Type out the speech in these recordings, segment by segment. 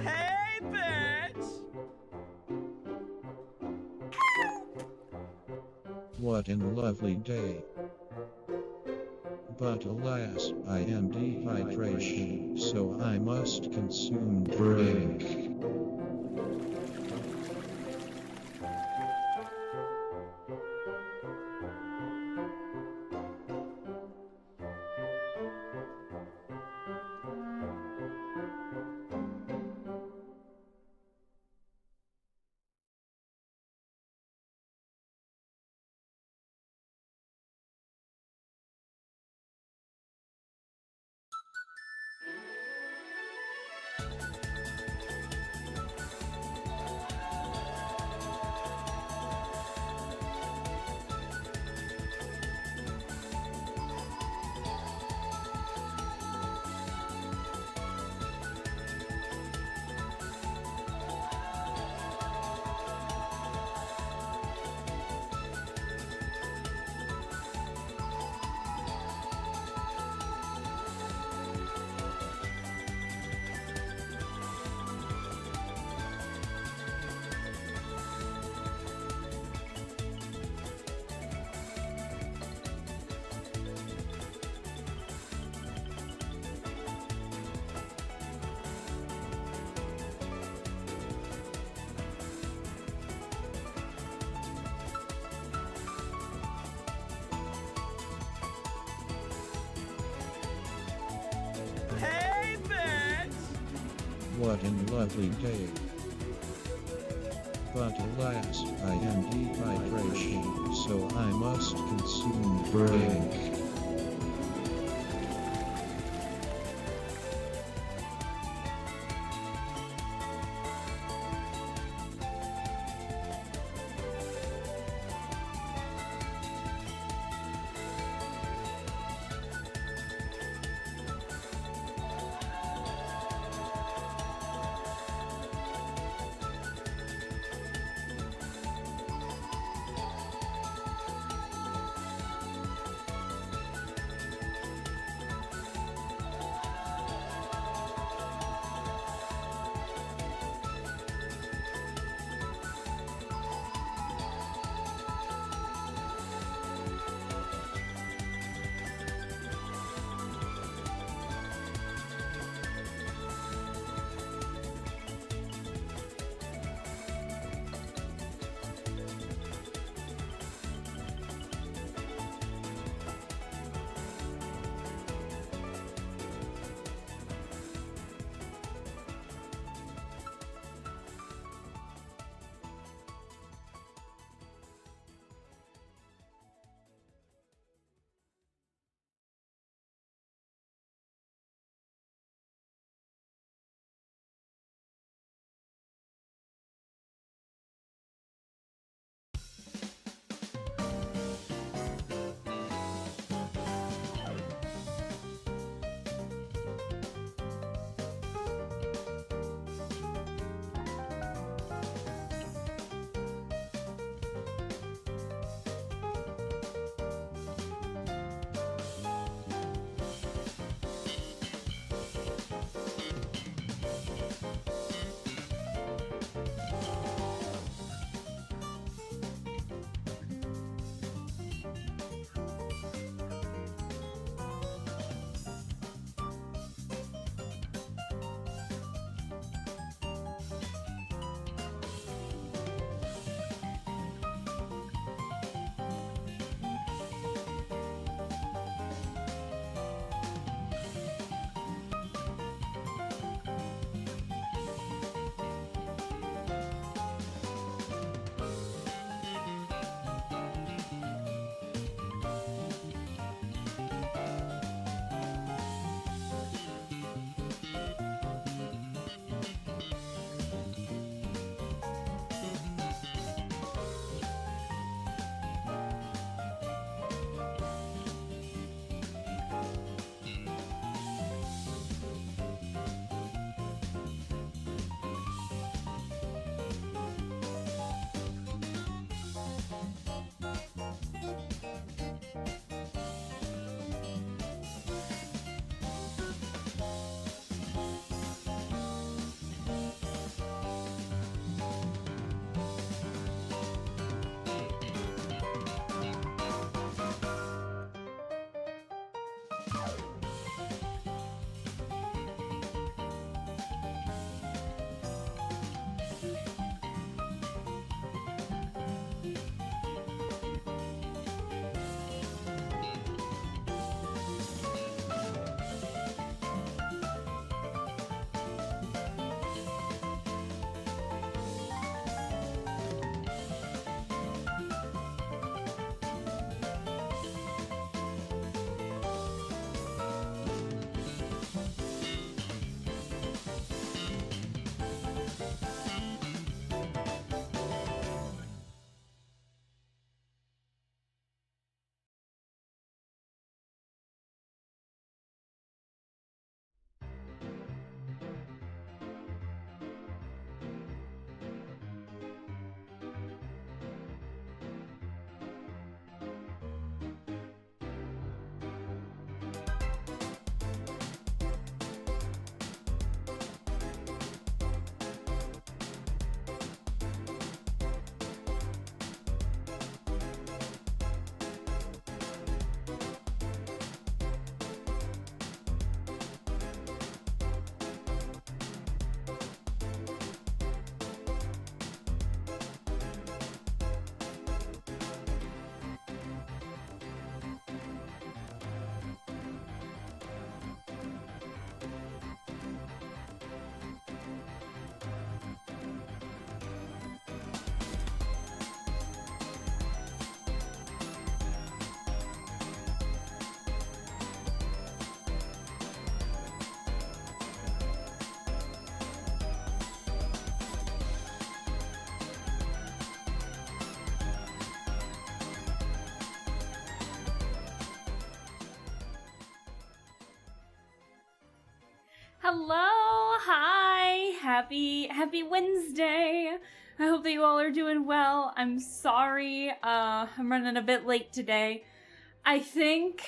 Hey, bitch! What a lovely day. But alas, I am dehydration, so I must consume drink. Hey, bitch! What a lovely day. But alas, I am dehydration, so I must consume drink. Hello, hi, happy Wednesday. I hope that you all are doing well. I'm sorry, I'm running a bit late today. I think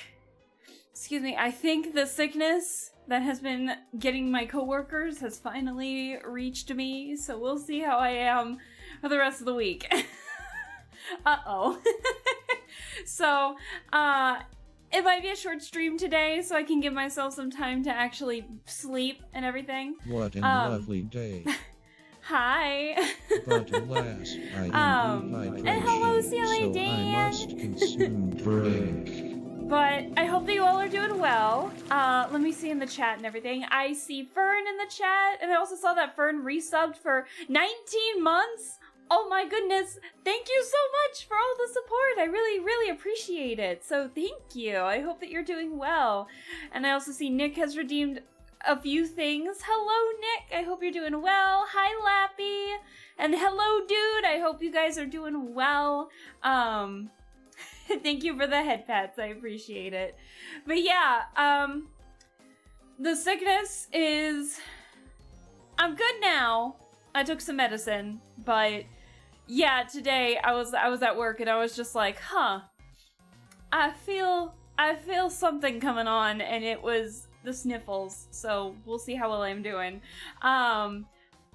the sickness that has been getting my coworkers has finally reached me, so we'll see how I am for the rest of the week. Uh-oh. So, it might be a short stream today, so I can give myself some time to actually sleep and everything. What a lovely day. Hi. But alas, I am dehydration, and hello, CLA so Dan. I must consume drink. But I hope that you all are doing well. Let me see in the chat and everything. I see Fern in the chat, and I also saw that Fern resubbed for 19 months. Oh my goodness, thank you so much for all the support. I really, really appreciate it. So thank you. I hope that you're doing well. And I also see Nick has redeemed a few things. Hello, Nick. I hope you're doing well. Hi, Lappy. And hello, dude. I hope you guys are doing well. Thank you for the head pats. I appreciate it. But yeah, the sickness is... I'm good now. I took some medicine, but... yeah, today I was at work and I was just like, I feel something coming on, and it was the sniffles. So we'll see how well I'm doing.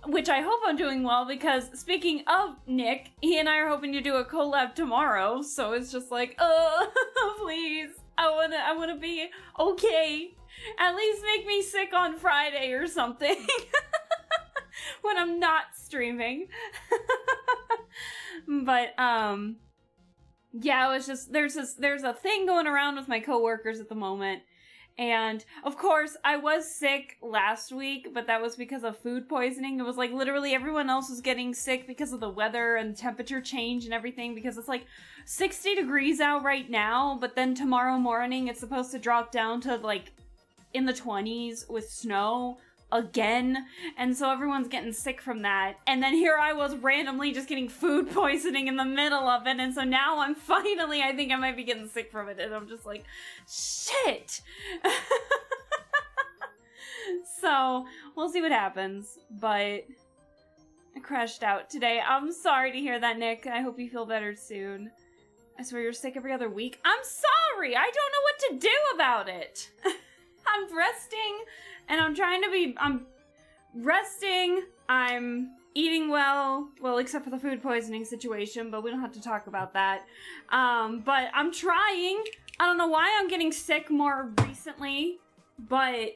Which I hope I'm doing well, because speaking of Nick, he and I are hoping to do a collab tomorrow. So it's just like, please, I wanna be okay. At least make me sick on Friday or something. When I'm not streaming. But yeah, it was just there's a thing going around with my coworkers at the moment. And of course, I was sick last week, but that was because of food poisoning. It was like literally everyone else was getting sick because of the weather and temperature change and everything, because it's like 60 degrees out right now, but then tomorrow morning it's supposed to drop down to like in the 20s with snow again, and so everyone's getting sick from that. And then here I was randomly just getting food poisoning in the middle of it, and so now I think I might be getting sick from it, and I'm just like, shit. So we'll see what happens, but I crashed out today. I'm sorry to hear that, Nick. I hope you feel better soon. I swear you're sick every other week. I'm sorry. I don't know what to do about it. I'm resting, and I'm resting, I'm eating well, except for the food poisoning situation, but we don't have to talk about that. But I'm trying. I don't know why I'm getting sick more recently, but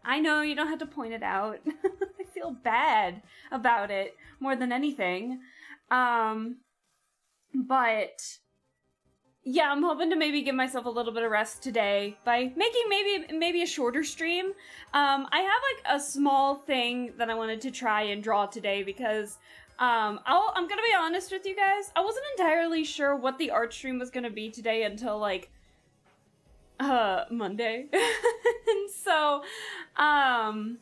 I know you don't have to point it out. I feel bad about it more than anything. But... yeah, I'm hoping to maybe give myself a little bit of rest today by making maybe a shorter stream. I have like a small thing that I wanted to try and draw today, because I'm gonna be honest with you guys. I wasn't entirely sure what the art stream was gonna be today until like Monday. And so I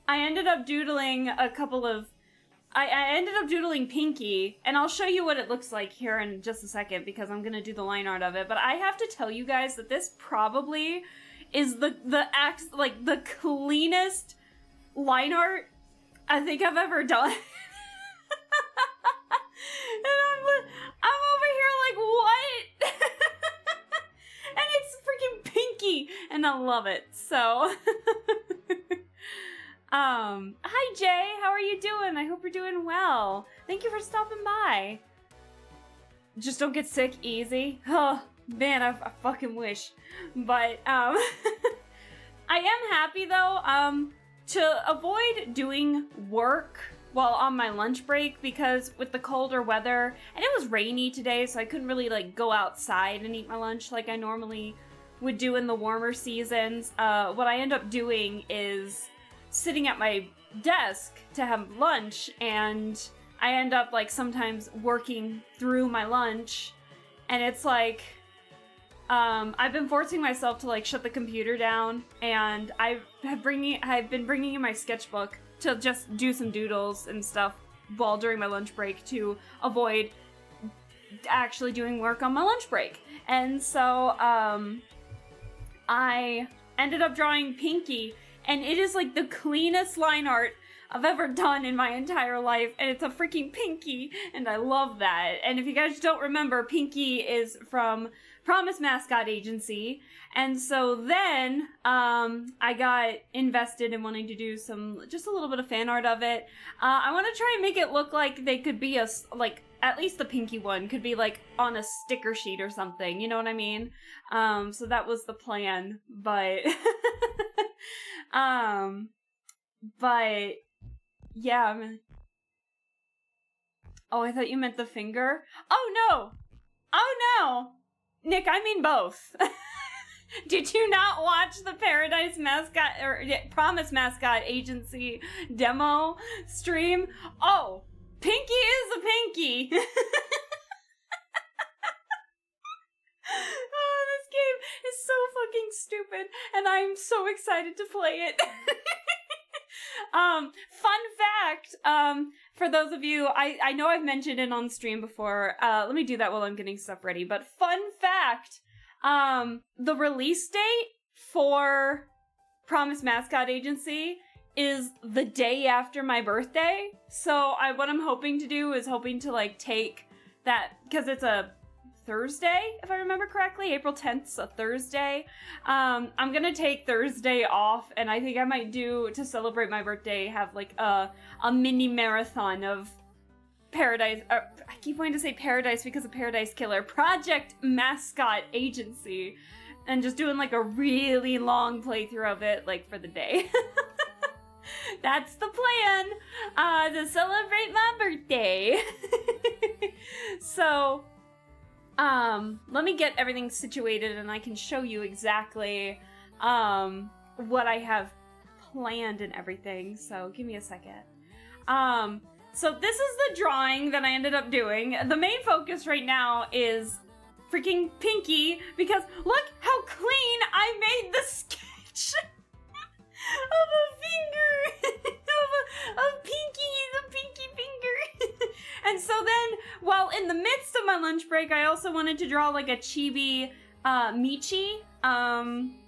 ended up doodling a couple of I ended up doodling Pinky, and I'll show you what it looks like here in just a second, because I'm gonna do the line art of it. But I have to tell you guys that this probably is the cleanest line art I think I've ever done. And I'm over here like, what? And it's freaking Pinky, and I love it. So hi Jay, how are you doing? I hope you're doing well. Thank you for stopping by. Just don't get sick easy. Oh, man, I fucking wish. But, I am happy, though, to avoid doing work while on my lunch break, because with the colder weather, and it was rainy today, so I couldn't really, like, go outside and eat my lunch like I normally would do in the warmer seasons. What I end up doing is sitting at my desk to have lunch, and I end up like sometimes working through my lunch, and it's like I've been forcing myself to like shut the computer down, and I've been bringing in my sketchbook to just do some doodles and stuff while during my lunch break to avoid actually doing work on my lunch break. And so I ended up drawing Pinky. and it is like the cleanest line art I've ever done in my entire life, and it's a freaking Pinky, and I love that. And if you guys don't remember, Pinky is from Promise Mascot Agency, and so then I got invested in wanting to do just a little bit of fan art of it. I want to try and make it look like they could be at least the Pinky one could be like on a sticker sheet or something, you know what I mean? So that was the plan, but but yeah, oh, I thought you meant the finger. Oh no, Nick, I mean both. Did you not watch the Paradise Mascot or Promise Mascot Agency demo stream? Oh, Pinky is a Pinky. Oh, this game is so fucking stupid, and I'm so excited to play it. Fun fact, for those of you, I know I've mentioned it on stream before, let me do that while I'm getting stuff ready, but fun fact, the release date for Promise Mascot Agency is the day after my birthday, so what I'm hoping to do is like take that, because it's a Thursday, if I remember correctly. April 10th's a Thursday. I'm gonna take Thursday off, and I think I might do, to celebrate my birthday, have like a mini marathon of Paradise, I keep wanting to say Paradise because of Paradise Killer, Project Mascot Agency, and just doing like a really long playthrough of it, like for the day. That's the plan, to celebrate my birthday. So, let me get everything situated and I can show you exactly, what I have planned and everything. So give me a second. So this is the drawing that I ended up doing. The main focus right now is freaking Pinky, because look how clean I made the sketch of a finger, of Pinky, the Pinky finger. And so then, while in the midst of my lunch break, I also wanted to draw like a chibi Michi,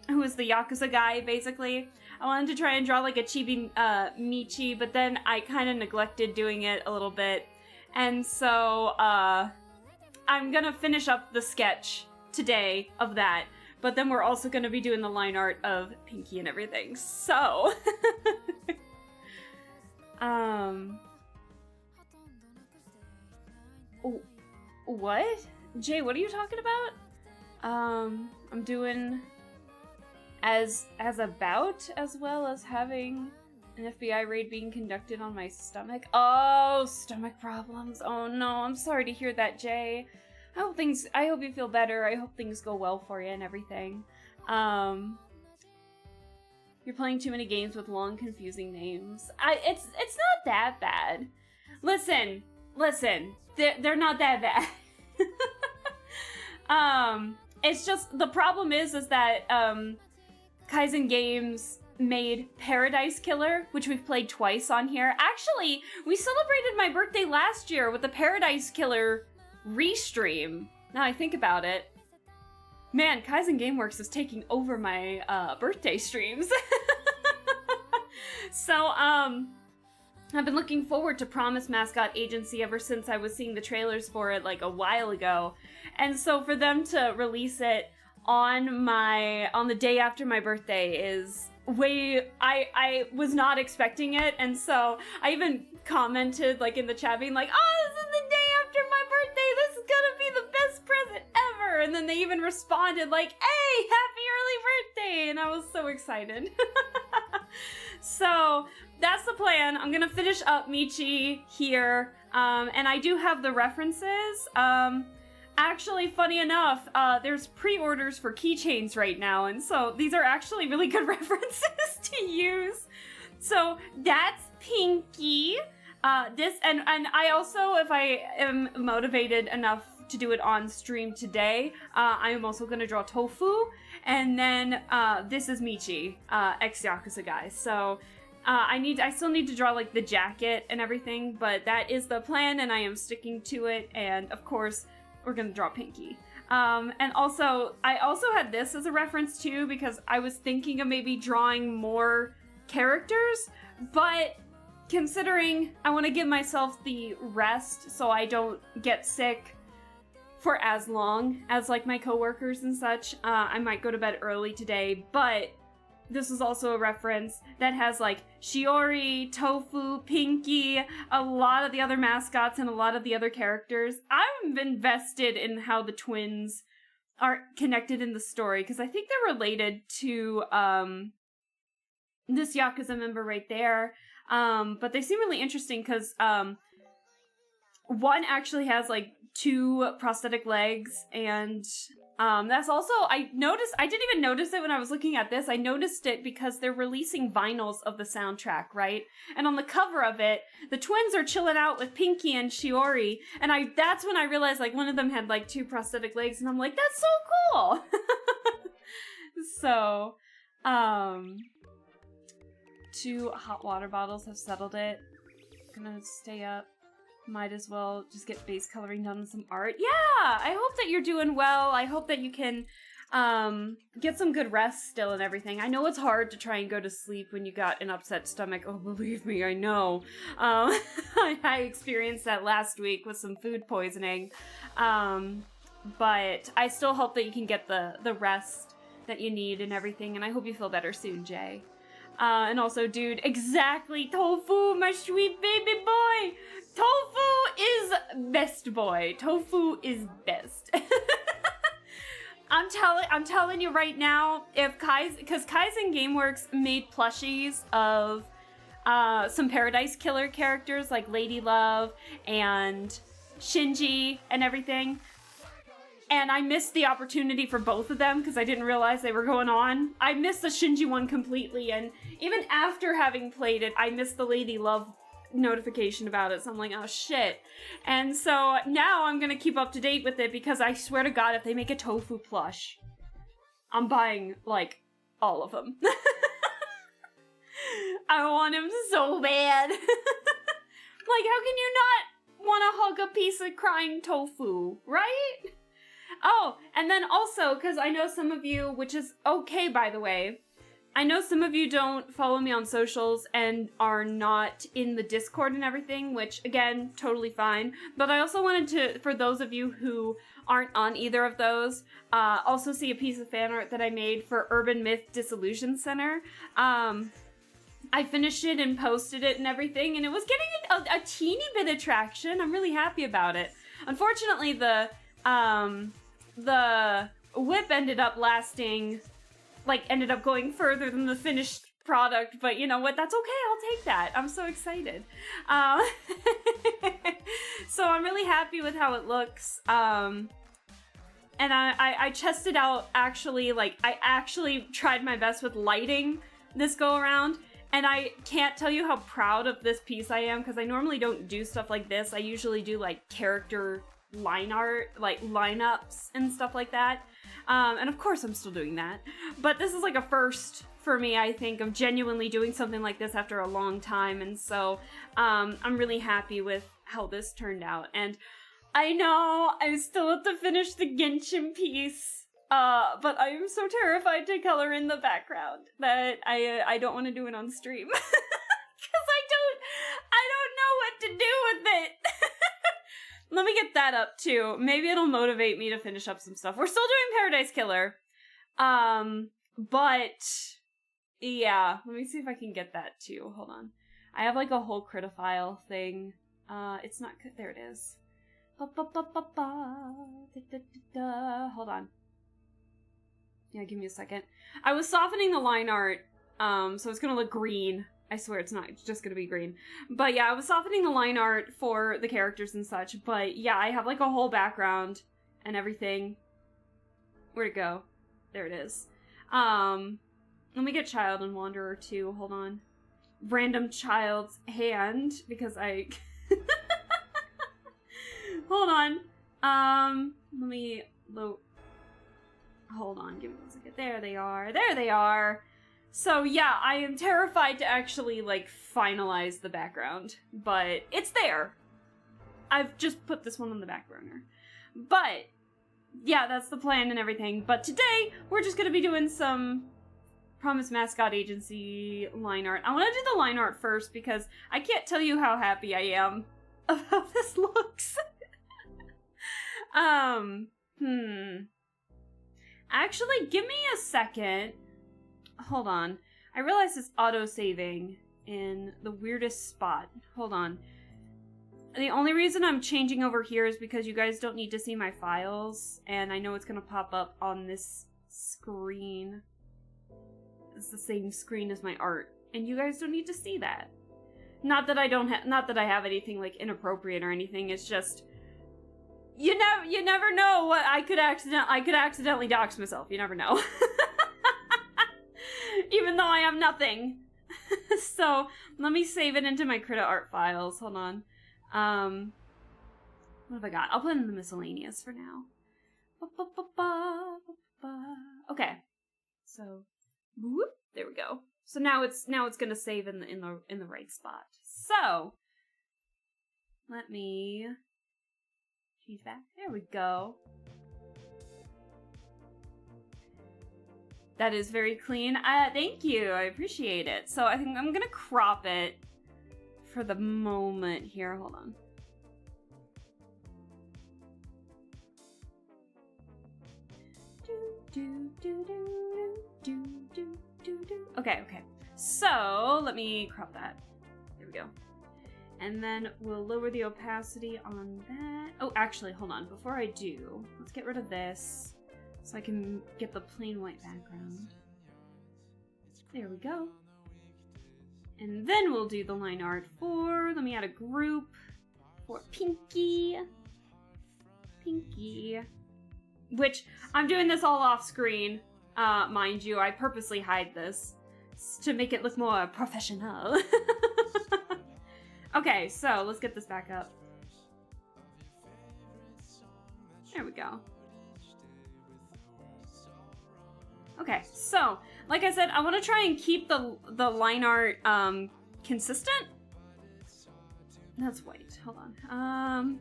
who is the Yakuza guy, basically. I wanted to try and draw like a chibi Michi, but then I kind of neglected doing it a little bit. And so I'm gonna finish up the sketch today of that, but then we're also gonna be doing the line art of Pinky and everything. So, what? Jay, what are you talking about? I'm doing as about, as well as having an FBI raid being conducted on my stomach. Oh, stomach problems. Oh no, I'm sorry to hear that, Jay. I hope you feel better. I hope things go well for you and everything. You're playing too many games with long, confusing names. It's not that bad. Listen. They're not that bad. It's just, the problem is that, Kaizen Games made Paradise Killer, which we've played twice on here. Actually, we celebrated my birthday last year with the Paradise Killer restream. Now I think about it. Man, Kaizen Gameworks is taking over my birthday streams. So, I've been looking forward to Promise Mascot Agency ever since I was seeing the trailers for it like a while ago. And so for them to release it on the day after my birthday is I was not expecting it, and so I even commented like in the chat being like, oh, this is the day after my birthday, this is gonna be the best present ever, and then they even responded like, hey, happy early birthday, and I was so excited. So that's the plan. I'm gonna finish up Michi here, and I do have the references. Actually, funny enough, there's pre-orders for keychains right now, and so these are actually really good references to use. So that's Pinky. And I also, if I am motivated enough to do it on stream today, I am also gonna draw Tofu, and then this is Michi, ex-Yakuza guy. So I still need to draw like the jacket and everything, but that is the plan, and I am sticking to it. And of course, we're gonna draw Pinky. And also, I also had this as a reference too, because I was thinking of maybe drawing more characters, but considering I want to give myself the rest so I don't get sick for as long as like my coworkers and such, I might go to bed early today, but this is also a reference that has like Shiori, Tofu, Pinky, a lot of the other mascots and a lot of the other characters. I'm invested in how the twins are connected in the story because I think they're related to this Yakuza member right there. But they seem really interesting because one actually has like 2 prosthetic legs, and that's also, I didn't even notice it when I was looking at this. I noticed it because they're releasing vinyls of the soundtrack, right? And on the cover of it, the twins are chilling out with Pinky and Shiori, and that's when I realized like one of them had like 2 prosthetic legs, and I'm like, that's so cool! So, 2 hot water bottles have settled it. I'm gonna stay up. Might as well just get base coloring done on some art. Yeah! I hope that you're doing well. I hope that you can get some good rest still and everything. I know it's hard to try and go to sleep when you got an upset stomach. Oh, believe me, I know. I experienced that last week with some food poisoning. But I still hope that you can get the rest that you need and everything, and I hope you feel better soon, Jay. And also, dude, exactly, Tofu, my sweet baby boy! Tofu is best boy. Tofu is best. I'm telling you right now, because Kaizen Gameworks made plushies of some Paradise Killer characters like Lady Love and Shinji and everything. And I missed the opportunity for both of them because I didn't realize they were going on. I missed the Shinji one completely, and even after having played it, I missed the Lady Love notification about it, so I'm like, oh shit. And so now I'm gonna keep up to date with it because I swear to God, if they make a Tofu plush, I'm buying, like, all of them. I want him so bad. Like, how can you not want to hug a piece of crying tofu, right? Oh, and then also, because I know some of you, which is okay, by the way, I know some of you don't follow me on socials and are not in the Discord and everything, which, again, totally fine. But I also wanted to, for those of you who aren't on either of those, also see a piece of fan art that I made for Urban Myth Disillusion Center. I finished it and posted it and everything, and it was getting a teeny bit of traction. I'm really happy about it. Unfortunately, the whip ended up going further than the finished product, but you know what, that's okay, I'll take that. I'm so excited. So I'm really happy with how it looks. And I tested out, actually, like, I actually tried my best with lighting this go around, and I can't tell you how proud of this piece I am, because I normally don't do stuff like this. I usually do, like, character line art, like, lineups and stuff like that. And of course I'm still doing that. But this is like a first for me, I think, of genuinely doing something like this after a long time. And so I'm really happy with how this turned out. And I know I still have to finish the Genshin piece, but I am so terrified to color in the background that I don't want to do it on stream. Because I don't know what to do with it. Let me get that up too. Maybe it'll motivate me to finish up some stuff. We're still doing Paradise Killer. But yeah, let me see if I can get that too. Hold on. I have like a whole Critophile thing. It's not good. There it is. Hold on. Yeah, give me a second. I was softening the line art, so it's gonna look green. I swear it's not, it's just gonna be green. But yeah, I was softening the line art for the characters and such, but yeah, I have like a whole background and everything. Where'd it go? There it is. Let me get Child and Wanderer too, hold on. Random child's hand, because I... Hold on. Let me load... Hold on, give me 1 second. There they are. There they are! So yeah, I am terrified to actually, like, finalize the background, but it's there. I've just put this one on the back burner. But, yeah, that's the plan and everything. But today, we're just gonna be doing some Promise Mascot Agency line art. I want to do the line art first because I can't tell you how happy I am of how this looks. Actually, give me a second. Hold on. I realize it's auto-saving in the weirdest spot. Hold on. The only reason I'm changing over here is because you guys don't need to see my files, and I know it's gonna pop up on this screen. It's the same screen as my art, and you guys don't need to see that. Not that I have anything like inappropriate or anything. It's just you never know what I could accidentally dox myself. You never know. Even though I have nothing. So let me save it into my Krita art files. Hold on. What have I got? I'll put in the miscellaneous for now. Okay. So, whoop, there we go. So now it's gonna save in the right spot. So let me change back. There we go. That is very clean. Thank you. I appreciate it. So I think I'm gonna crop it for the moment here. Hold on. Okay. So let me crop that. There we go. And then we'll lower the opacity on that. Oh, actually, hold on. Before I do, let's get rid of this so I can get the plain white background. There we go. And then we'll do the line art for, let me add a group for Pinky. Pinky. Which, I'm doing this all off screen, mind you. I purposely hide this to make it look more professional. Okay, so let's get this back up. There we go. Okay, so, like I said, I want to try and keep the line art consistent. That's white. Hold on.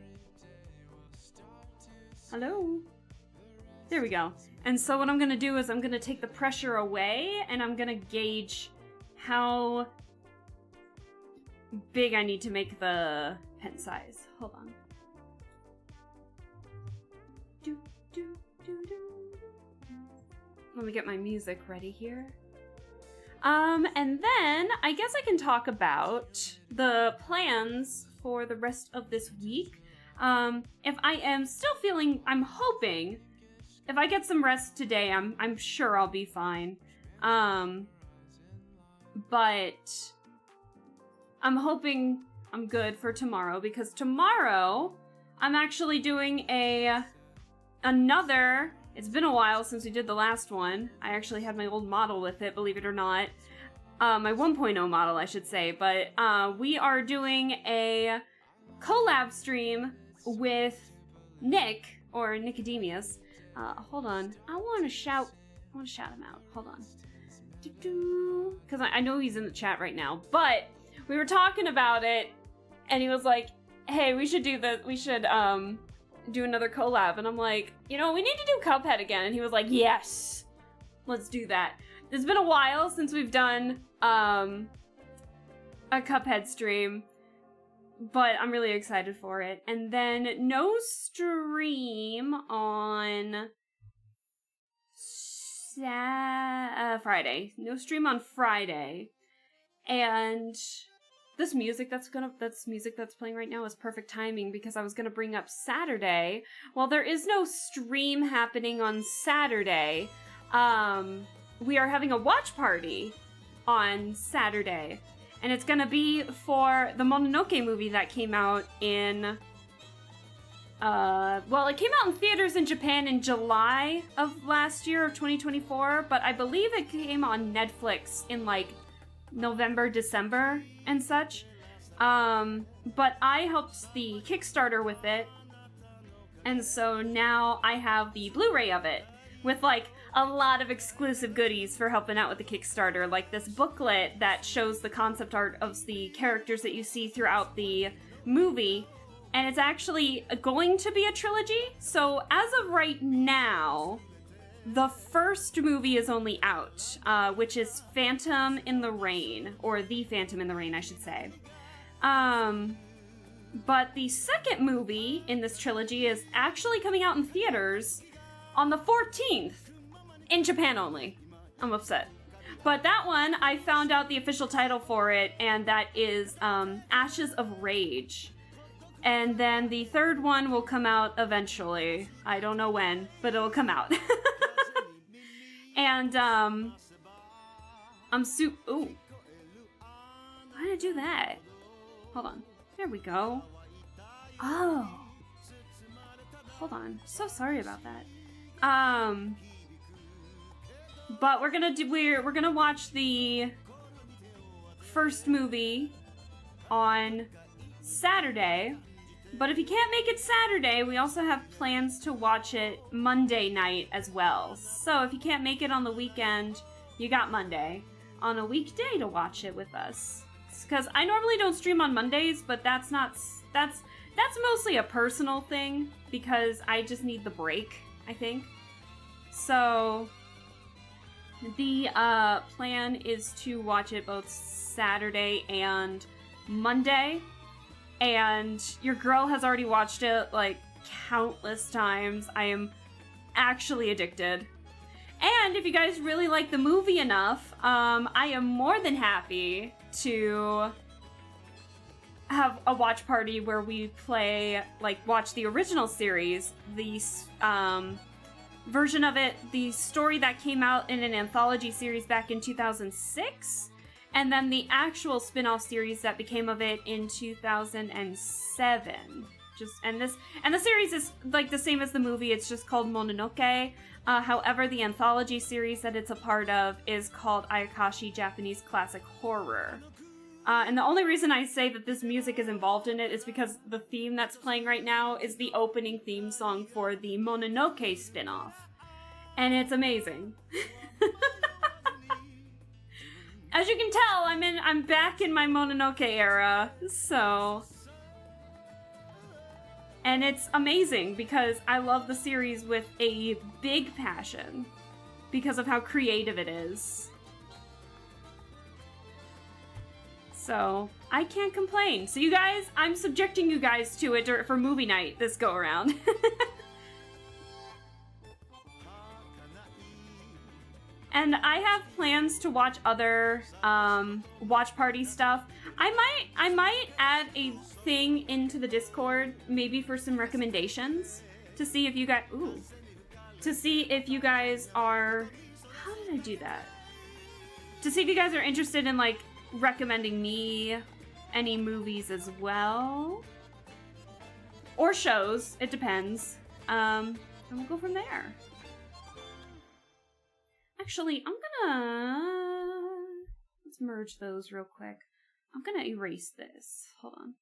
Hello? There we go. And so what I'm going to do is I'm going to take the pressure away, and I'm going to gauge how big I need to make the pen size. Hold on. Let me get my music ready here. And then I guess I can talk about the plans for the rest of this week. If I am still feeling, I'm hoping, if I get some rest today, I'm sure I'll be fine. But I'm hoping I'm good for tomorrow, because tomorrow I'm actually doing another. It's been a while since we did the last one. I actually had my old model with it, believe it or not. My 1.0 model, I should say. But we are doing a collab stream with Nick, or Nicodemius. Hold on. I want to shout him out. Hold on. Because I know he's in the chat right now. But we were talking about it, and he was like, hey, we should do another collab. And I'm like, we need to do Cuphead again. And he was like, yes, let's do that. It's been a while since we've done a Cuphead stream, but I'm really excited for it. And then no stream on Friday. No stream on Friday. And this music that's playing right now is perfect timing, because I was gonna bring up Saturday. Well, there is no stream happening on Saturday. We are having a watch party on Saturday, and it's gonna be for the Mononoke movie that came out in it came out in theaters in Japan in July of last year, of 2024, but I believe it came on Netflix in like November, December, and such. But I helped the Kickstarter with it, and so now I have the Blu-ray of it, with like a lot of exclusive goodies for helping out with the Kickstarter, like this booklet that shows the concept art of the characters that you see throughout the movie, and it's actually going to be a trilogy. So as of right now, The first movie is only out, which is Phantom in the Rain, or The Phantom in the Rain, I should say. But the second movie in this trilogy is actually coming out in theaters on the 14th, in Japan only. I'm upset. But that one, I found out the official title for it, and that is Ashes of Rage. And then the third one will come out eventually. I don't know when, but it'll come out. And, ooh. Why did I do that? Hold on. There we go. Oh. Hold on. So sorry about that. But we're gonna watch the first movie on Saturday. But if you can't make it Saturday, we also have plans to watch it Monday night as well. So if you can't make it on the weekend, you got Monday on a weekday to watch it with us. Because I normally don't stream on Mondays, but that's mostly a personal thing because I just need the break, I think. So the plan is to watch it both Saturday and Monday. And your girl has already watched it like countless times. I am actually addicted. And if you guys really like the movie enough, I am more than happy to have a watch party where we watch the original series, the version of it, the story that came out in an anthology series back in 2006. And then the actual spin-off series that became of it in 2007. And the series is like the same as the movie, it's just called Mononoke. However, the anthology series that it's a part of is called Ayakashi Japanese Classic Horror. And the only reason I say that this music is involved in it is because the theme that's playing right now is the opening theme song for the Mononoke spin-off. And it's amazing. As you can tell, I'm back in my Mononoke era, so... And it's amazing because I love the series with a big passion because of how creative it is. So, I can't complain. So you guys, I'm subjecting you guys to it for movie night this go around. And I have plans to watch other watch party stuff. I might add a thing into the Discord, maybe for some recommendations, to see if you guys are. How did I do that? To see if you guys are interested in like recommending me any movies as well, or shows. It depends. And we'll go from there. Actually, let's merge those real quick. I'm gonna erase this. Hold on.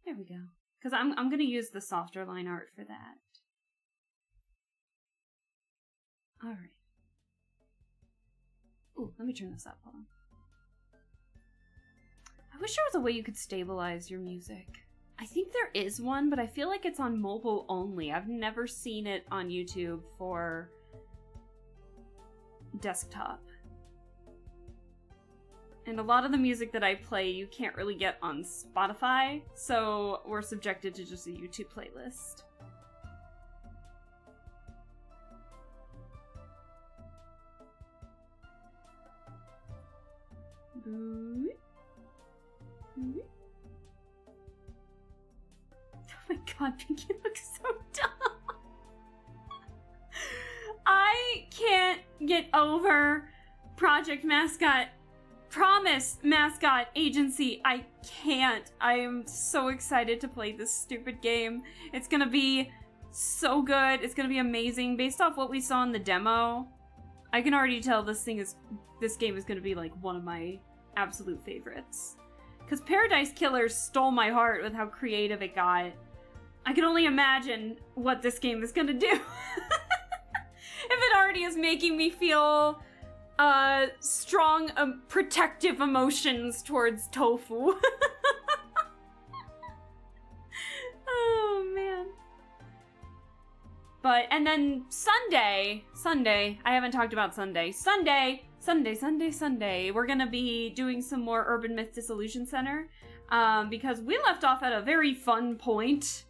There we go. Because I'm gonna use the softer line art for that. Alright. Ooh, let me turn this up. Hold on. I wish there was a way you could stabilize your music. I think there is one, but I feel like it's on mobile only. I've never seen it on YouTube for desktop. And a lot of the music that I play you can't really get on Spotify, so we're subjected to just a YouTube playlist. Oh my god, Pinky looks so dumb. I can't get over Promise Mascot Agency. I can't. I am so excited to play this stupid game. It's gonna be so good. It's gonna be amazing. Based off what we saw in the demo, I can already tell this game is gonna be like one of my absolute favorites. Because Paradise Killers stole my heart with how creative it got. I can only imagine what this game is gonna do. If it already is making me feel strong protective emotions towards tofu. Oh man. and then Sunday, I haven't talked about Sunday, we're gonna be doing some more Urban Myth Dissolution Center, because we left off at a very fun point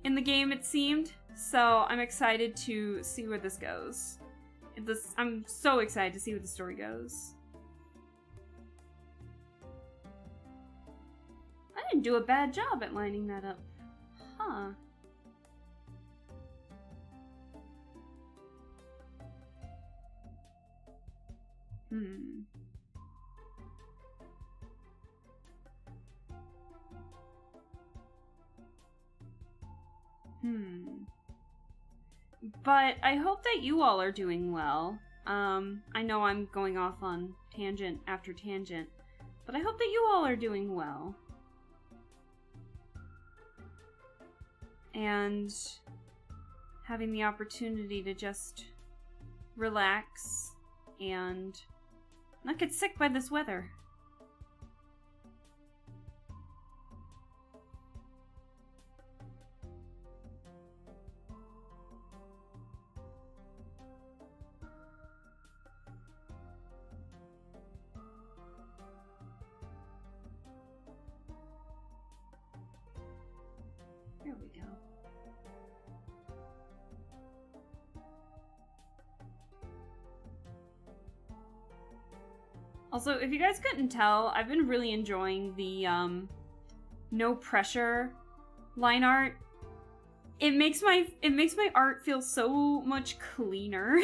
in the game, it seemed, so I'm excited to see where this goes. I'm so excited to see where the story goes. I didn't do a bad job at lining that up. Huh. But I hope that you all are doing well. I know I'm going off on tangent after tangent, but I hope that you all are doing well. And having the opportunity to just relax and not get sick by this weather. There we go. Also, if you guys couldn't tell, I've been really enjoying the no pressure line art. It makes my art feel so much cleaner.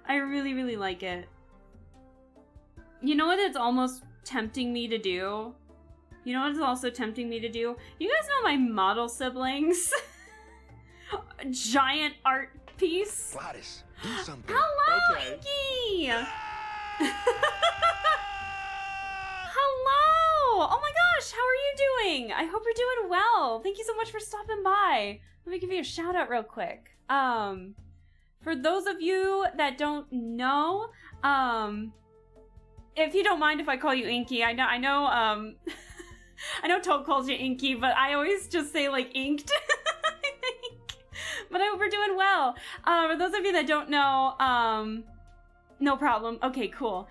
I really, really like it. You know what it's almost tempting me to do? You know what it's also tempting me to do? You guys know my model siblings? Giant art piece. Gladys, do something. Hello, Okay. Inky! Hello! Oh my gosh, how are you doing? I hope you're doing well. Thank you so much for stopping by. Let me give you a shout out real quick. For those of you that don't know, if you don't mind if I call you Inky, I know, I know Toad calls you Inky, but I always just say, like, inked, I think. But I hope we're doing well. For those of you that don't know, no problem. Okay, cool.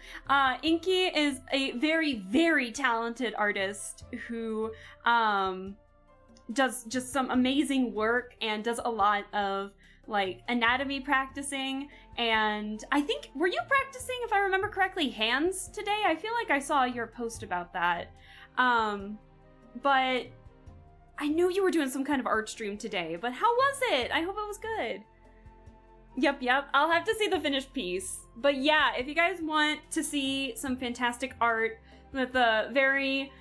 Inky is a very, very talented artist who, does just some amazing work and does a lot of, like, anatomy practicing. And I think, were you practicing, if I remember correctly, hands today? I feel like I saw your post about that. But I knew you were doing some kind of art stream today, but how was it? I hope it was good. Yep, I'll have to see the finished piece. But yeah, if you guys want to see some fantastic art with a very,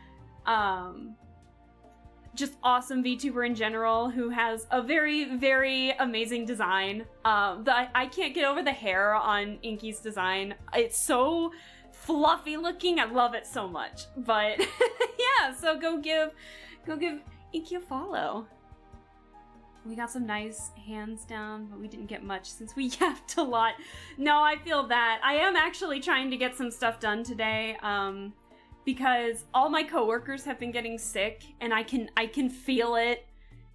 just awesome VTuber in general who has a very, very amazing design. I can't get over the hair on Inky's design. It's so fluffy looking. I love it so much. But yeah, so go give Inky a follow. We got some nice hands down, but we didn't get much since we yapped a lot. No, I feel that. I am actually trying to get some stuff done today, because all my coworkers have been getting sick, and I can feel it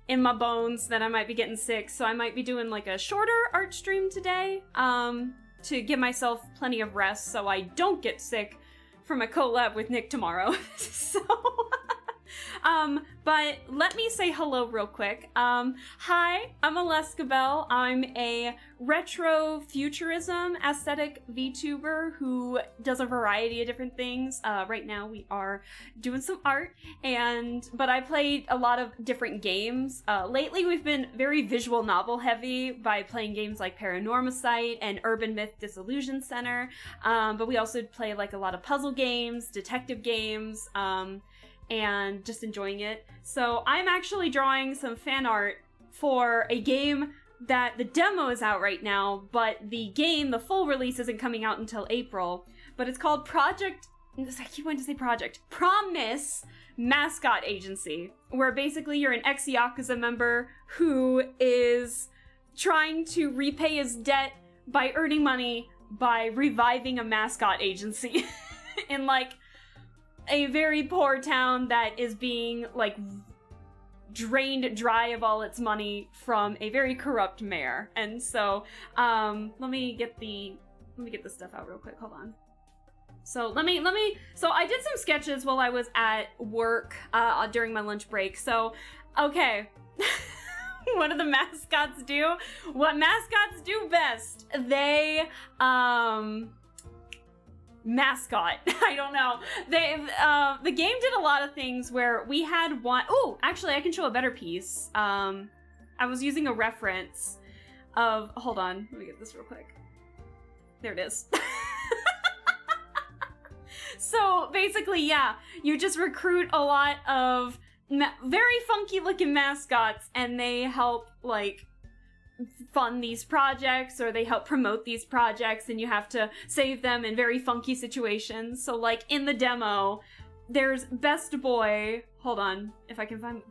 in my bones that I might be getting sick, so I might be doing like a shorter art stream today, to give myself plenty of rest so I don't get sick for my collab with Nick tomorrow. So, but let me say hello real quick. Hi, I'm Alaska Bell. I'm a retro futurism aesthetic VTuber who does a variety of different things. Right now we are doing some art, but I played a lot of different games. Lately we've been very visual novel heavy by playing games like Paranormasight and Urban Myth Dissolution Center. But we also play like a lot of puzzle games, detective games, and just enjoying it. So I'm actually drawing some fan art for a game that the demo is out right now, but the full release isn't coming out until April. But it's called I keep wanting to say Promise Mascot Agency, where basically you're an ex-Yakuza member who is trying to repay his debt by earning money by reviving a mascot agency in like a very poor town that is being like drained dry of all its money from a very corrupt mayor. And so, let me get the stuff out real quick. Hold on. So so I did some sketches while I was at work, during my lunch break. So, okay. What do the mascots do? What mascots do best? They, mascot. I don't know. The game did a lot of things where we had one. Oh, actually, I can show a better piece. I was using a reference of. Hold on. Let me get this real quick. There it is. So basically, yeah, you just recruit a lot of very funky looking mascots, and they help like fund these projects, or they help promote these projects, and you have to save them in very funky situations. So like in the demo, there's Best Boy. Hold on, if I can find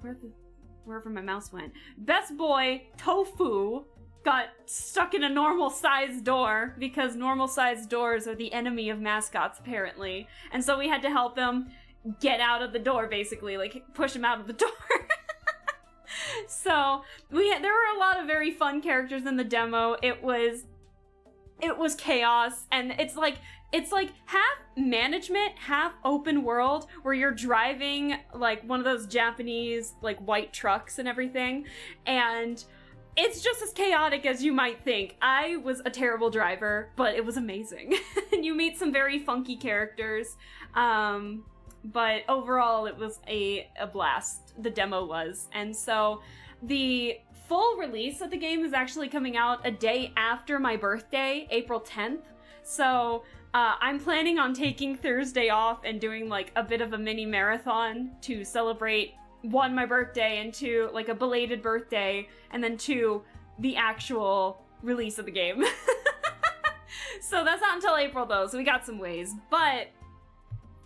wherever my mouse went. Best Boy Tofu got stuck in a normal sized door because normal sized doors are the enemy of mascots apparently, and so we had to help him get out of the door, basically, like push him out of the door. So there were a lot of very fun characters in the demo. It was chaos, and it's like half management, half open world, where you're driving like one of those Japanese like white trucks and everything, and it's just as chaotic as you might think. I was a terrible driver, but it was amazing. And you meet some very funky characters. But overall, it was a blast. The demo was. And so the full release of the game is actually coming out a day after my birthday, April 10th. So I'm planning on taking Thursday off and doing like a bit of a mini marathon to celebrate, 1, my birthday, and 2, like a belated birthday, and then 2, the actual release of the game. So that's not until April though, so we got some ways. But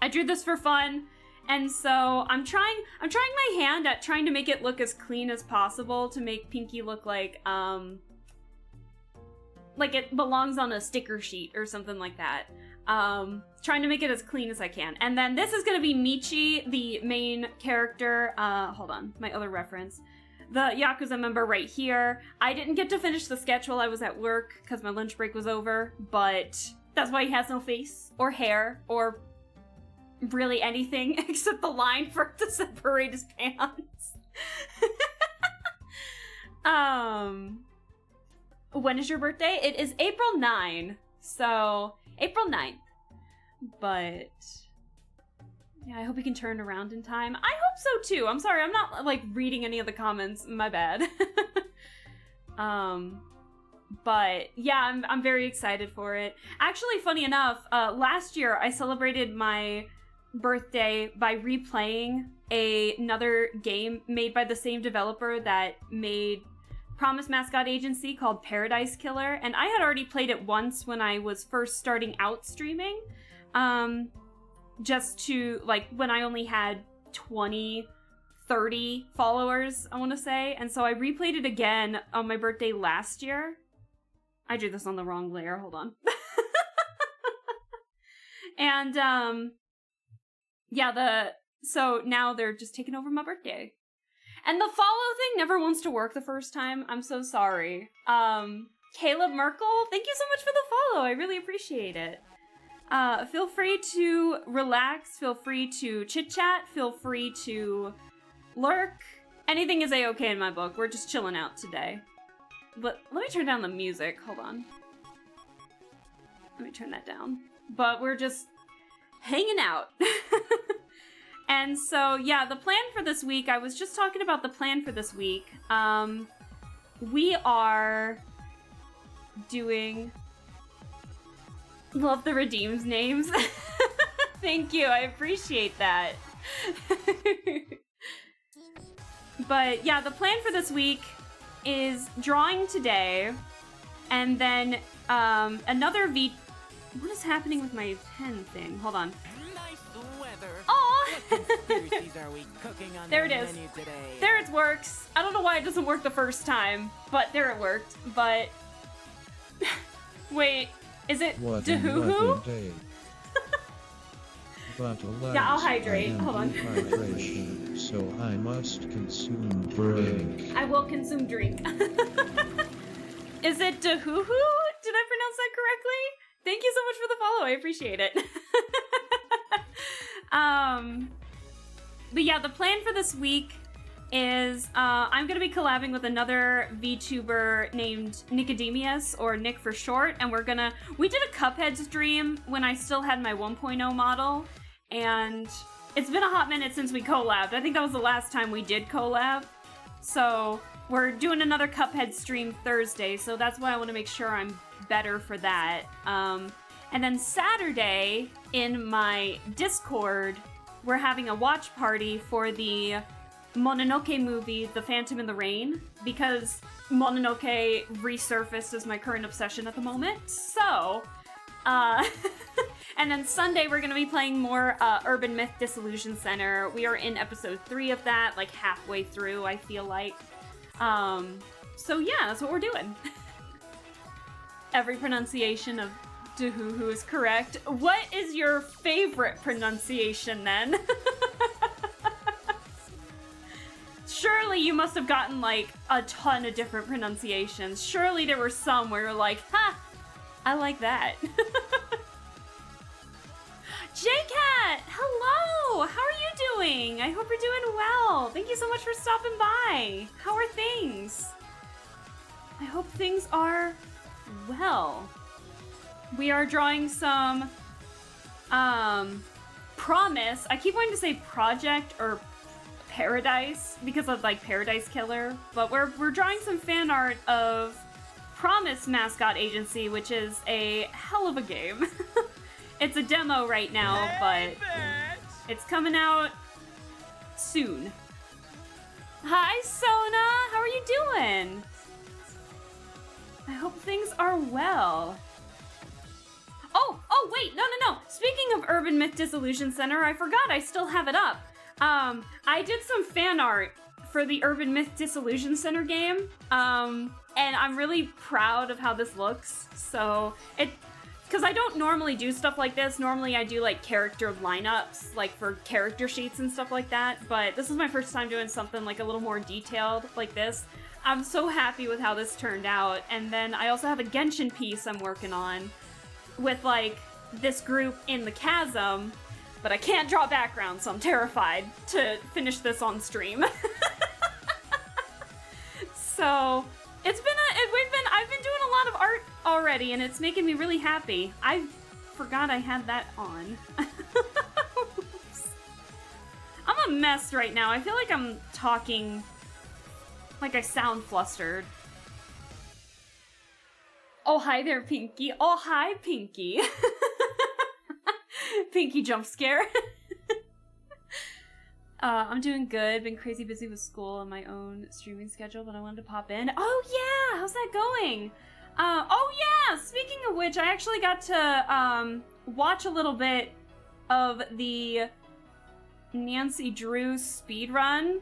I drew this for fun, and so I'm trying my hand at trying to make it look as clean as possible to make Pinky look like it belongs on a sticker sheet or something like that. Trying to make it as clean as I can. And then this is gonna be Michi, the main character. Hold on, my other reference. The Yakuza member right here. I didn't get to finish the sketch while I was at work because my lunch break was over, but that's why he has no face or hair or really anything except the line for it to separate his pants. When is your birthday? It is April 9. So, April 9th. But yeah, I hope we can turn around in time. I hope so too. I'm sorry, I'm not like reading any of the comments. My bad. But yeah, I'm very excited for it. Actually, funny enough, last year I celebrated my birthday by replaying another game made by the same developer that made Promise Mascot Agency called Paradise Killer, and I had already played it once when I was first starting out streaming, just to, like, when I only had 20, 30 followers, I want to say, and so I replayed it again on my birthday last year. I drew this on the wrong layer, hold on. And, yeah, so now they're just taking over my birthday. And the follow thing never wants to work the first time. I'm so sorry. Caleb Merkel, thank you so much for the follow. I really appreciate it. Feel free to relax. Feel free to chit-chat. Feel free to lurk. Anything is a-okay in my book. We're just chilling out today. But let me turn down the music. Hold on. Let me turn that down. But we're just hanging out. And so, yeah, the plan for this week, I was just talking about the plan for this week. We are doing... Love the Redeems names. Thank you, I appreciate that. But yeah, the plan for this week is drawing today, and then another What is happening with my pen thing? Hold on. Nice weather. Oh! What conspiracies are we cooking on There the it is. menu today? There it works. I don't know why it doesn't work the first time, but there it worked. But wait, is it What Dahoo-hoo? another day. but alas, Yeah, I'll hydrate. I am Hold on. dehydration, so I must consume drink. I will consume drink. Is it Dahoo-hoo? Did I pronounce that correctly? Thank you so much for the follow. I appreciate it. But yeah, the plan for this week is I'm going to be collabing with another VTuber named Nicodemius, or Nick for short, and we did a Cuphead stream when I still had my 1.0 model, and it's been a hot minute since we collabed. I think that was the last time we did collab. So we're doing another Cuphead stream Thursday, so that's why I want to make sure I'm better for that. And then Saturday, in my Discord, we're having a watch party for the Mononoke movie, The Phantom in the Rain, because Mononoke resurfaced as my current obsession at the moment. So, and then Sunday we're gonna be playing more Urban Myth Disillusion Center. We are in episode 3 of that, like halfway through, I feel like. So yeah, that's what we're doing. Every pronunciation of Dahoo-hoo is correct. What is your favorite pronunciation then? Surely you must have gotten like a ton of different pronunciations. Surely there were some where you're like, ha, I like that. JCat, hello! How are you doing? I hope you're doing well. Thank you so much for stopping by. How are things? I hope things are well. We are drawing some Promise. I keep wanting to say Project or Paradise because of like Paradise Killer, but we're drawing some fan art of Promise Mascot Agency, which is a hell of a game. It's a demo right now, but it's coming out soon. Hi Sona, how are you doing? I hope things are well. Oh wait, no. Speaking of Urban Myth Disillusion Center, I forgot I still have it up. I did some fan art for the Urban Myth Disillusion Center game, and I'm really proud of how this looks. So, because I don't normally do stuff like this. Normally I do like character lineups, like for character sheets and stuff like that, but this is my first time doing something like a little more detailed like this. I'm so happy with how this turned out, and then I also have a Genshin piece I'm working on with like this group in the chasm, but I can't draw background, so I'm terrified to finish this on stream. So I've been doing a lot of art already, and it's making me really happy. I forgot I had that on. I'm a mess right now. I feel like I'm talking like I sound flustered. Oh, hi there, Pinky. Oh, hi, Pinky. Pinky jump scare. I'm doing good. Been crazy busy with school and my own streaming schedule, but I wanted to pop in. Oh, yeah! How's that going? Oh, yeah! Speaking of which, I actually got to, watch a little bit of the Nancy Drew speedrun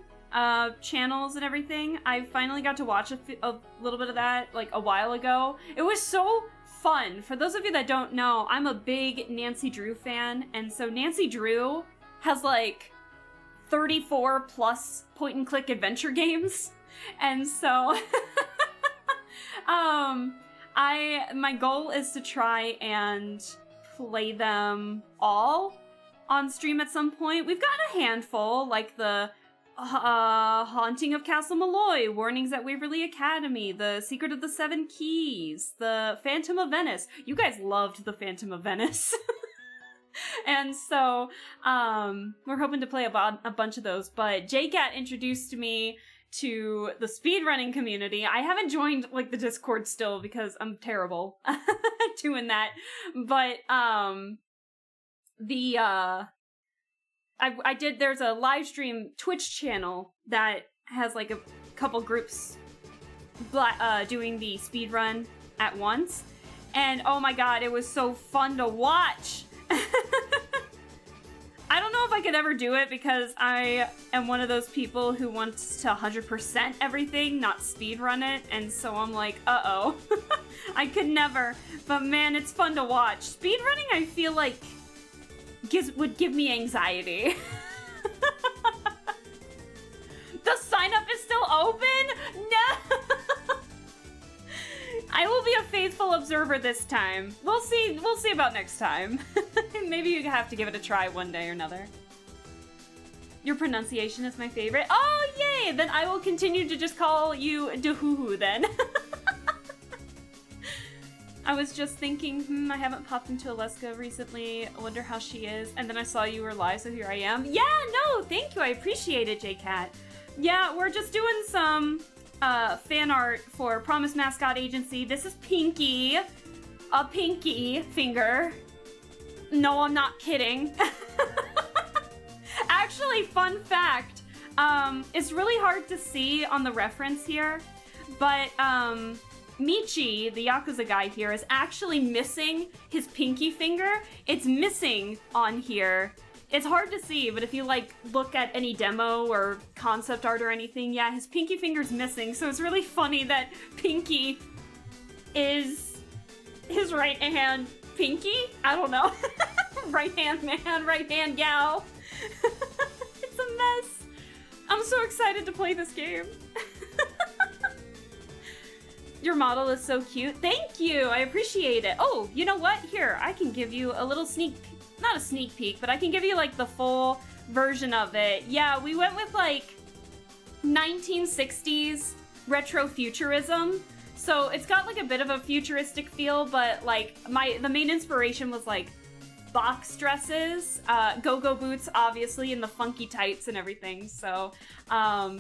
channels and everything. I finally got to watch a little bit of that like a while ago. It was so fun. For those of you that don't know, I'm a big Nancy Drew fan, and so Nancy Drew has like 34 plus point and click adventure games, and so my goal is to try and play them all on stream at some point. We've got a handful, like the Haunting of Castle Malloy, Warnings at Waverly Academy, The Secret of the Seven Keys, The Phantom of Venice. You guys loved The Phantom of Venice. And so, we're hoping to play a bunch of those, but JCat introduced me to the speedrunning community. I haven't joined, like, the Discord still because I'm terrible at doing that, but, there's a live stream Twitch channel that has like a couple groups doing the speedrun at once, and oh my god, it was so fun to watch. I don't know if I could ever do it because I am one of those people who wants to 100% everything, not speedrun it, and so I'm like, uh-oh. I could never, but man, it's fun to watch. Speedrunning, I feel like, would give me anxiety. The sign up is still open? No! I will be a faithful observer this time. We'll see about next time. Maybe you have to give it a try one day or another. Your pronunciation is my favorite. Oh, yay! Then I will continue to just call you Duhuhu then. I was just thinking, I haven't popped into Alaska recently. I wonder how she is. And then I saw you were live, so here I am. Yeah, no, thank you. I appreciate it, JCat. Yeah, we're just doing some fan art for Promise Mascot Agency. This is Pinky. A pinky finger. No, I'm not kidding. Actually, fun fact. It's really hard to see on the reference here, but Michi, the Yakuza guy here, is actually missing his pinky finger. It's missing on here. It's hard to see, but if you, like, look at any demo or concept art or anything, yeah, his pinky finger's missing, so it's really funny that Pinky is his right hand pinky? I don't know. Right hand man, right hand gal. It's a mess. I'm so excited to play this game. Your model is so cute. Thank you. I appreciate it. Oh, you know what? Here, I can give you a little not a sneak peek, but I can give you like the full version of it. Yeah, we went with like 1960s retro futurism. So it's got like a bit of a futuristic feel, but like the main inspiration was like box dresses, go-go boots, obviously, and the funky tights and everything. So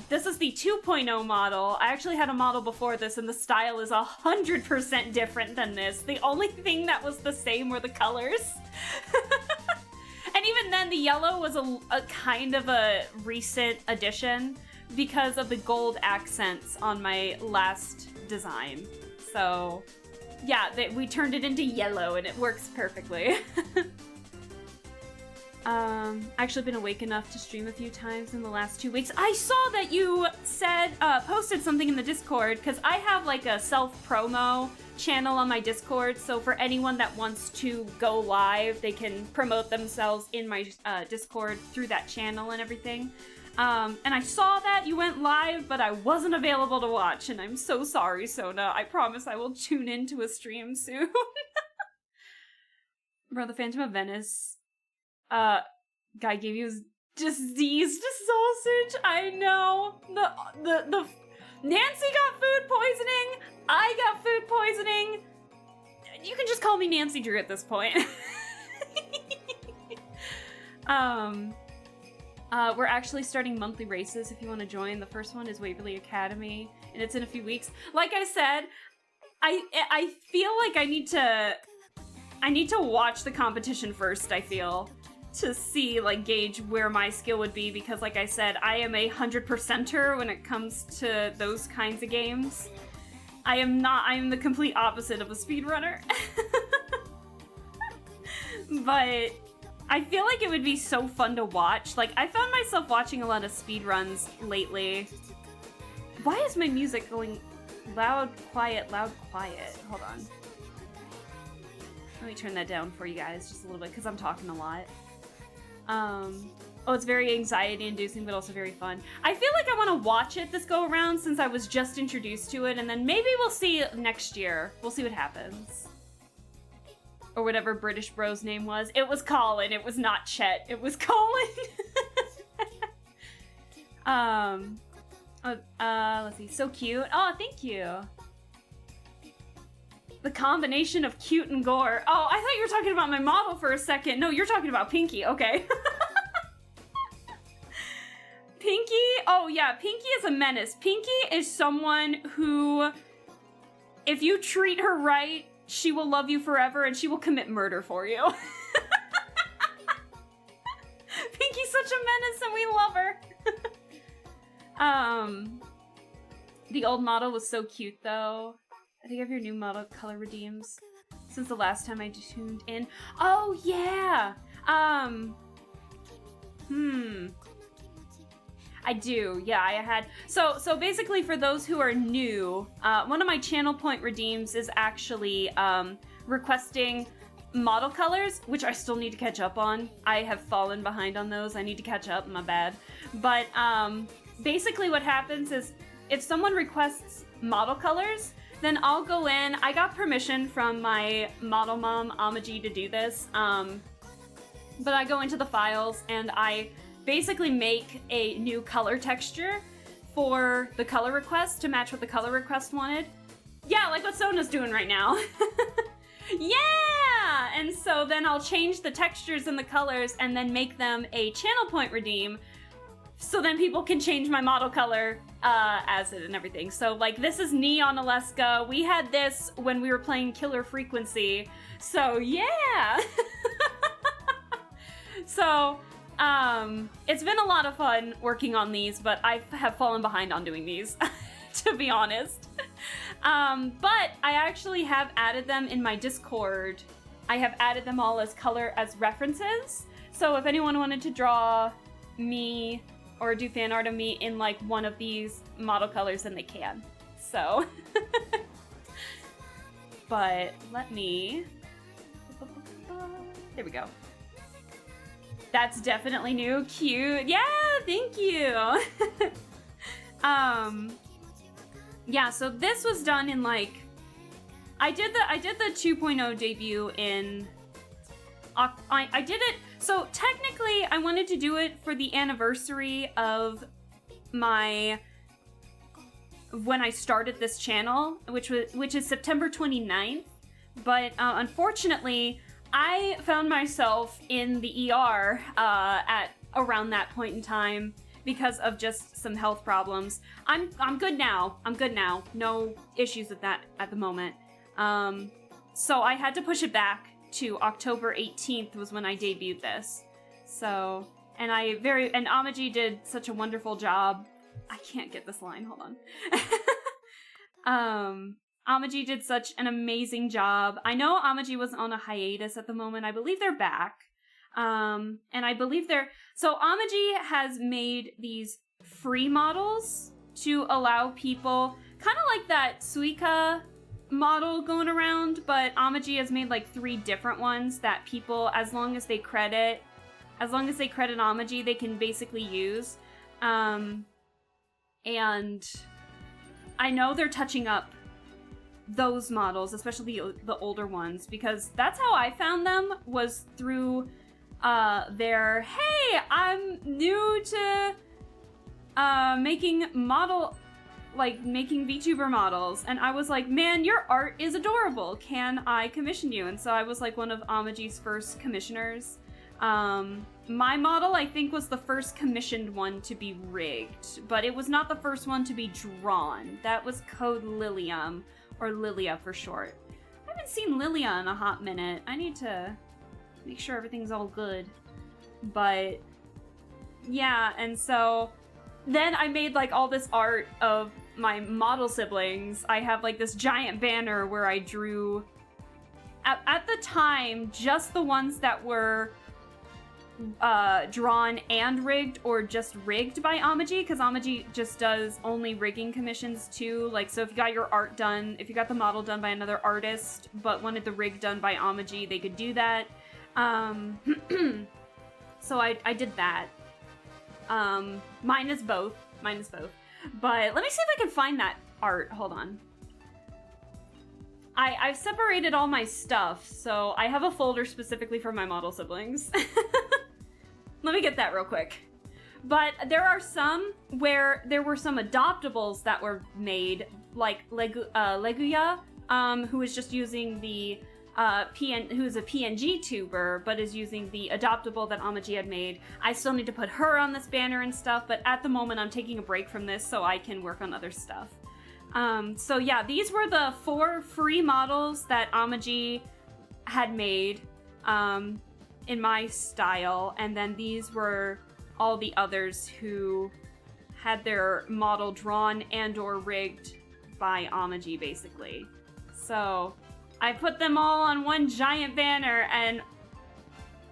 this is the 2.0 model. I actually had a model before this, and the style is 100% different than this. The only thing that was the same were the colors. And even then, the yellow was a kind of a recent addition because of the gold accents on my last design. So yeah, we turned it into yellow and it works perfectly. Actually been awake enough to stream a few times in the last 2 weeks. I saw that you said, posted something in the Discord, because I have like a self-promo channel on my Discord, so for anyone that wants to go live, they can promote themselves in my Discord through that channel and everything. And I saw that you went live, but I wasn't available to watch, and I'm so sorry, Sona. I promise I will tune into a stream soon. Bro, the Phantom of Venice, guy gave you his diseased sausage. I know. The Nancy got food poisoning. I got food poisoning. You can just call me Nancy Drew at this point. We're actually starting monthly races if you want to join. The first one is Waverly Academy, and it's in a few weeks. Like I said, I feel like I need to watch the competition first, I feel, to see, like, gauge where my skill would be, because like I said, I am a 100%er when it comes to those kinds of games. I am the complete opposite of a speedrunner. But I feel like it would be so fun to watch. Like, I found myself watching a lot of speedruns lately. Why is my music going loud, quiet, loud, quiet? Hold on. Let me turn that down for you guys just a little bit, because I'm talking a lot. Oh, it's very anxiety-inducing, but also very fun. I feel like I want to watch it this go-around, since I was just introduced to it, and then maybe we'll see next year. We'll see what happens. Or whatever British bro's name was. It was Colin. It was not Chet. It was Colin. Let's see. So cute. Oh, thank you. The combination of cute and gore. Oh, I thought you were talking about my model for a second. No, you're talking about Pinky. Okay. Pinky? Oh, yeah. Pinky is a menace. Pinky is someone who, if you treat her right, she will love you forever and she will commit murder for you. Pinky's such a menace and we love her. The old model was so cute though. I think I have your new model color redeems since the last time I tuned in. Oh yeah. I do, yeah, I had, so basically for those who are new, one of my channel point redeems is actually, requesting model colors, which I still need to catch up on. I have fallen behind on those. I need to catch up, my bad. But basically what happens is if someone requests model colors, then I'll go in. I got permission from my model mom, Amaji, to do this. But I go into the files and I basically make a new color texture for the color request to match what the color request wanted. Yeah, like what Sona's doing right now. Yeah! And so then I'll change the textures and the colors and then make them a channel point redeem so then people can change my model color as it and everything. So like this is Neon Alaska. We had this when we were playing Killer Frequency. So yeah! So it's been a lot of fun working on these, but I have fallen behind on doing these, to be honest. But I actually have added them in my Discord. I have added them all as references. So if anyone wanted to draw me or do fan art of me in like one of these model colors, then they can. So, but let me, there we go. That's definitely new. Cute. Yeah, thank you. Yeah, so this was done in like I did the 2.0 debut in I did it, so technically I wanted to do it for the anniversary of when I started this channel, which is September 29th, but unfortunately I found myself in the ER at around that point in time because of just some health problems. I'm good now. I'm good now. No issues with that at the moment. So I had to push it back to October 18th was when I debuted this. So, and Amaji did such a wonderful job. I can't get this line, hold on. Amaji did such an amazing job. I know Amaji was on a hiatus at the moment. I believe they're back. And I believe so Amaji has made these free models to allow people, kind of like that Suika model going around, but Amaji has made like 3 different ones that people, as long as they credit Amaji, they can basically use. And I know they're touching up those models, especially the older ones, because that's how I found them, was through their, hey, I'm new to making VTuber models, and I was like, man, your art is adorable, can I commission you? And so I was like one of Amaji's first commissioners. My model, I think, was the first commissioned one to be rigged, but it was not the first one to be drawn. That was Code Lilium, or Lilia for short. I haven't seen Lilia in a hot minute. I need to make sure everything's all good. But yeah, and so then I made like all this art of my model siblings. I have like this giant banner where I drew, at the time, just the ones that were drawn and rigged, or just rigged by Amaji, because Amaji just does only rigging commissions too. Like, so if you got your art done, if you got the model done by another artist but wanted the rig done by Amaji, they could do that. So I did that. Mine is both. But let me see if I can find that art. Hold on. I've separated all my stuff, so I have a folder specifically for my model siblings. Let me get that real quick. But there are some where there were some adoptables that were made, like Leguya, who is just using the who is a PNG tuber, but is using the adoptable that Amaji had made. I still need to put her on this banner and stuff, but at the moment I'm taking a break from this so I can work on other stuff. So yeah, these were the 4 free models that Amaji had made in my style, and then these were all the others who had their model drawn and or rigged by Amaji, basically. So I put them all on one giant banner and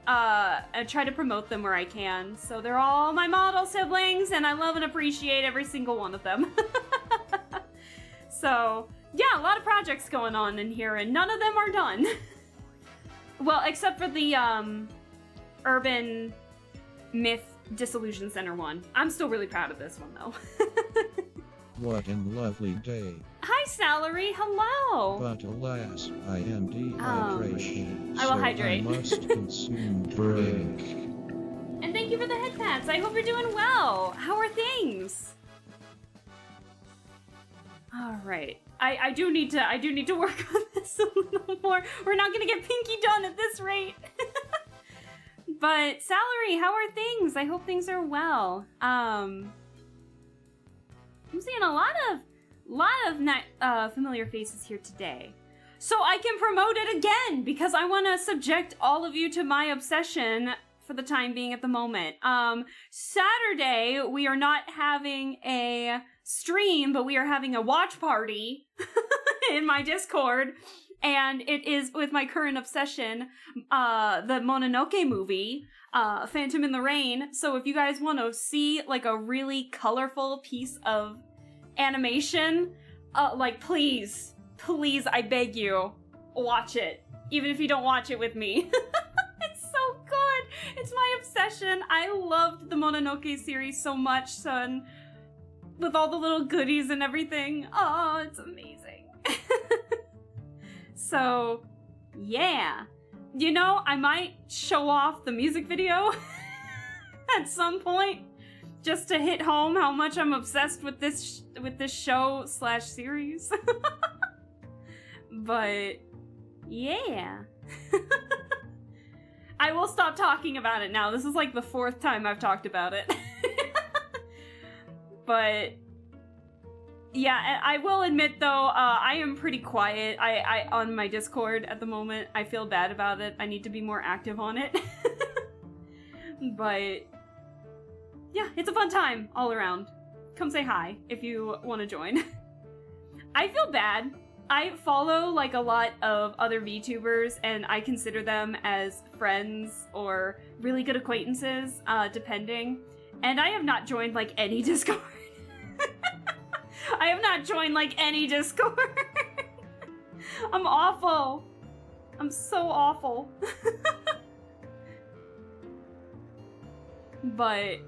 I try to promote them where I can. So they're all my model siblings, and I love and appreciate every single one of them. So yeah, a lot of projects going on in here, and none of them are done. Well, except for the Urban Myth Disillusion Center one. I'm still really proud of this one, though. What an lovely day. Hi, Salary. Hello. But alas, I am dehydration, I will so hydrate. I must consume drink. And thank you for the head pats. I hope you're doing well. How are things? All right. I do need to work on this a little more. We're not gonna get Pinky done at this rate. But Salary, how are things? I hope things are well. I'm seeing a lot of familiar faces here today. So I can promote it again because I want to subject all of you to my obsession for the time being at the moment. Saturday, we are not having a stream, but we are having a watch party in my Discord. And it is with my current obsession, the Mononoke movie, Phantom in the Rain. So if you guys want to see like a really colorful piece of animation, like please, I beg you, watch it. Even if you don't watch it with me. It's so good. It's my obsession. I loved the Mononoke series so much, son. With all the little goodies and everything. Oh, it's amazing. So, yeah. You know, I might show off the music video at some point just to hit home how much I'm obsessed with this show / series. But yeah. I will stop talking about it now. This is like the 4th time I've talked about it. But yeah, I will admit though, I am pretty quiet. I on my Discord at the moment. I feel bad about it. I need to be more active on it. But yeah, it's a fun time all around. Come say hi if you want to join. I feel bad. I follow like a lot of other VTubers and I consider them as friends or really good acquaintances, depending. And I have not joined like any Discord. I have not joined like any Discord. I'm awful. I'm so awful. But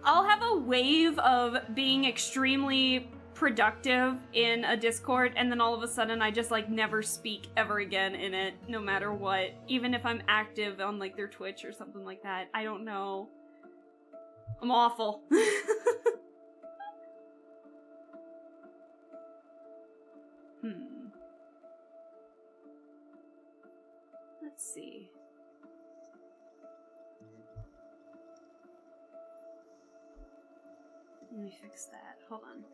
I'll have a wave of being extremely productive in a Discord and then all of a sudden I just like never speak ever again in it, no matter what. Even if I'm active on like their Twitch or something like that. I don't know. I'm awful. Let's see. Let me fix that. Hold on.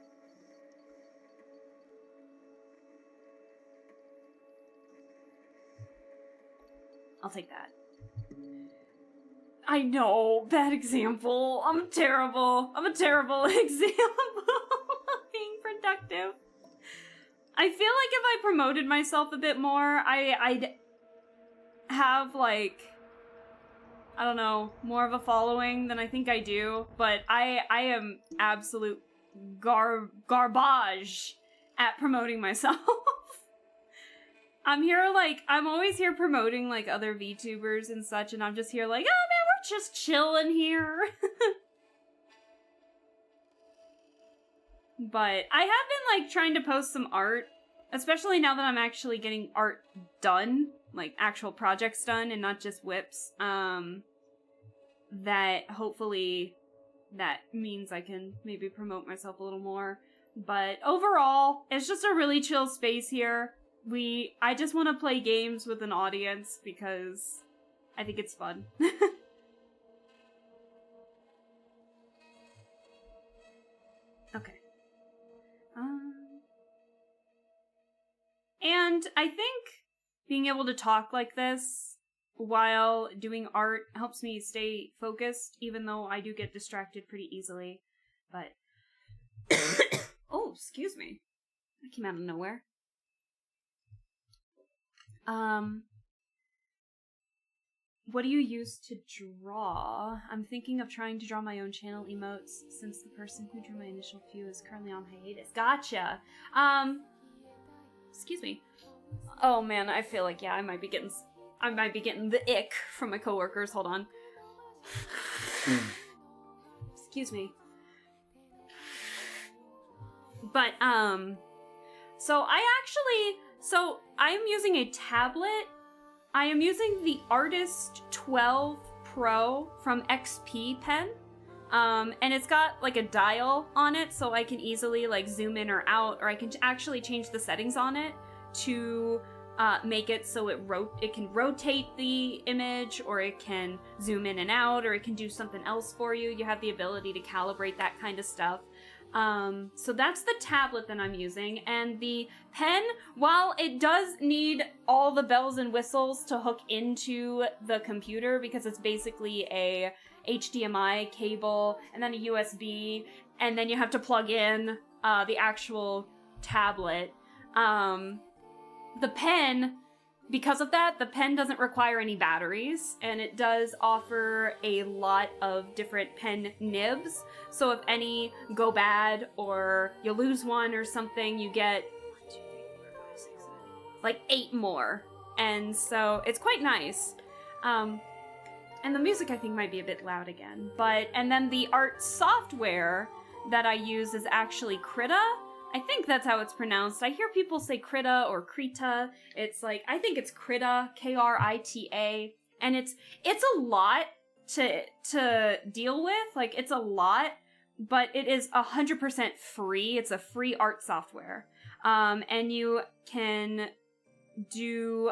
I'll take that. I know, bad example. I'm terrible. I'm a terrible example of being productive. I feel like if I promoted myself a bit more, I'd have like, I don't know, more of a following than I think I do. But I am absolute garbage at promoting myself. I'm here like, I'm always here promoting like other VTubers and such, and I'm just here like, oh man, we're just chilling here. But I have been like trying to post some art, especially now that I'm actually getting art done, like actual projects done and not just whips. That hopefully that means I can maybe promote myself a little more. But overall, it's just a really chill space here. I just want to play games with an audience because I think it's fun. Okay. And I think being able to talk like this while doing art helps me stay focused, even though I do get distracted pretty easily. But oh, excuse me. That came out of nowhere. What do you use to draw? I'm thinking of trying to draw my own channel emotes since the person who drew my initial few is currently on hiatus. Gotcha. Excuse me. Oh man, I feel like, yeah, I might be getting the ick from my coworkers. Hold on. Excuse me. But, so I am using a tablet. I am using the Artist 12 Pro from XP pen. And it's got like a dial on it, so I can easily like zoom in or out, or I can actually change the settings on it to make it so it can rotate the image, or it can zoom in and out, or it can do something else for you. You have the ability to calibrate that kind of stuff. So that's the tablet that I'm using, and the pen, while it does need all the bells and whistles to hook into the computer, because it's basically a HDMI cable, and then a USB, and then you have to plug in the actual tablet. The pen, because of that, the pen doesn't require any batteries, and it does offer a lot of different pen nibs. So if any go bad, or you lose one or something, you get 1, 2, 3, 4, 5, 6, 7, like 8 more. And so it's quite nice. And the music I think might be a bit loud again. And then the art software that I use is actually Krita. I think that's how it's pronounced. I hear people say Krita or Krita. It's like, I think it's Krita, Krita, and it's a lot to deal with. Like, it's a lot, but it is 100% free. It's a free art software. And you can do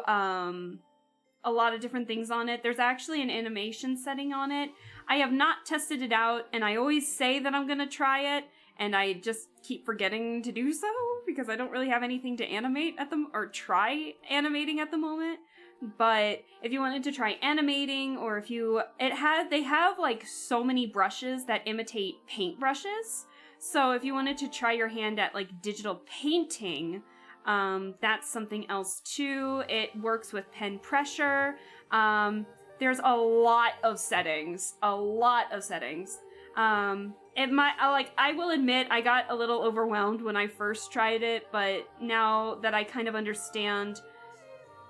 a lot of different things on it. There's actually an animation setting on it. I have not tested it out, and I always say that I'm gonna try it, and I just keep forgetting to do so because I don't really have anything to animate or try animating at the moment. But if you wanted to try animating, or if they have like so many brushes that imitate paint brushes. So if you wanted to try your hand at like digital painting, that's something else too. It works with pen pressure. There's a lot of settings. I will admit I got a little overwhelmed when I first tried it, but now that I kind of understand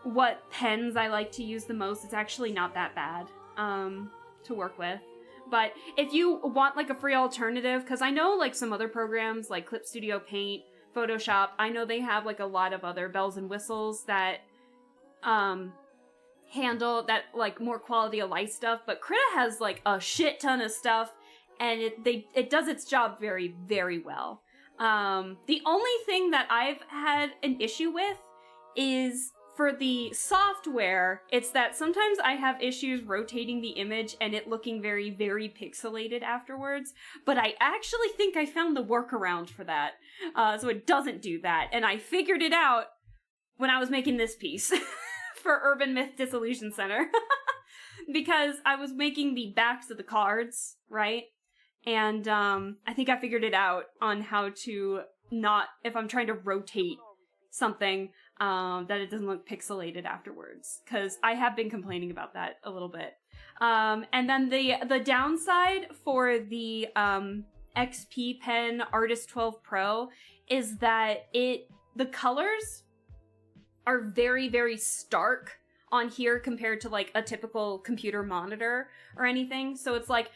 what pens I like to use the most, it's actually not that bad to work with. But if you want like a free alternative, because I know like some other programs like Clip Studio Paint, Photoshop, I know they have like a lot of other bells and whistles that handle that like more quality of life stuff, but Krita has like a shit ton of stuff, and it does its job very, very well. The only thing that I've had an issue with is for the software, it's that sometimes I have issues rotating the image and it looking very, very pixelated afterwards, but I actually think I found the workaround for that, so it doesn't do that, and I figured it out when I was making this piece for Urban Myth Dissolution Center, because I was making the backs of the cards, right? And I think I figured it out on how to not, if I'm trying to rotate something, that it doesn't look pixelated afterwards, because I have been complaining about that a little bit. And then the downside for the XP Pen Artist 12 Pro is that the colors are very, very stark on here compared to like a typical computer monitor or anything. So it's like,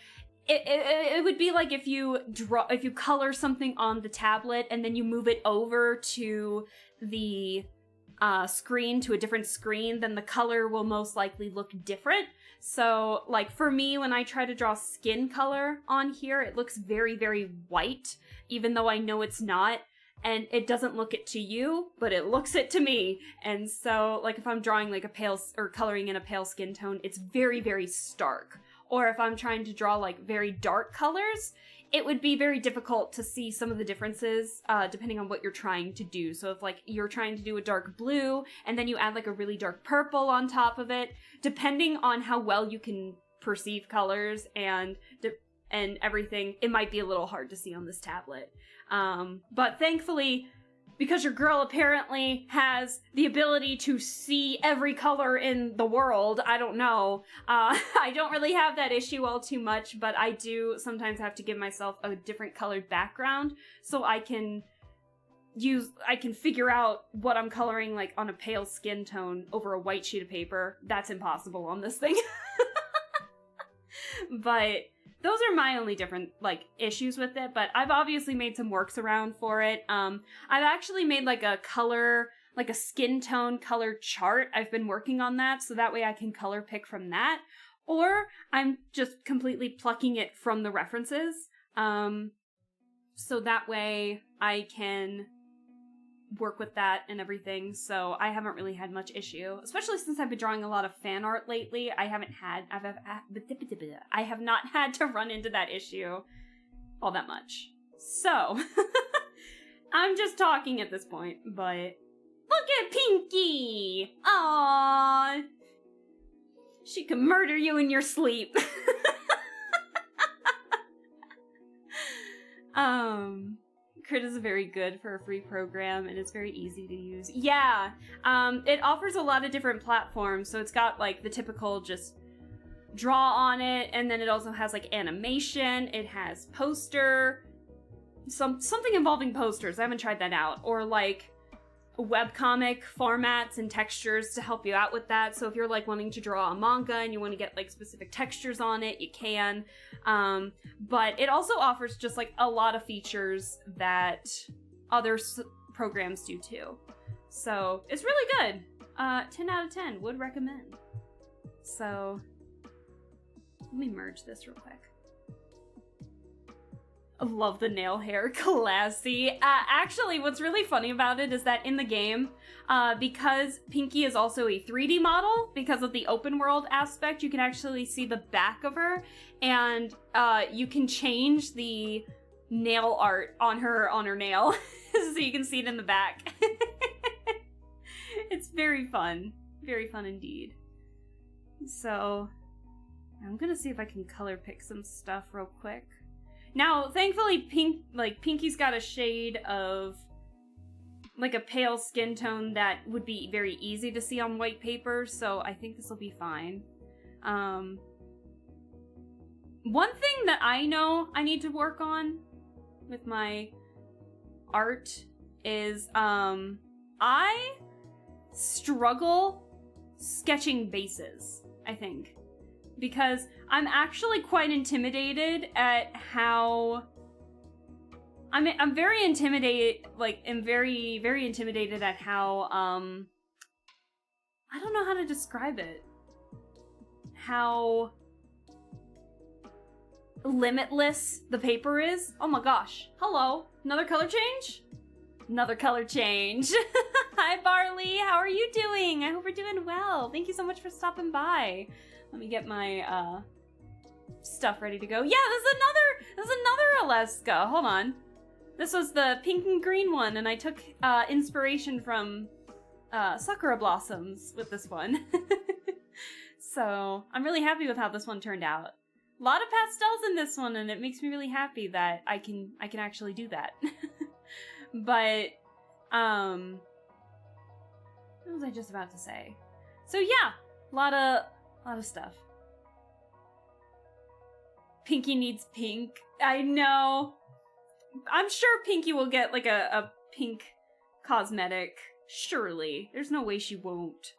it would be like if you color something on the tablet and then you move it over to the screen, to a different screen, then the color will most likely look different. So like for me, when I try to draw skin color on here, it looks very, very white, even though I know it's not. And it doesn't look it to you, but it looks it to me. And so like if I'm drawing like a pale, or coloring in a pale skin tone, it's very, very stark. Or if I'm trying to draw like very dark colors, it would be very difficult to see some of the differences depending on what you're trying to do. So if like you're trying to do a dark blue and then you add like a really dark purple on top of it, depending on how well you can perceive colors and everything, it might be a little hard to see on this tablet. But thankfully, because your girl apparently has the ability to see every color in the world, I don't know, I don't really have that issue all too much, but I do sometimes have to give myself a different colored background so I can I can figure out what I'm coloring, like, on a pale skin tone over a white sheet of paper. That's impossible on this thing. But those are my only different, like, issues with it, but I've obviously made some works around for it. I've actually made, like, a color, like a skin tone color chart. I've been working on that, so that way I can color pick from that. Or I'm just completely plucking it from the references. So that way I can work with that and everything, so I haven't really had much issue, especially since I've been drawing a lot of fan art lately. I have not had to run into that issue all that much. So, I'm just talking at this point, but look at Pinky! Aww! She can murder you in your sleep. Crit is very good for a free program, and it's very easy to use. Yeah, it offers a lot of different platforms, so it's got, like, the typical just draw on it, and then it also has, like, animation, it has poster, something involving posters, I haven't tried that out, or, like, webcomic formats and textures to help you out with that. So if you're, like, wanting to draw a manga and you want to get, like, specific textures on it, you can. But it also offers just, like, a lot of features that other programs do too. So it's really good. 10 out of 10, would recommend. So let me merge this real quick. I love the nail hair, classy. Actually, what's really funny about it is that in the game, because Pinky is also a 3D model, because of the open world aspect, you can actually see the back of her, and you can change the nail art on her nail, so you can see it in the back. It's very fun indeed. So, I'm gonna see if I can color pick some stuff real quick. Now, thankfully, Pinky's got a shade of, like, a pale skin tone that would be very easy to see on white paper, so I think this will be fine. One thing that I know I need to work on with my art is, I struggle sketching bases, I think. Because I'm actually quite intimidated at how... I'm very intimidated, like, I'm very, very intimidated at how, I don't know how to describe it. How limitless the paper is. Oh my gosh. Hello. Another color change? Another color change. Hi, Barley. How are you doing? I hope you're doing well. Thank you so much for stopping by. Let me get my stuff ready to go. Yeah, there's another Alaska. Hold on. This was the pink and green one, and I took inspiration from Sakura Blossoms with this one. So I'm really happy with how this one turned out. A lot of pastels in this one, and it makes me really happy that I can actually do that. But what was I just about to say? So yeah, a lot of stuff. Pinky needs pink. I know. I'm sure Pinky will get, like, a pink cosmetic. Surely. There's no way she won't.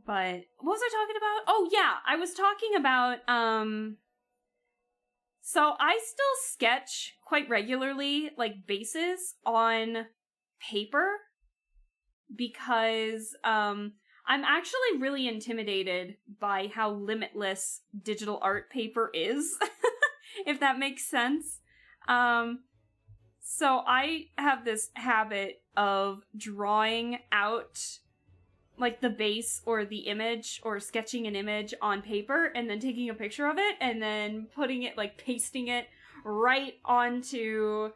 But, what was I talking about? Oh, yeah. I was talking about, so I still sketch quite regularly, like, bases on paper. Because, I'm actually really intimidated by how limitless digital art paper is, if that makes sense. So I have this habit of drawing out, like, the base or the image, or sketching an image on paper, and then taking a picture of it, and then putting it, like, pasting it right onto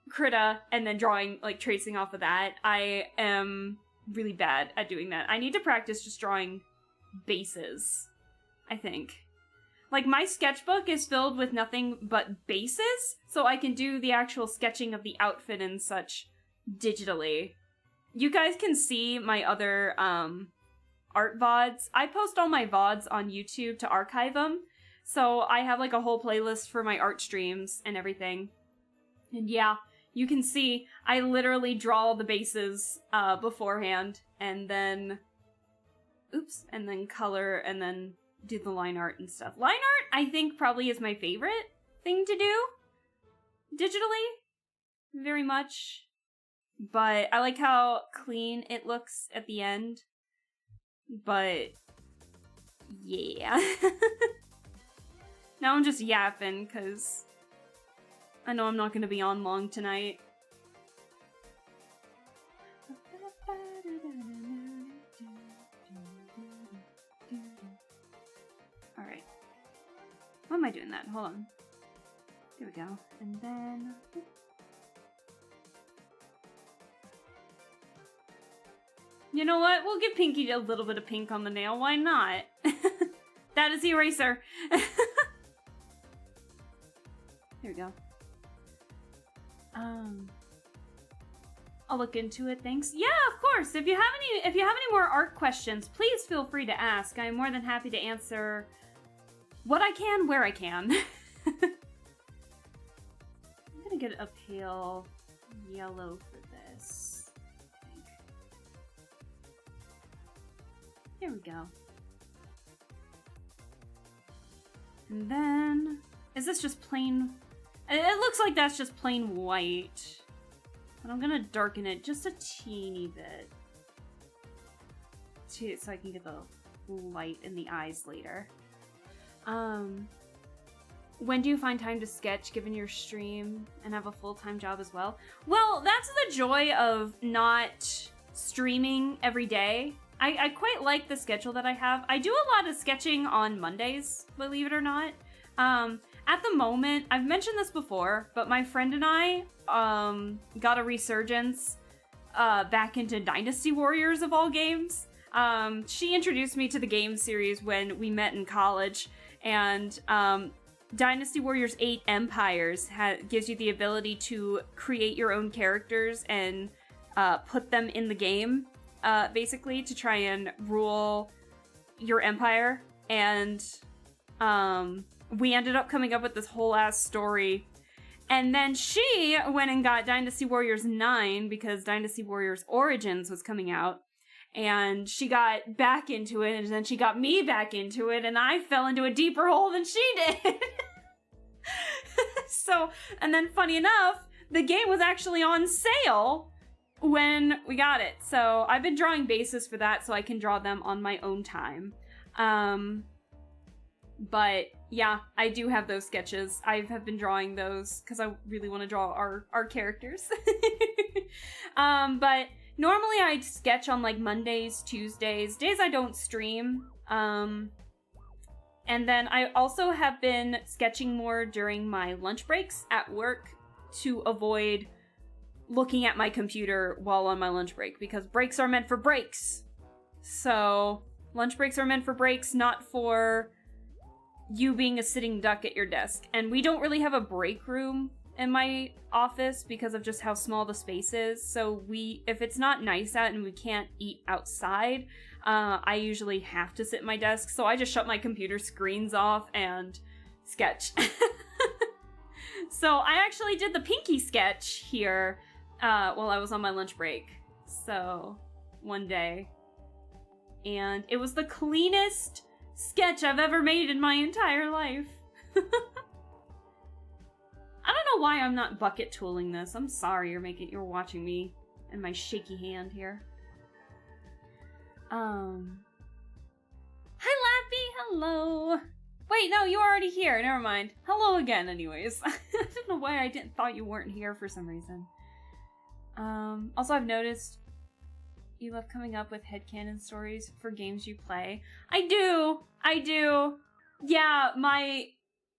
Krita, and then drawing, like, tracing off of that. I am really bad at doing that. I need to practice just drawing bases, I think. Like, my sketchbook is filled with nothing but bases, so I can do the actual sketching of the outfit and such digitally. You guys can see my other art VODs. I post all my VODs on YouTube to archive them, so I have, like, a whole playlist for my art streams and everything. And yeah, you can see I literally draw the bases beforehand and then and then color and then do the line art and stuff. Line art I think probably is my favorite thing to do digitally, very much. But I like how clean it looks at the end. But yeah. Now I'm just yapping because I know I'm not going to be on long tonight. Alright. Why am I doing that? Hold on. There we go. And then... You know what? We'll give Pinky a little bit of pink on the nail. Why not? That is the eraser. There we go. I'll look into it, thanks. Yeah, of course. If you have any more art questions, please feel free to ask. I'm more than happy to answer what I can, where I can. I'm gonna get a pale yellow for this, I think. There we go. And then, is this just plain? It looks like that's just plain white. But I'm gonna darken it just a teeny bit. So I can get the light in the eyes later. When do you find time to sketch given your stream and have a full-time job as well? Well, that's the joy of not streaming every day. I quite like the schedule that I have. I do a lot of sketching on Mondays, believe it or not. At the moment, I've mentioned this before, but my friend and I got a resurgence back into Dynasty Warriors of all games. She introduced me to the game series when we met in college, and Dynasty Warriors 8 Empires gives you the ability to create your own characters and put them in the game, basically, to try and rule your empire. And we ended up coming up with this whole ass story. And then she went and got Dynasty Warriors 9 because Dynasty Warriors Origins was coming out. And she got back into it, and then she got me back into it, and I fell into a deeper hole than she did. So, and then funny enough, the game was actually on sale when we got it. So I've been drawing bases for that so I can draw them on my own time. But yeah, I do have those sketches. I have been drawing those because I really want to draw our characters. But normally I sketch on like Mondays, Tuesdays, days I don't stream. And then I also have been sketching more during my lunch breaks at work to avoid looking at my computer while on my lunch break, because breaks are meant for breaks. So lunch breaks are meant for breaks, not for you being a sitting duck at your desk. And we don't really have a break room in my office because of just how small the space is. So if it's not nice out and we can't eat outside, I usually have to sit at my desk. So I just shut my computer screens off and sketch. So I actually did the Pinky sketch here while I was on my lunch break. So one day. And it was the cleanest sketch I've ever made in my entire life. I don't know why I'm not bucket tooling this. I'm sorry you're watching me and my shaky hand here. Hi Lappy, hello. Wait, no, you were already here. Never mind. Hello again, anyways. I don't know why I thought you weren't here for some reason. Also, I've noticed you love coming up with headcanon stories for games you play. I do. Yeah,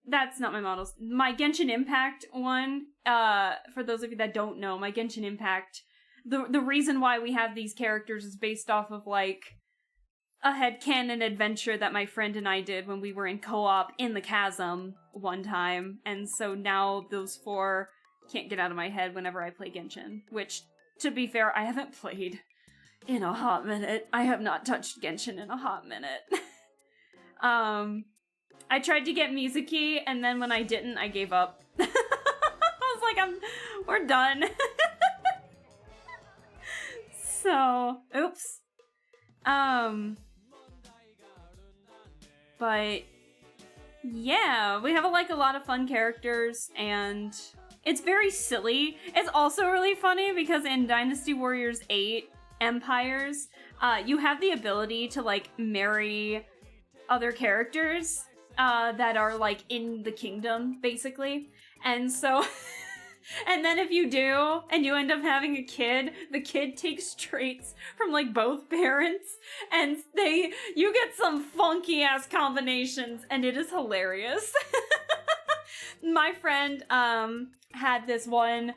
that's not my models. My Genshin Impact one, for those of you that don't know, my Genshin Impact, the reason why we have these characters is based off of, like, a headcanon adventure that my friend and I did when we were in co-op in the Chasm one time. And so now those four can't get out of my head whenever I play Genshin. Which, to be fair, I haven't played in a hot minute. I have not touched Genshin in a hot minute. I tried to get Mizuki, and then when I didn't, I gave up. I was like, We're done. So, oops. But yeah, we have like a lot of fun characters, and it's very silly. It's also really funny because in Dynasty Warriors 8 Empires, you have the ability to like marry other characters that are like in the kingdom, basically. And so and then if you do, and you end up having a kid, the kid takes traits from like both parents, and you get some funky ass combinations, and it is hilarious. My friend had this one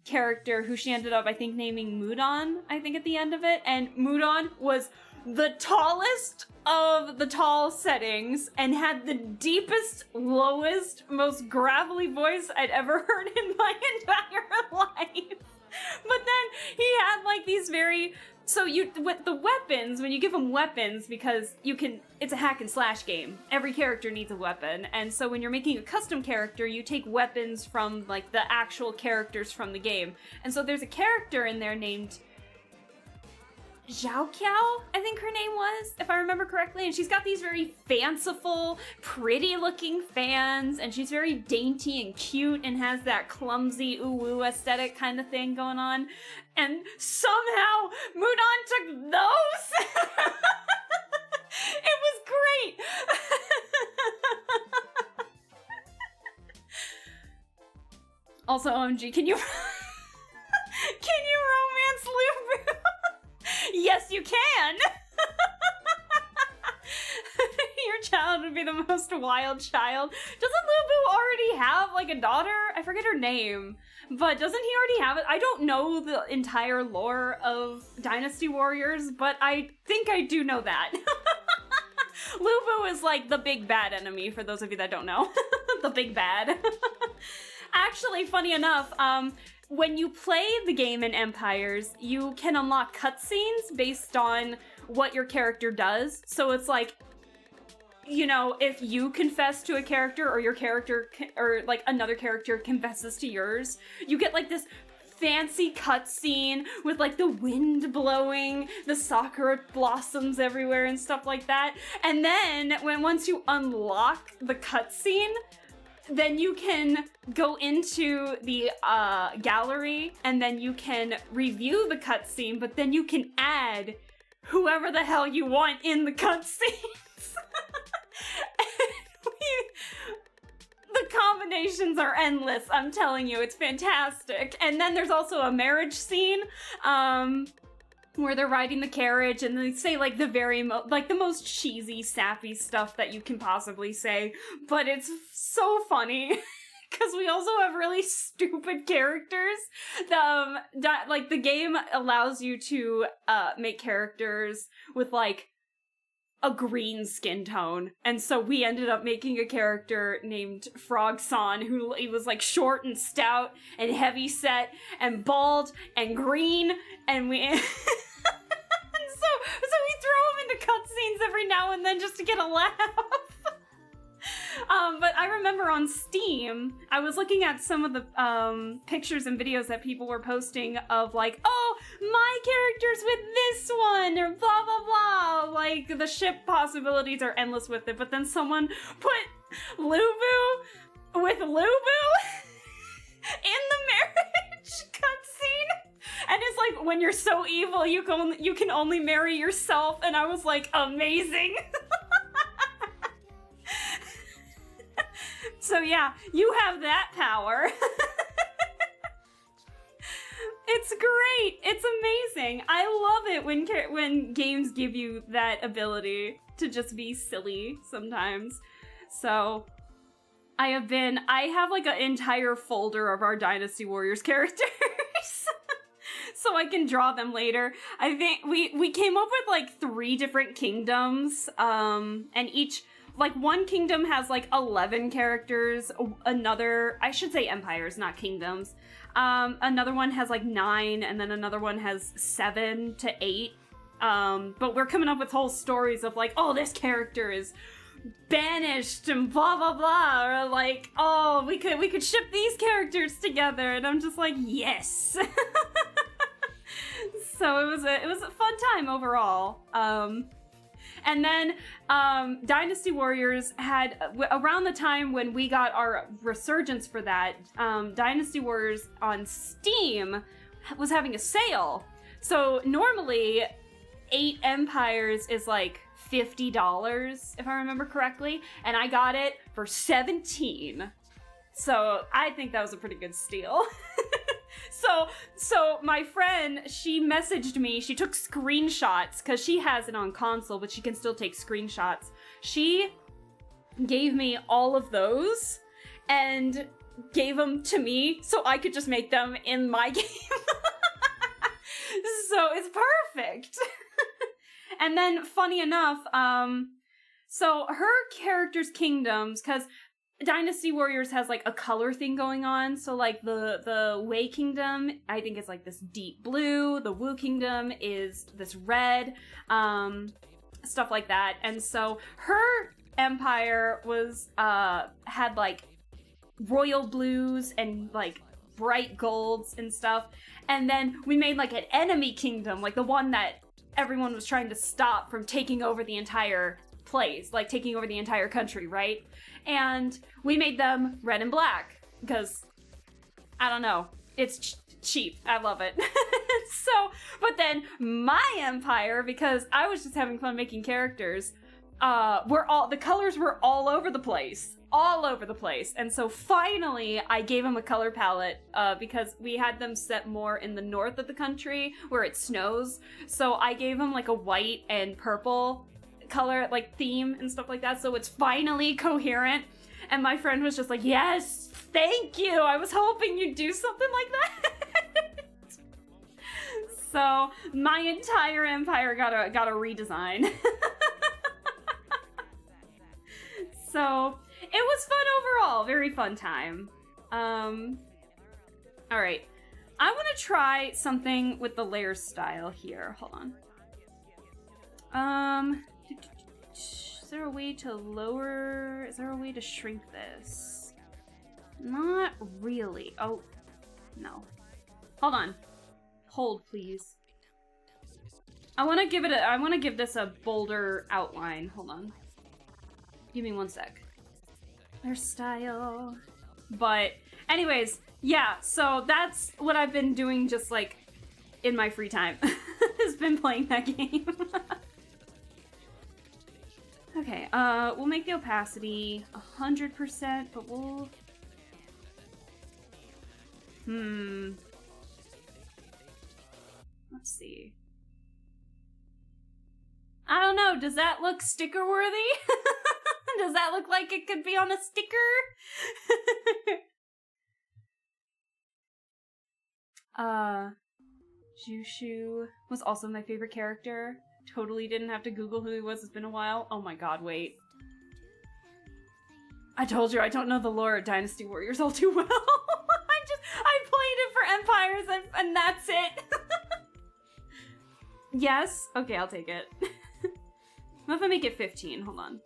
character who she ended up, I think, naming Mudon, I think, at the end of it, and Mudon was the tallest of the tall settings and had the deepest, lowest, most gravelly voice I'd ever heard in my entire life. But then he had like these very... So with the weapons, when you give them weapons, because it's a hack and slash game. Every character needs a weapon. And so when you're making a custom character, you take weapons from like the actual characters from the game. And so there's a character in there named Zhao Kiao, I think her name was, if I remember correctly, and she's got these very fanciful, pretty-looking fans, and she's very dainty and cute and has that clumsy ooh-woo aesthetic kind of thing going on, and somehow Mudon took those! It was great! Also, OMG, can you romance Lubu? Yes, you can! Your child would be the most wild child. Doesn't Lubu already have, like, a daughter? I forget her name. But doesn't he already have it? I don't know the entire lore of Dynasty Warriors, but I think I do know that. Lubu is, like, the big bad enemy, for those of you that don't know. The big bad. Actually, funny enough, when you play the game in Empires, you can unlock cutscenes based on what your character does. So it's like, you know, if you confess to a character, or your character, or like another character confesses to yours, you get like this fancy cutscene with like the wind blowing, the sakura blossoms everywhere and stuff like that. And then once you unlock the cutscene, then you can go into the gallery, and then you can review the cutscene, but then you can add whoever the hell you want in the cutscenes. The combinations are endless, I'm telling you, it's fantastic. And then there's also a marriage scene, where they're riding the carriage, and they say like the most cheesy, sappy stuff that you can possibly say, but it's so funny because we also have really stupid characters. Like the game allows you to make characters with like a green skin tone, and so we ended up making a character named Frog-san, who he was like short and stout and heavy set and bald and green, and we and so we throw him into cutscenes every now and then just to get a laugh. But I remember on Steam, I was looking at some of the pictures and videos that people were posting of like, oh, my character's with this one, or blah, blah, blah. Like, the ship possibilities are endless with it. But then someone put Lubu with Lubu in the marriage cutscene. And it's like, when you're so evil, you can only marry yourself. And I was like, amazing. So yeah, you have that power. It's great. It's amazing. I love it when games give you that ability to just be silly sometimes. So I have like an entire folder of our Dynasty Warriors characters. So I can draw them later. I think we came up with like 3 different kingdoms, and each, like, one kingdom has like 11 characters, another, I should say empires, not kingdoms. Another one has like 9, and then another one has 7 to 8. But we're coming up with whole stories of like, oh, this character is banished and blah blah blah, or like, oh, we could ship these characters together, and I'm just like, yes. So it was a fun time overall. And then Dynasty Warriors had, around the time when we got our resurgence for that, Dynasty Warriors on Steam was having a sale. So normally 8 empires is like $50, if I remember correctly, and I got it for 17. So I think that was a pretty good steal. So my friend, she messaged me, she took screenshots, because she has it on console, but she can still take screenshots. She gave me all of those, and gave them to me, so I could just make them in my game. So it's perfect. And then, funny enough, so her character's kingdoms, because Dynasty Warriors has like a color thing going on. So like the Wei Kingdom, I think it's like this deep blue. The Wu Kingdom is this red, stuff like that. And so her empire was had like royal blues and like bright golds and stuff. And then we made like an enemy kingdom, like the one that everyone was trying to stop from taking over the entire place, like taking over the entire country, right? And we made them red and black because, I don't know, it's cheap. I love it. So, but then my empire, because I was just having fun making characters, the colors were all over the place. And so finally I gave them a color palette, because we had them set more in the north of the country where it snows. So I gave them like a white and purple color, like theme and stuff like that. So it's finally coherent. And my friend was just like, yes, thank you. I was hoping you'd do something like that. So my entire empire got a redesign. So it was fun overall. Very fun time. All right. I want to try something with the layer style here. Hold on. Is there a way to lower... Is there a way to shrink this? Not really. Oh, no. Hold on. Hold, please. I want to give this a bolder outline. Hold on. Give me one sec. Their style. But anyways, yeah, so that's what I've been doing just like in my free time. Has been playing that game. Okay, we'll make the opacity 100%, but we'll... Let's see. I don't know, does that look sticker worthy? Does that look like it could be on a sticker? Jushu was also my favorite character. Totally didn't have to Google who he was. It's been a while. Oh my god, wait. I told you I don't know the lore of Dynasty Warriors all too well. I played it for Empires and that's it. Yes? Okay, I'll take it. What if I make it 15? Hold on.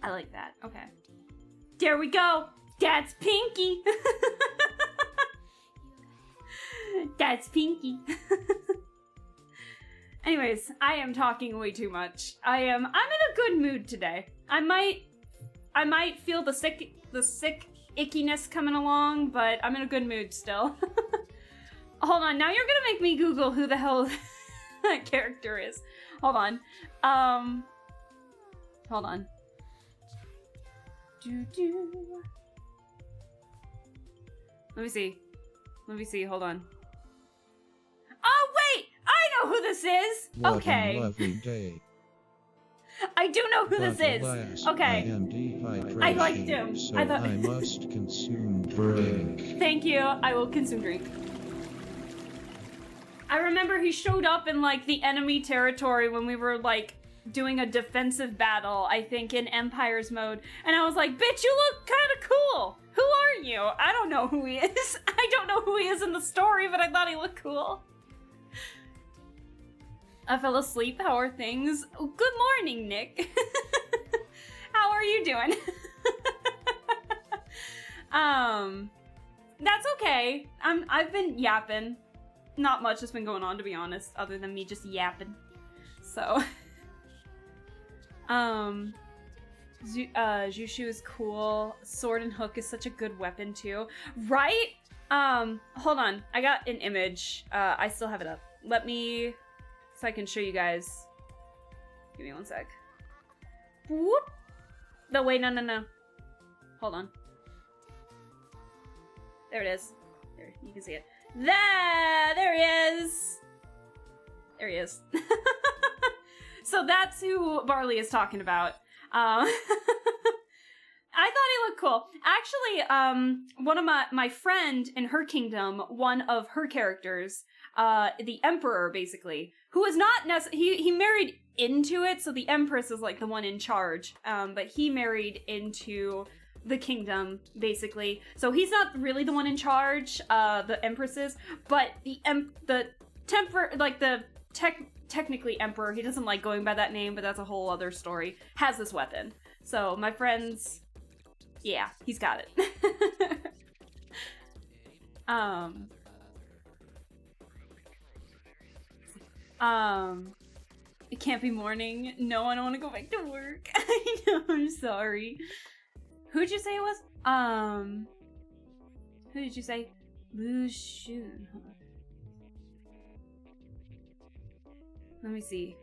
I like that. Okay. There we go. That's Pinky. That's Pinky. Anyways, I am talking way too much. I'm in a good mood today. I might feel the sick ickiness coming along, but I'm in a good mood still. Hold on, now you're gonna make me Google who the hell that character is. Hold on. Hold on. Let me see, hold on. Oh, wait! I know who this is! What okay. a lovely day. I do know who this is. Alas, Okay. I am dehydrated, I liked him. so I thought... I must consume drink. Thank you. I will consume drink. I remember he showed up in, like, the enemy territory when we were, like, doing a defensive battle, I think, in Empires mode. And I was like, bitch, you look kind of cool. Who are you? I don't know who he is. I don't know who he is in the story, but I thought he looked cool. I fell asleep. How are things? Oh, good morning, Nick. How are you doing? That's okay. I've been yapping. Not much has been going on, to be honest, other than me just yapping. So, Jushu is cool. Sword and hook is such a good weapon too, right? Hold on. I got an image. I still have it up. Let me, so I can show you guys. Give me one sec. Whoop. No, wait, no. Hold on. There it is. There, you can see it. There he is. There he is. So that's who Barley is talking about. I thought he looked cool. Actually, one of my friend in her kingdom, one of her characters, the Emperor, basically, who is not he married into it, so the Empress is like the one in charge. But he married into the kingdom, basically. So he's not really the one in charge, the Empress is, but technically Emperor, he doesn't like going by that name, but that's a whole other story, has this weapon. So my friends, yeah, he's got it. It can't be morning. No, I don't want to go back to work. I know, I'm sorry. Who'd you say it was? Who did you say? Lushun. Let me see.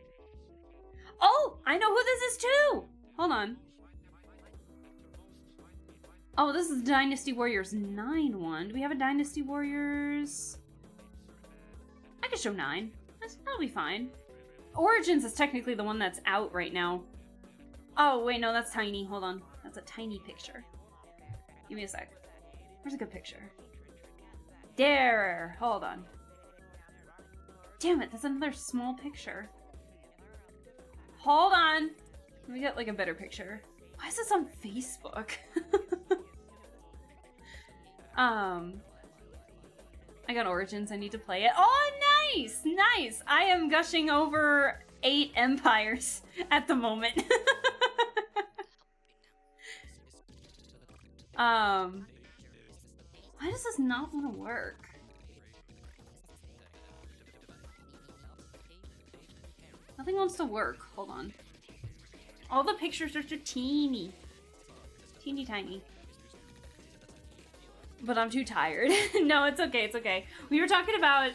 Oh, I know who this is too! Hold on. Oh, this is Dynasty Warriors 9 one. Do we have a Dynasty Warriors? I can show 9. That'll be fine. Origins is technically the one that's out right now. Oh, wait, no, that's tiny. Hold on. That's a tiny picture. Give me a sec. Where's a good picture? There! Hold on. Damn it, that's another small picture. Hold on! Let me get, like, a better picture. Why is this on Facebook? I got Origins, I need to play it. Oh, nice! Nice! I am gushing over 8 empires at the moment. Why does this not want to work? Nothing wants to work. Hold on. All the pictures are so teeny. Teeny tiny. But I'm too tired. No, it's okay, it's okay. We were talking about,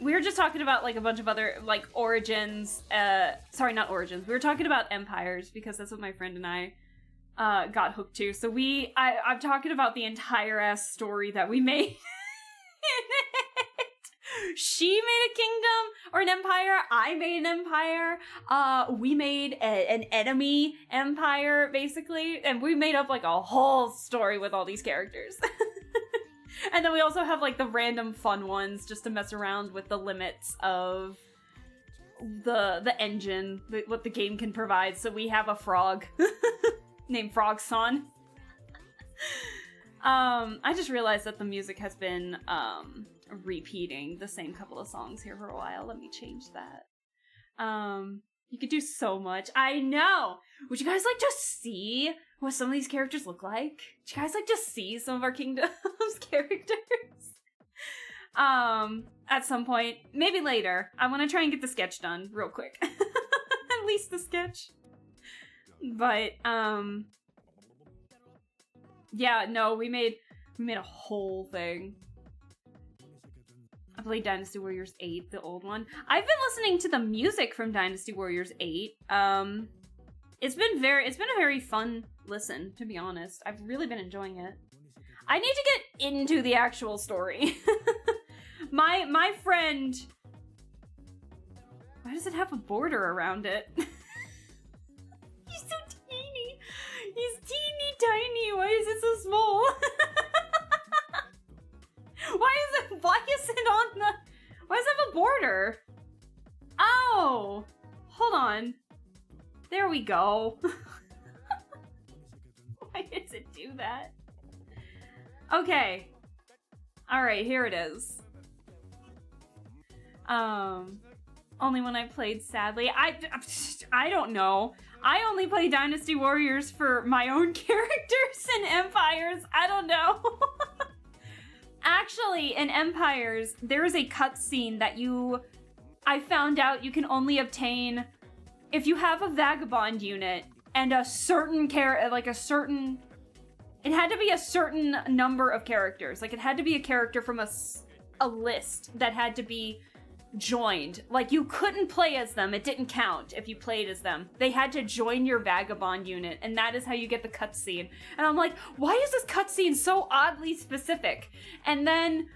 we were just talking about, like, a bunch of other, like, Origins, sorry, not Origins. We were talking about Empires, because that's what my friend and I, got hooked to. So I'm talking about the entire ass story that we made. She made a kingdom or an empire. I made an empire. We made an enemy empire, basically. And we made up like a whole story with all these characters. And then we also have like the random fun ones just to mess around with the limits of the engine, what the game can provide. So we have a frog named Frog-san. I just realized that the music has been repeating the same couple of songs here for a while. Let me change that. You could do so much. I know! Would you guys like to see what some of these characters look like? Would you guys like to see some of our Kingdom's characters? At some point. Maybe later. I want to try and get the sketch done real quick. At least the sketch. But, yeah, no, we made a whole thing. I played Dynasty Warriors 8, the old one. I've been listening to the music from Dynasty Warriors 8. It's been a very fun listen, to be honest. I've really been enjoying it. I need to get into the actual story. My friend... Why does it have a border around it? He's so teeny. He's teeny tiny. Why is it so small? Why is it on the... Why does it have a border? Oh! Hold on. There we go. Why does it do that? Okay. Alright, here it is. Only when I played, sadly. I don't know. I only play Dynasty Warriors for my own characters and Empires. I don't know. Actually, in Empires, there is a cutscene that I found out you can only obtain if you have a Vagabond unit and a certain it had to be a certain number of characters. Like, it had to be a character from a list that had to be joined. Like, you couldn't play as them. It didn't count if you played as them. They had to join your Vagabond unit, and that is how you get the cutscene. And I'm like, why is this cutscene so oddly specific? And then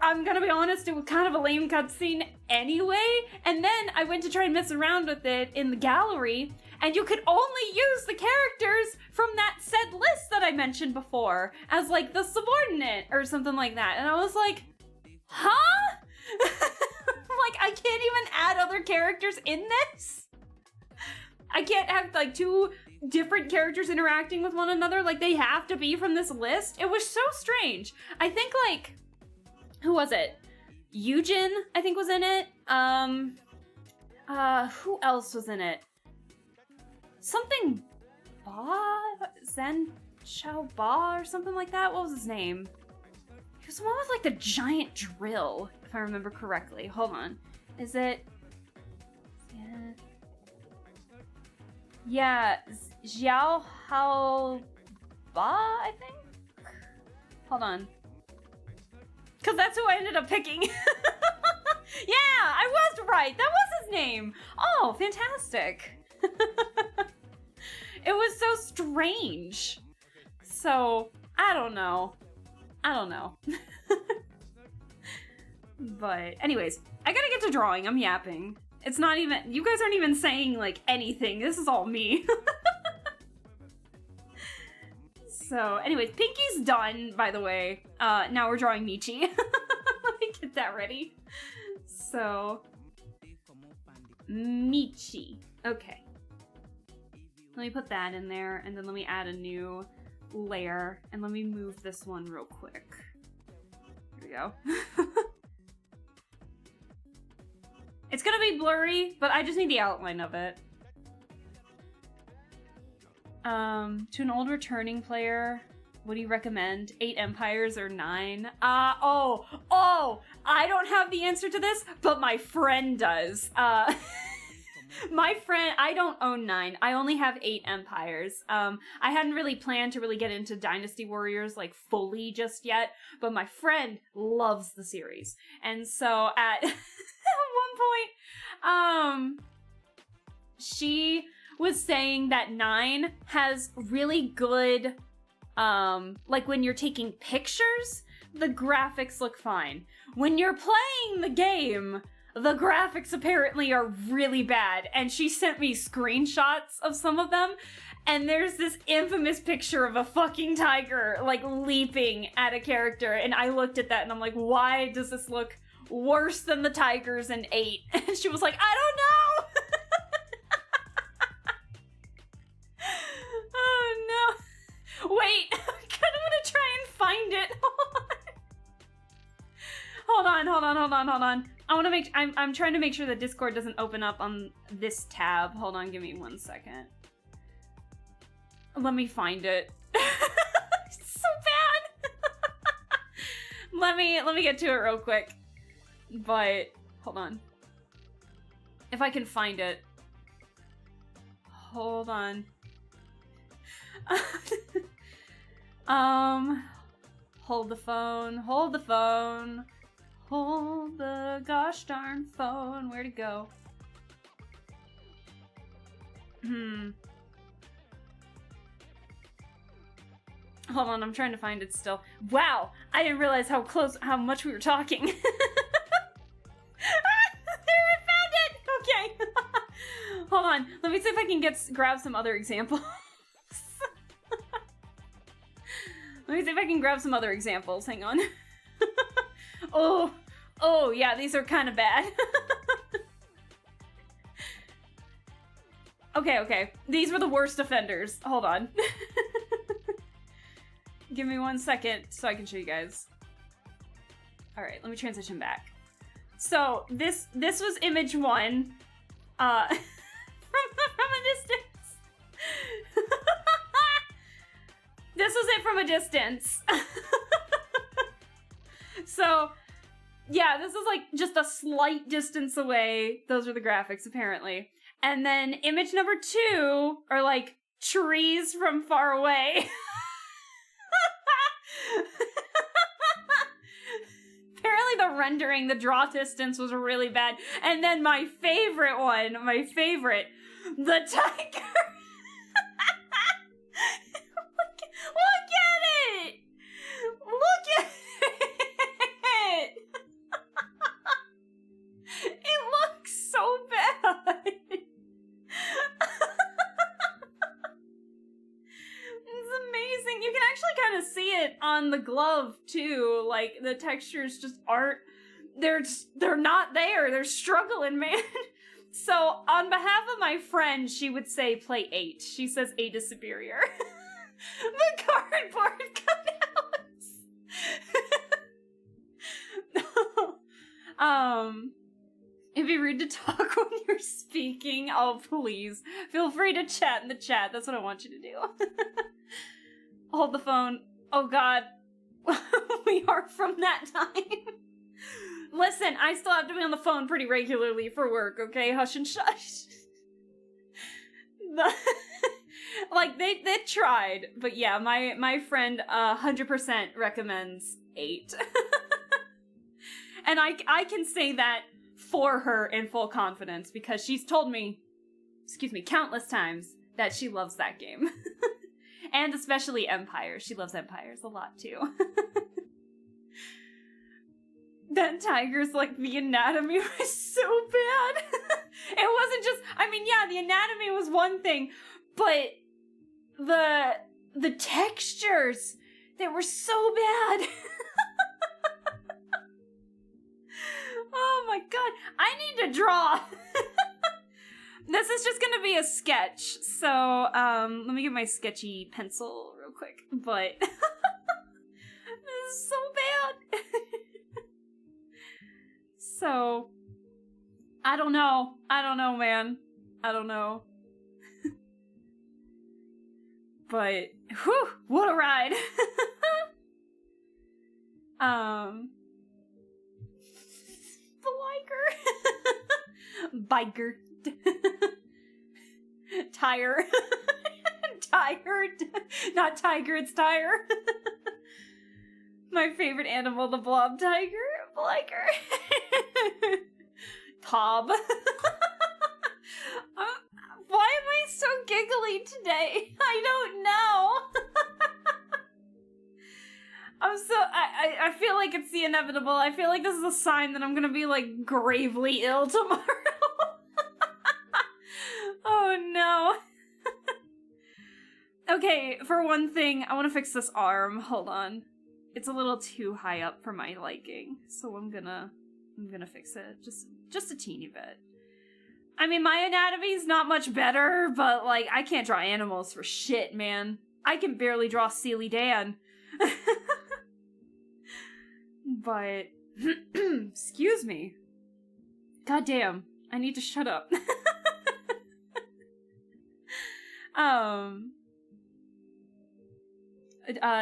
I'm gonna be honest, it was kind of a lame cutscene anyway. And then I went to try and mess around with it in the gallery, and you could only use the characters from that said list that I mentioned before as, like, the subordinate or something like that. And I was like, huh? Like, I can't even add other characters in this? I can't have, like, two different characters interacting with one another? Like, they have to be from this list? It was so strange. I think, like, who was it? Eugen, I think, was in it. Who else was in it? Something Ba? Zen Chao Ba or something like that? What was his name? He was the one with, like, the giant drill, if I remember correctly. Hold on. Is it... Yeah, Xiao Hao Ba, I think? Hold on. Because that's who I ended up picking. Yeah, I was right. That was his name. Oh, fantastic. It was so strange. So, I don't know. But anyways, I gotta get to drawing. I'm yapping. It's not even, you guys aren't even saying, like, anything. This is all me. So, anyways, Pinky's done, by the way. Now we're drawing Michi. Let me get that ready. So, Michi. Okay. Let me put that in there, and then let me add a new layer, and let me move this one real quick. Here we go. It's gonna be blurry, but I just need the outline of it. To an old returning player, what do you recommend? 8 Empires or 9? Oh, I don't have the answer to this, but my friend does. My friend, I don't own 9. I only have 8 Empires. I hadn't really planned to really get into Dynasty Warriors, like, fully just yet, but my friend loves the series. And so at one point, she was saying that 9 has really good, like, when you're taking pictures, the graphics look fine. When you're playing the game, the graphics apparently are really bad, and she sent me screenshots of some of them, and there's this infamous picture of a fucking tiger, like, leaping at a character, and I looked at that and I'm like, why does this look worse than the tigers in 8? And she was like, I don't know! Oh no. Wait, I'm gonna try and find it. Hold on. I want to make, I'm trying to make sure that Discord doesn't open up on this tab. Hold on, give me 1 second. Let me find it. It's so bad. Let me get to it real quick. But, hold on. If I can find it. Hold on. Hold the phone. Hold the gosh darn phone. Where'd it go? Hold on, I'm trying to find it still. Wow, I didn't realize how much we were talking. There, I found it! Okay. Hold on, let me see if I can grab some other examples. Let me see if I can grab some other examples. Hang on. Oh, yeah, these are kind of bad. Okay. These were the worst offenders. Hold on. Give me 1 second so I can show you guys. Alright, let me transition back. So this was image 1. From a distance. This was it from a distance. So, yeah, this is like just a slight distance away. Those are the graphics, apparently. And then image number 2 are like trees from far away. Apparently the rendering, the draw distance was really bad. And then my favorite one, the tiger. Look at it! Look at it! It looks so bad. It's amazing. You can actually kind of see it on the glove too. Like the textures just aren't. They're not there. They're struggling, man. So on behalf of my friend, she would say play 8. She says 8 is superior. The cardboard cutouts. It'd be rude to talk when you're speaking. Oh, please. Feel free to chat in the chat. That's what I want you to do. Hold the phone. Oh, God. We are from that time. Listen, I still have to be on the phone pretty regularly for work, okay? Hush and shush. Like, they tried. But yeah, my friend 100% recommends 8. And I can say that for her in full confidence because she's told me, countless times that she loves that game. And especially Empires. She loves Empires a lot too. That tiger's like, the anatomy was so bad. It wasn't just, I mean, yeah, the anatomy was one thing, but the textures, they were so bad. Oh my god, I need to draw. This is just gonna be a sketch, so let me get my sketchy pencil real quick, but this is so bad. So, I don't know, man. I don't know. But, whew, what a ride. Biker. Tire. Tired. Not tiger, it's tire. My favorite animal, the blob tiger. Bliker. Cobb. Why am I so giggly today? I don't know. I feel like it's the inevitable. I feel like this is a sign that I'm gonna be, like, gravely ill tomorrow. Oh, no. Okay, for one thing, I want to fix this arm. Hold on. It's a little too high up for my liking, so I'm gonna fix it. Just a teeny bit. I mean, my anatomy's not much better, but, like, I can't draw animals for shit, man. I can barely draw Steely Dan. But, excuse me. Goddamn, I need to shut up.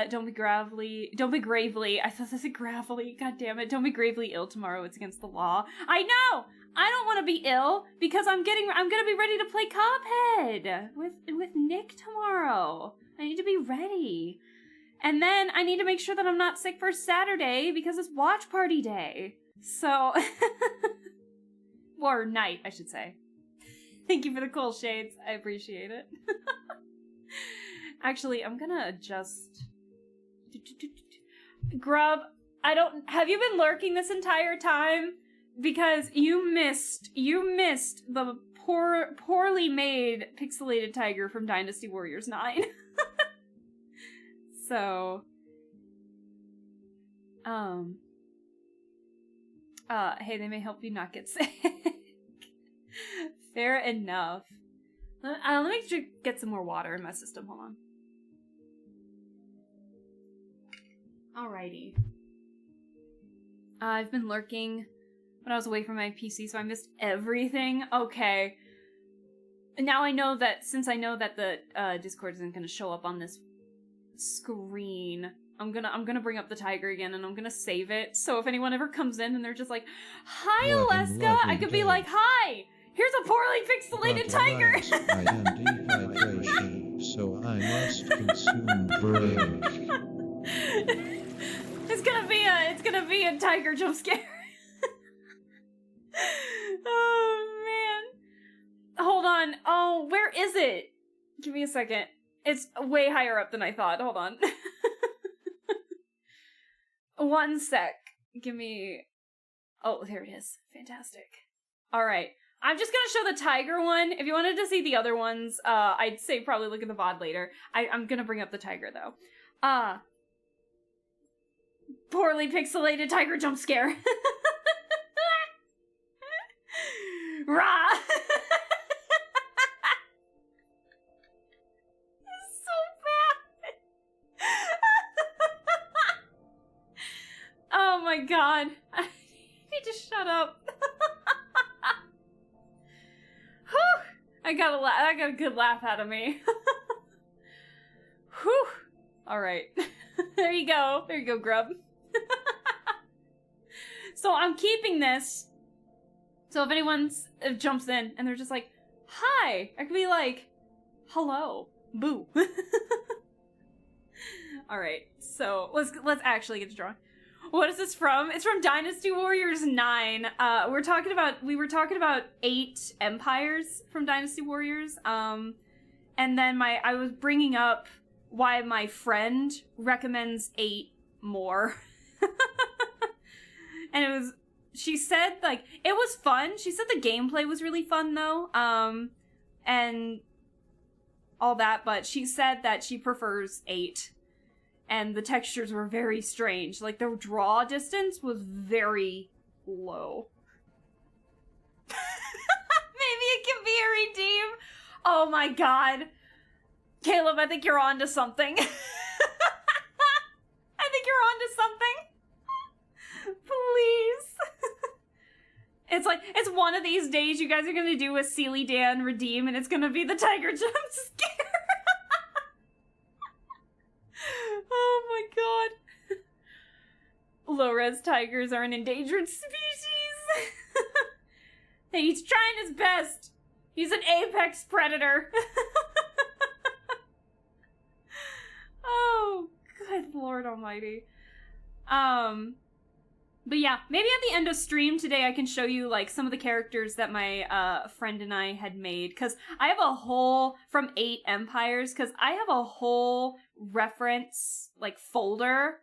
Don't be gravely, I thought this was gravely, god damn it, don't be gravely ill tomorrow, it's against the law. I know! I don't want to be ill, because I'm gonna be ready to play Cuphead with Nick tomorrow. I need to be ready. And then I need to make sure that I'm not sick for Saturday, because it's watch party day. So, or night, I should say. Thank you for the cool shades, I appreciate it. Actually, I'm gonna adjust. Grub, have you been lurking this entire time? Because you missed the poorly made pixelated tiger from Dynasty Warriors 9. So, hey, they may help you not get sick. Fair enough. Let me get some more water in my system, hold on. Alrighty. I've been lurking when I was away from my PC, so I missed everything. Okay. Now I know that, since I know that the Discord isn't gonna show up on this screen, I'm gonna bring up the tiger again, and I'm gonna save it. So if anyone ever comes in and they're just like, "Hi, Alaska," I could be like, "Hi, here's a poorly pixelated tiger." I am dehydration, so I must consume break. It's gonna be a tiger jump scare. Oh man. Hold on. Oh, where is it? Give me a second. It's way higher up than I thought. Hold on. One sec. Give me... Oh, there it is. Fantastic. Alright. I'm just gonna show the tiger one. If you wanted to see the other ones, I'd say probably look at the VOD later. I'm gonna bring up the tiger, though. Poorly pixelated tiger jump scare. Rah! It's so bad. Oh my god. I need to shut up. Whew. I got a good laugh out of me. Whew. Alright. There you go, Grub. So I'm keeping this. So if anyone jumps in and they're just like, "Hi," I could be like, "Hello, boo." All right, so let's actually get to drawing. What is this from? It's from Dynasty Warriors 9. We were talking about 8 empires from Dynasty Warriors. And then I was bringing up why my friend recommends 8 more. And she said, like, it was fun. She said the gameplay was really fun, though. And all that, but she said that she prefers 8. And the textures were very strange. Like, the draw distance was very low. Maybe it can be a redeem. Oh my god. Caleb, I think you're onto something. I think you're onto something. Please. It's one of these days you guys are gonna do a Sealy Dan redeem, and it's gonna be the tiger jump scare. Oh my god. Low-res tigers are an endangered species. He's trying his best. He's an apex predator. Oh, good lord almighty. But yeah, maybe at the end of stream today I can show you, like, some of the characters that my friend and I had made. Because I have a whole, from 8 empires, because I have a whole reference, like, folder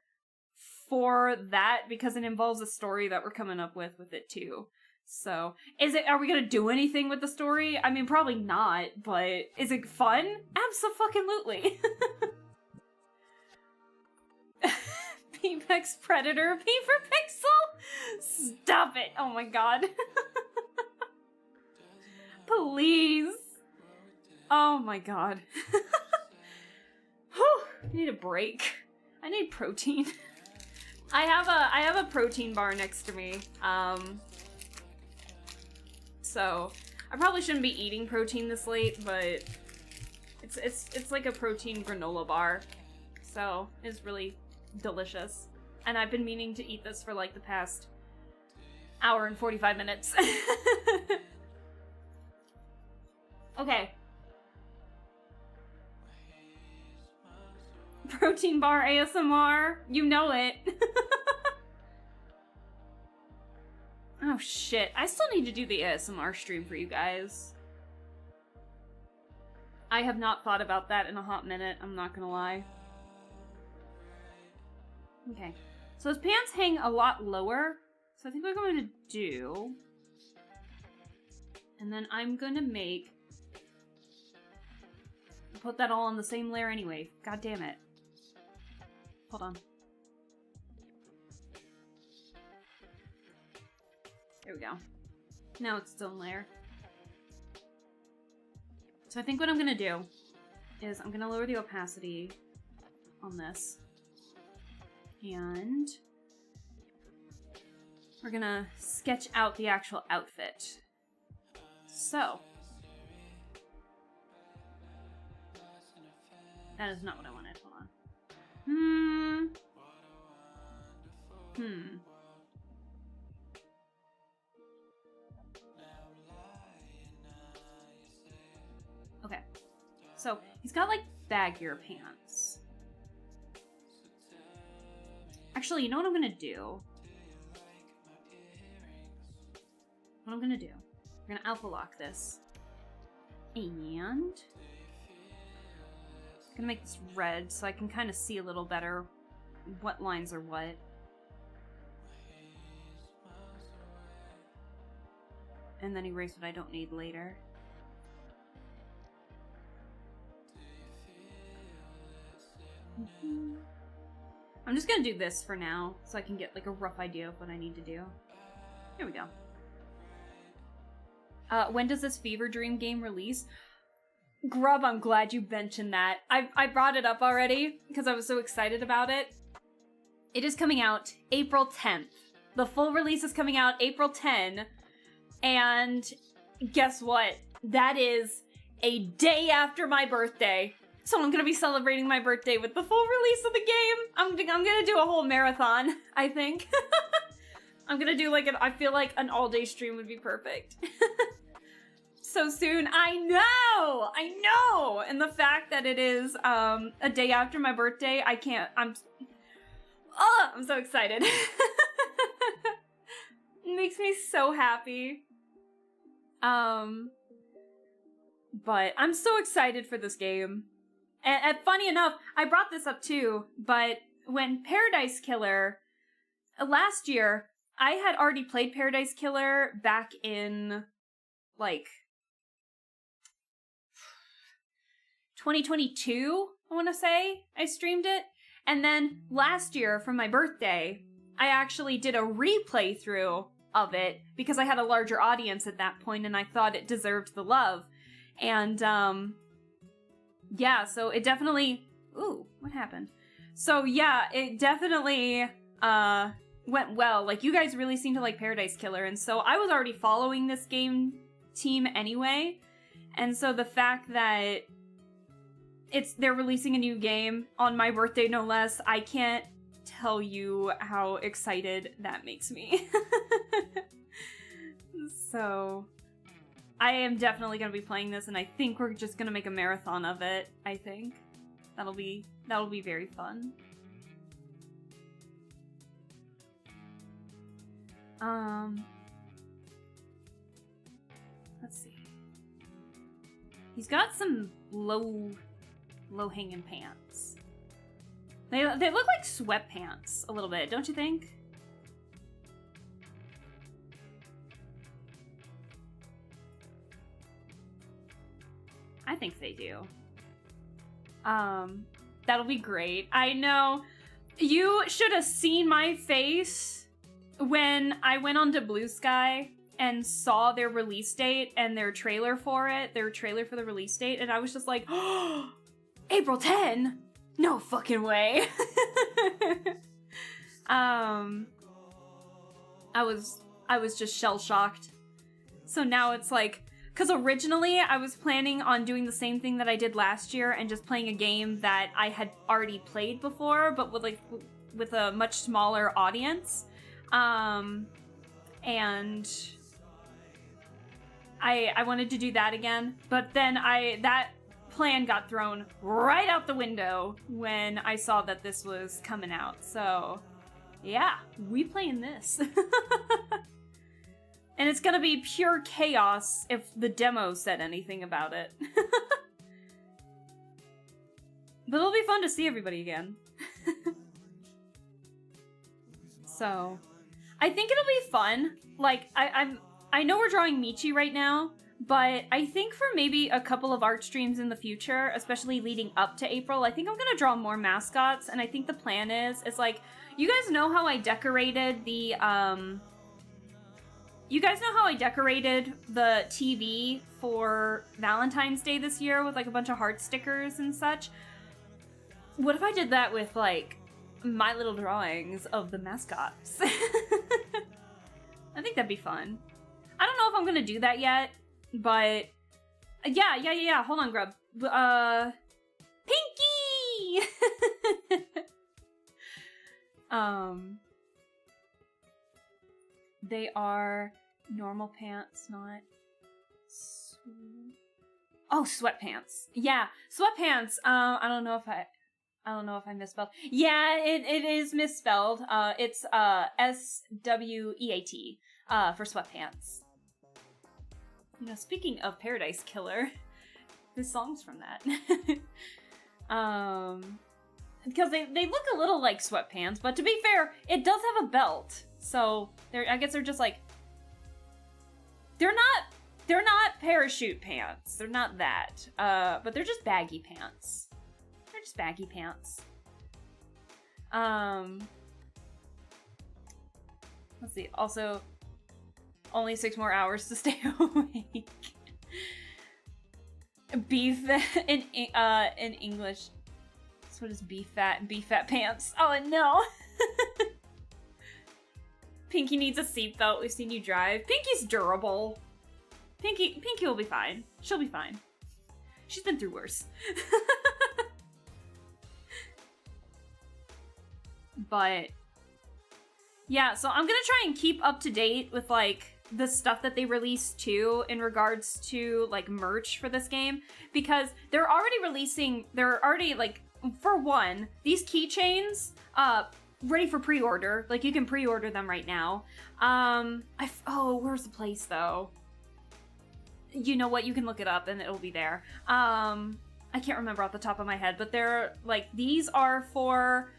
for that, because it involves a story that we're coming up with it too. So, are we gonna do anything with the story? I mean, probably not, but is it fun? Abso-fucking-lutely. Apex Predator, P for Pixel? Stop it! Oh my god. Please. Oh my god. Whew, I need a break. I need protein. I have a protein bar next to me. So I probably shouldn't be eating protein this late, but it's like a protein granola bar. So it's really delicious. And I've been meaning to eat this for like the past hour and 45 minutes. Okay. Protein bar ASMR. You know it. Oh shit. I still need to do the ASMR stream for you guys. I have not thought about that in a hot minute, I'm not gonna lie. Okay. So his pants hang a lot lower. So I think what I'm going to do... And then I'm gonna make... I'll put that all on the same layer anyway. God damn it. Hold on. There we go. Now it's its own layer. So I think what I'm gonna do is I'm gonna lower the opacity on this. And we're gonna sketch out the actual outfit. So. That is not what I wanted. Hold on. Okay. So, he's got, like, baggier pants. Actually, you know what I'm gonna do? We're gonna alpha lock this. And I'm gonna make this red so I can kind of see a little better what lines are what. And then erase what I don't need later. I'm just gonna do this for now so I can get like a rough idea of what I need to do. Here we go. When does this Fever Dream game release? Grub, I'm glad you mentioned that. I brought it up already because I was so excited about it. It is coming out April 10th. The full release is coming out April 10. And guess what? That is a day after my birthday. So I'm gonna be celebrating my birthday with the full release of the game. I'm gonna do a whole marathon, I think. I'm gonna do like I feel like an all-day stream would be perfect. So soon, I know! And the fact that it is a day after my birthday, I'm so excited. It makes me so happy. But I'm so excited for this game. And funny enough, I brought this up too, but when Paradise Killer, last year, I had already played Paradise Killer back in, like, 2022, I want to say, I streamed it. And then last year, for my birthday, I actually did a replay through of it because I had a larger audience at that point and I thought it deserved the love. And, yeah, so it definitely... Ooh, what happened? So, yeah, it definitely, went well. Like, you guys really seem to like Paradise Killer, and so I was already following this game team anyway. And so the fact that they're releasing a new game on my birthday, no less, I can't tell you how excited that makes me. So... I am definitely going to be playing this, and I think we're just going to make a marathon of it, I think. That'll be very fun. Let's see. He's got some low-hanging pants. They look like sweatpants a little bit, don't you think? I think they do. That'll be great. I know. You should have seen my face when I went onto Blue Sky and saw their release date and their trailer for it, their trailer for the release date, and I was just like, oh, April 10? No fucking way. I was just shell-shocked. So now it's like, because originally I was planning on doing the same thing that I did last year and just playing a game that I had already played before, but with a much smaller audience. And I wanted to do that again, but then that plan got thrown right out the window when I saw that this was coming out. So yeah, we playing this. And it's gonna be pure chaos if the demo said anything about it. But it'll be fun to see everybody again. So, I think it'll be fun. Like, I know we're drawing Michi right now, but I think for maybe a couple of art streams in the future, especially leading up to April, I think I'm gonna draw more mascots, and I think the plan is like, you guys know how I decorated the, you guys know how I decorated the TV for Valentine's Day this year with like a bunch of heart stickers and such? What if I did that with like my little drawings of the mascots? I think that'd be fun. I don't know if I'm gonna do that yet, but yeah. Hold on, Grub. Pinky! They are normal pants, not sweatpants. Yeah, sweatpants. I don't know if I misspelled. Yeah, it is misspelled. It's SWEAT for sweatpants. You know, speaking of Paradise Killer, this song's from that. Because they look a little like sweatpants, but to be fair, it does have a belt. So I guess they're just like, they're not parachute pants. They're not that. But they're just baggy pants. They're just baggy pants. Let's see. Also, only 6 more hours to stay awake. Beef in English. So what is beef fat? Beef fat pants. Oh no. Pinky needs a seatbelt. We've seen you drive. Pinky's durable. Pinky will be fine. She'll be fine. She's been through worse. But yeah, so I'm gonna try and keep up to date with like the stuff that they released too in regards to like merch for this game, because they're already like, for one, these keychains ready for pre-order. Like, you can pre-order them right now. Where's the place though? You know what, you can look it up and it'll be there. I can't remember off the top of my head, but they're like, these are for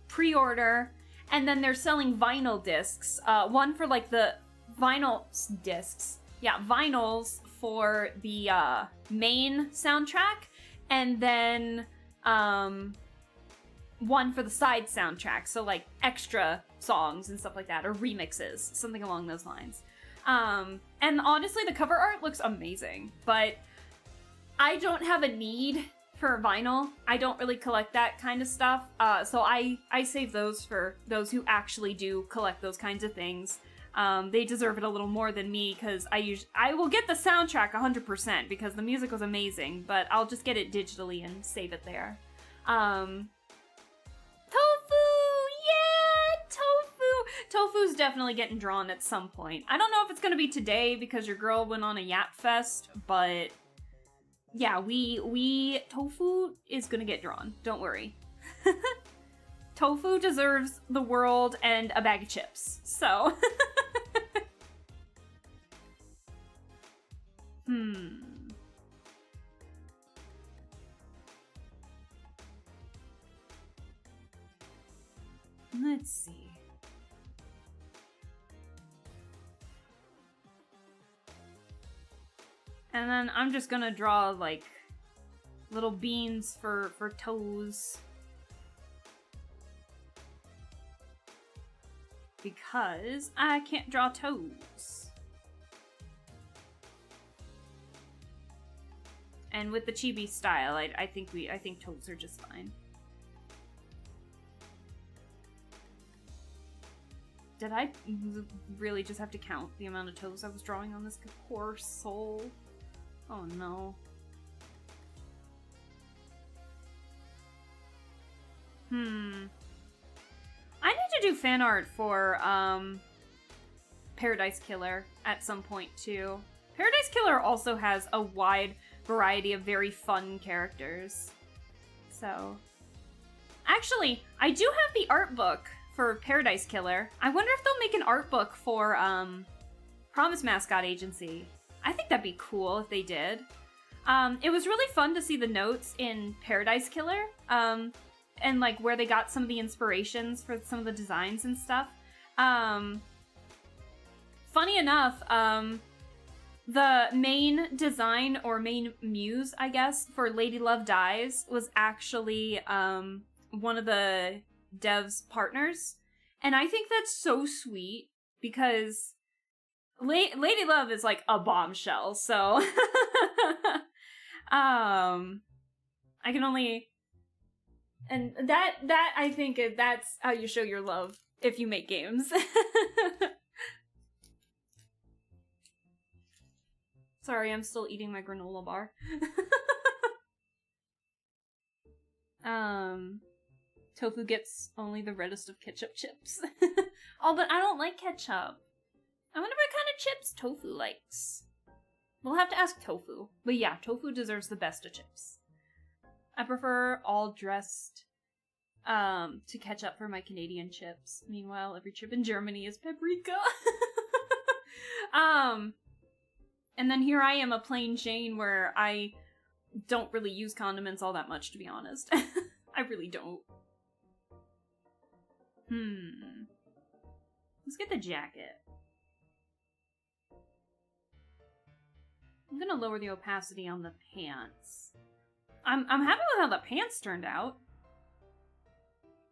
pre-order, and then they're selling vinyl discs. One for like the vinyl discs. Yeah, vinyls for the main soundtrack, and then one for the side soundtrack. So like extra songs and stuff like that, or remixes, something along those lines. And honestly, the cover art looks amazing, but I don't have a need for vinyl. I don't really collect that kind of stuff, so I save those for those who actually do collect those kinds of things. They deserve it a little more than me, because I will get the soundtrack 100% because the music was amazing, but I'll just get it digitally and save it there. Tofu! Yeah! Tofu's definitely getting drawn at some point. I don't know if it's gonna be today because your girl went on a Yap Fest, but yeah, Tofu is gonna get drawn. Don't worry. Tofu deserves the world and a bag of chips, so. Let's see. And then I'm just gonna draw, like, little beans for toes. Because I can't draw toes. And with the chibi style, I think toes are just fine. Did I really just have to count the amount of toes I was drawing on this poor soul? Oh no. I need to do fan art for Paradise Killer at some point too. Paradise Killer also has a wide variety of very fun characters. So, actually, I do have the art book for Paradise Killer. I wonder if they'll make an art book for Promise Mascot Agency. I think that'd be cool if they did. It was really fun to see the notes in Paradise Killer, and like where they got some of the inspirations for some of the designs and stuff. Funny enough, the main design, or main muse, I guess, for Lady Love Dies was actually one of the devs' partners. And I think that's so sweet, because Lady Love is like a bombshell, so I can only, and that I think that's how you show your love if you make games. Sorry, I'm still eating my granola bar. Tofu gets only the reddest of ketchup chips. Oh, but I don't like ketchup. I wonder what kind of chips Tofu likes. We'll have to ask Tofu. But yeah, Tofu deserves the best of chips. I prefer all dressed to ketchup for my Canadian chips. Meanwhile, every chip in Germany is paprika. And then here I am, a plain Jane, where I don't really use condiments all that much, to be honest. I really don't. Let's get the jacket. I'm gonna lower the opacity on the pants. I'm happy with how the pants turned out.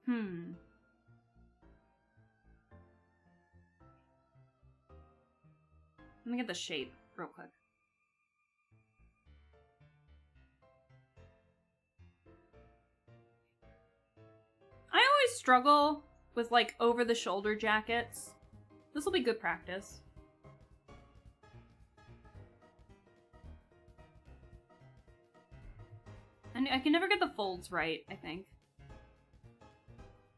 Let me get the shape real quick. I always struggle with, like, over-the-shoulder jackets. This will be good practice. And I can never get the folds right, I think.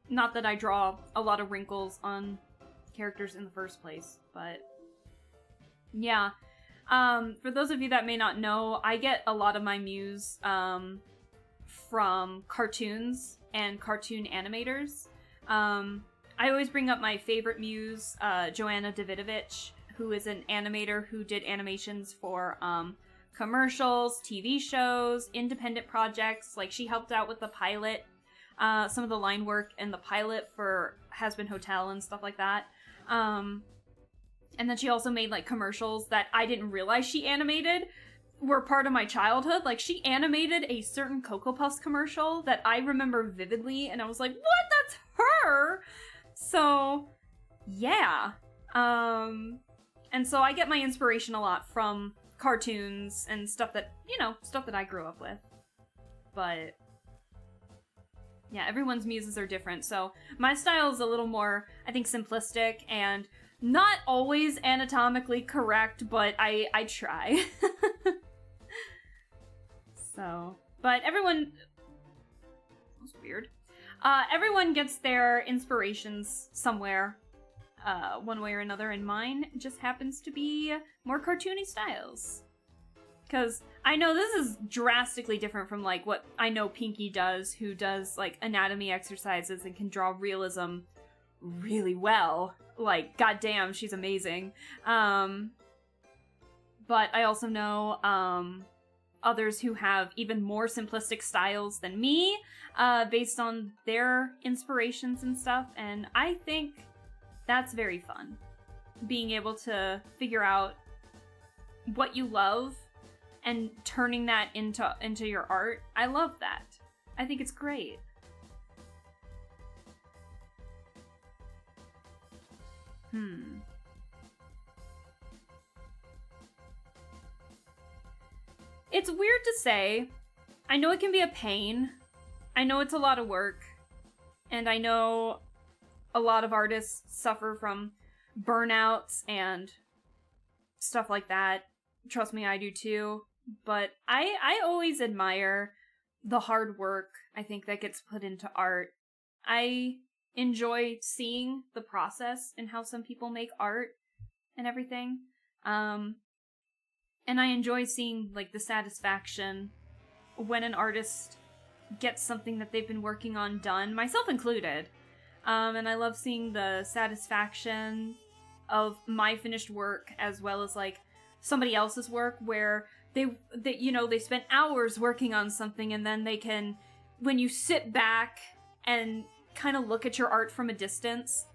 Not that I draw a lot of wrinkles on characters in the first place, but yeah. For those of you that may not know, I get a lot of my muse from cartoons and cartoon animators. I always bring up my favorite muse, Joanna Davidovich, who is an animator who did animations for commercials, TV shows, independent projects. Like, she helped out with the pilot, some of the line work in the pilot for Has Been Hotel and stuff like that. And then she also made, like, commercials that I didn't realize she animated were part of my childhood. Like, she animated a certain Cocoa Puffs commercial that I remember vividly, and I was like, what? That's her! So, yeah. And so I get my inspiration a lot from cartoons and stuff that, you know, stuff that I grew up with. But yeah, everyone's muses are different, so my style is a little more, I think, simplistic and not always anatomically correct, but I try. So, but everyone... That's weird. Everyone gets their inspirations somewhere, one way or another, and mine just happens to be more cartoony styles. Because I know this is drastically different from, like, what I know Pinky does, who does, like, anatomy exercises and can draw realism really well. Like, goddamn, she's amazing. But I also know, others who have even more simplistic styles than me, based on their inspirations and stuff, and I think that's very fun. Being able to figure out what you love and turning that into your art. I love that. I think it's great. It's weird to say. I know it can be a pain. I know it's a lot of work. And I know a lot of artists suffer from burnouts and stuff like that. Trust me, I do too. But I always admire the hard work, I think, that gets put into art. I enjoy seeing the process and how some people make art and everything. And I enjoy seeing, like, the satisfaction when an artist gets something that they've been working on done, myself included. And I love seeing the satisfaction of my finished work as well as, like, somebody else's work where they you know, they spent hours working on something, and then they can, when you sit back and kind of look at your art from a distance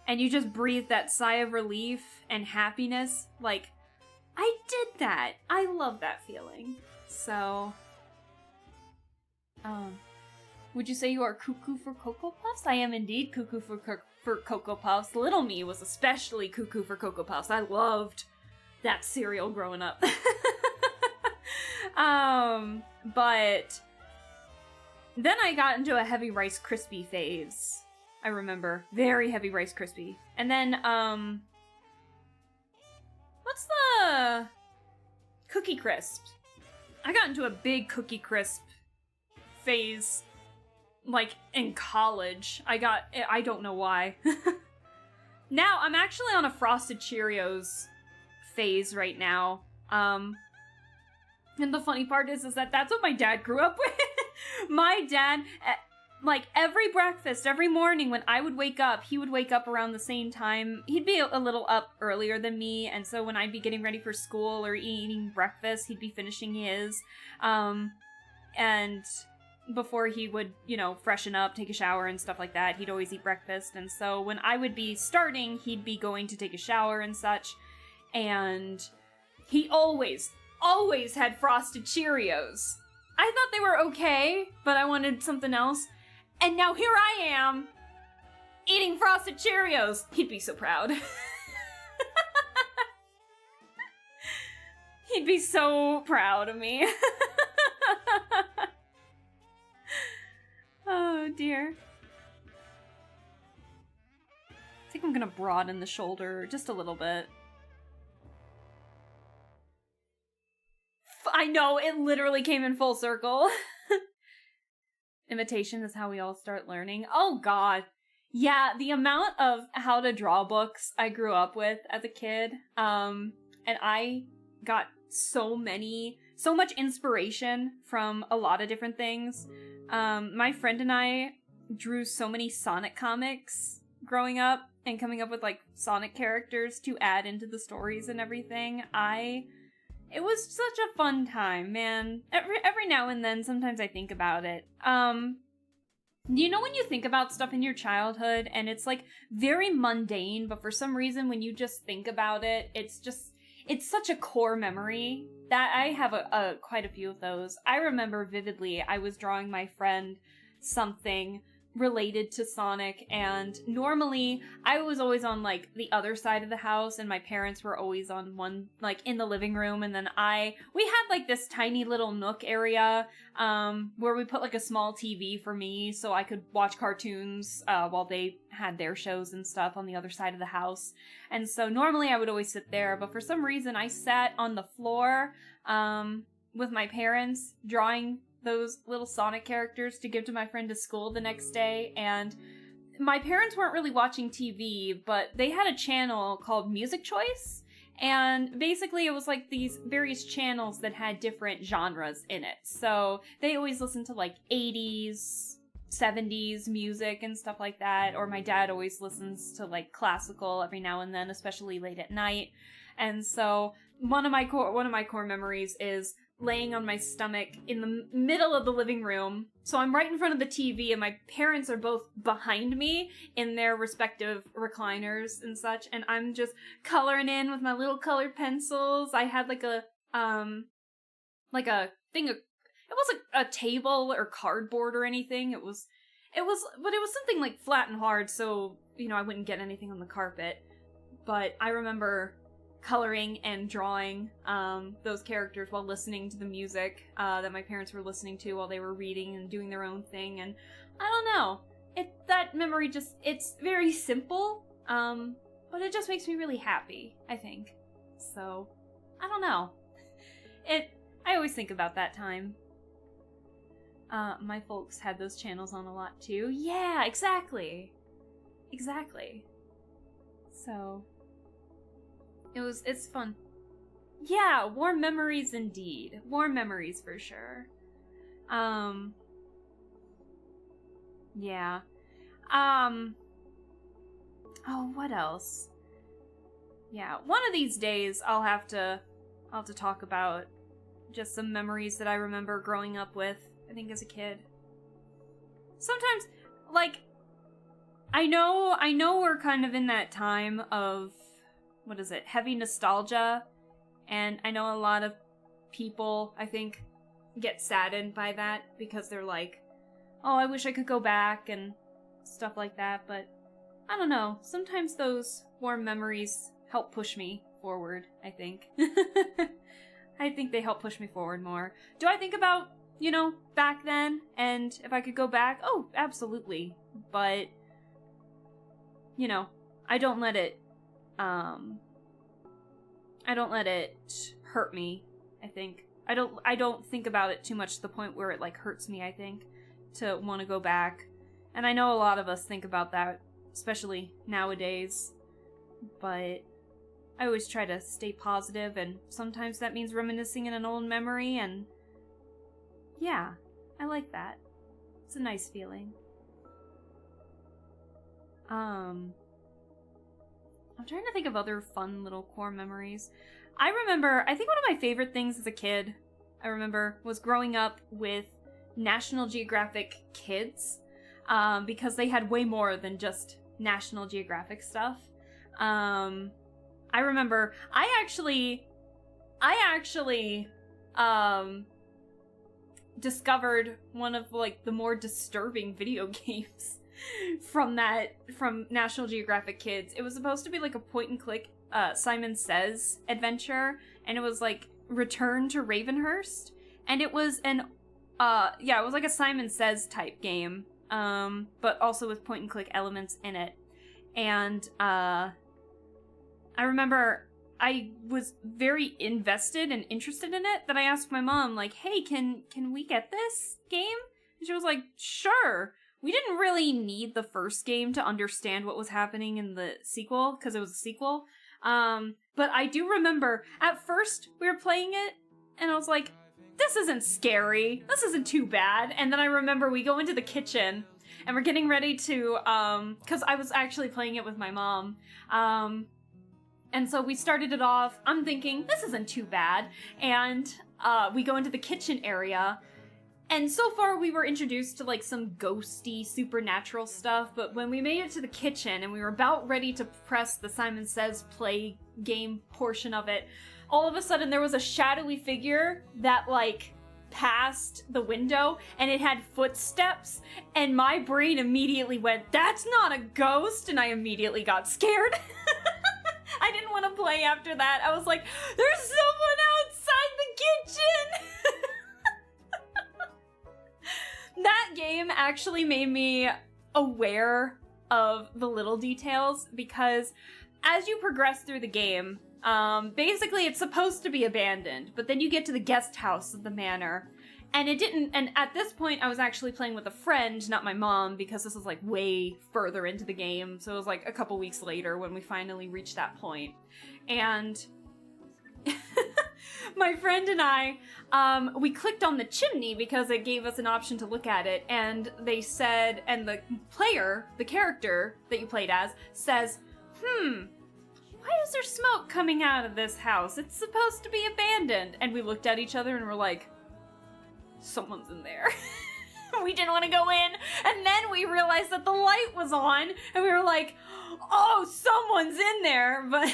and you just breathe that sigh of relief and happiness, like, I did that. I love that feeling. So, would you say you are cuckoo for Cocoa Puffs? I am indeed cuckoo for Cocoa Puffs. Little me was especially cuckoo for Cocoa Puffs. I loved that cereal growing up. But then I got into a heavy Rice Krispie phase. I remember. Very heavy Rice Krispie. And then, what's the Cookie Crisp? I got into a big Cookie Crisp phase, like, in college. I don't know why. Now, I'm actually on a Frosted Cheerios phase right now. And the funny part is that that's what my dad grew up with. My dad, like, every breakfast, every morning when I would wake up, he would wake up around the same time. He'd be a little up earlier than me, and so when I'd be getting ready for school or eating breakfast, he'd be finishing his. And before he would, you know, freshen up, take a shower and stuff like that, he'd always eat breakfast. And so when I would be starting, he'd be going to take a shower and such. And he always had Frosted Cheerios. I thought they were okay, but I wanted something else. And now here I am, eating Frosted Cheerios. He'd be so proud. He'd be so proud of me. Oh, dear. I think I'm gonna broaden the shoulder just a little bit. I know, it literally came in full circle. Imitation is how we all start learning. Oh, God. Yeah, the amount of how to draw books I grew up with as a kid, and I got so much inspiration from a lot of different things. My friend and I drew so many Sonic comics growing up and coming up with, like, Sonic characters to add into the stories and everything. It was such a fun time, man. Every now and then, sometimes I think about it. You know when you think about stuff in your childhood and it's, like, very mundane, but for some reason when you just think about it, it's such a core memory. That I have quite a few of those. I remember vividly I was drawing my friend something related to Sonic, and normally I was always on, like, the other side of the house, and my parents were always on one, like, in the living room, and then we had, like, this tiny little nook area, where we put, like, a small TV for me, so I could watch cartoons, while they had their shows and stuff on the other side of the house, and so normally I would always sit there, but for some reason I sat on the floor, with my parents, drawing those little Sonic characters to give to my friend to school the next day, and my parents weren't really watching TV, but they had a channel called Music Choice, and basically it was like these various channels that had different genres in it. So they always listened to, like, 80s, 70s music and stuff like that, or my dad always listens to, like, classical every now and then, especially late at night. And so one of my core memories is laying on my stomach in the middle of the living room. So I'm right in front of the TV, and my parents are both behind me in their respective recliners and such, and I'm just coloring in with my little colored pencils. I had like a thing of, it wasn't a table or cardboard or anything. But it was something like flat and hard, so, you know, I wouldn't get anything on the carpet. But I remember coloring and drawing those characters while listening to the music that my parents were listening to while they were reading and doing their own thing, and I don't know, that memory just, it's very simple, but it just makes me really happy, I think. So, I don't know. I always think about that time. My folks had those channels on a lot too. Yeah, exactly. So, it's fun. Yeah, warm memories indeed. Warm memories for sure. Yeah. Oh, what else? Yeah, one of these days I'll have to talk about just some memories that I remember growing up with, I think, as a kid. Sometimes, like, I know we're kind of in that time of, what is it, heavy nostalgia, and I know a lot of people, I think, get saddened by that because they're like, oh, I wish I could go back and stuff like that, but I don't know, sometimes those warm memories help push me forward, I think. I think they help push me forward more. Do I think about, back then, and if I could go back? Oh, absolutely. But you know, I don't let it hurt me, I think. I don't think about it too much to the point where it, like, hurts me, I think, to want to go back. And I know a lot of us think about that, especially nowadays, but I always try to stay positive, and sometimes that means reminiscing in an old memory, and yeah, I like that. It's a nice feeling. I'm trying to think of other fun little core memories. I think one of my favorite things as a kid, was growing up with National Geographic Kids, because they had way more than just National Geographic stuff. I remember, I actually, discovered one of, like, the more disturbing video games from National Geographic Kids. It was supposed to be like a point-and-click Simon Says adventure, and it was like Return to Ravenhurst, and it was it was like a Simon Says type game, but also with point-and-click elements in it. And I remember I was very invested and interested in it that I asked my mom, like, hey, can we get this game? And she was like, sure. We didn't really need the first game to understand what was happening in the sequel, because it was a sequel. But I do remember, at first, we were playing it, and I was like, this isn't scary. This isn't too bad. And then I remember we go into the kitchen, and we're getting ready to, because I was actually playing it with my mom. And so we started it off, I'm thinking, this isn't too bad. And we go into the kitchen area, and so far we were introduced to, like, some ghosty, supernatural stuff, but when we made it to the kitchen and we were about ready to press the Simon Says play game portion of it, all of a sudden there was a shadowy figure that, like, passed the window, and it had footsteps, and my brain immediately went, that's not a ghost, and I immediately got scared. I didn't want to play after that. I was like, there's someone outside the kitchen! That game actually made me aware of the little details, because as you progress through the game, basically it's supposed to be abandoned, but then you get to the guest house of the manor, and it didn't, and at this point I was actually playing with a friend, not my mom, because this was like way further into the game, so it was like a couple weeks later when we finally reached that point. And my friend and I, we clicked on the chimney because it gave us an option to look at it, and they said, and the player, the character that you played as, says, why is there smoke coming out of this house? It's supposed to be abandoned. And we looked at each other and were like, someone's in there. We didn't want to go in, and then we realized that the light was on, and we were like, oh, someone's in there, but...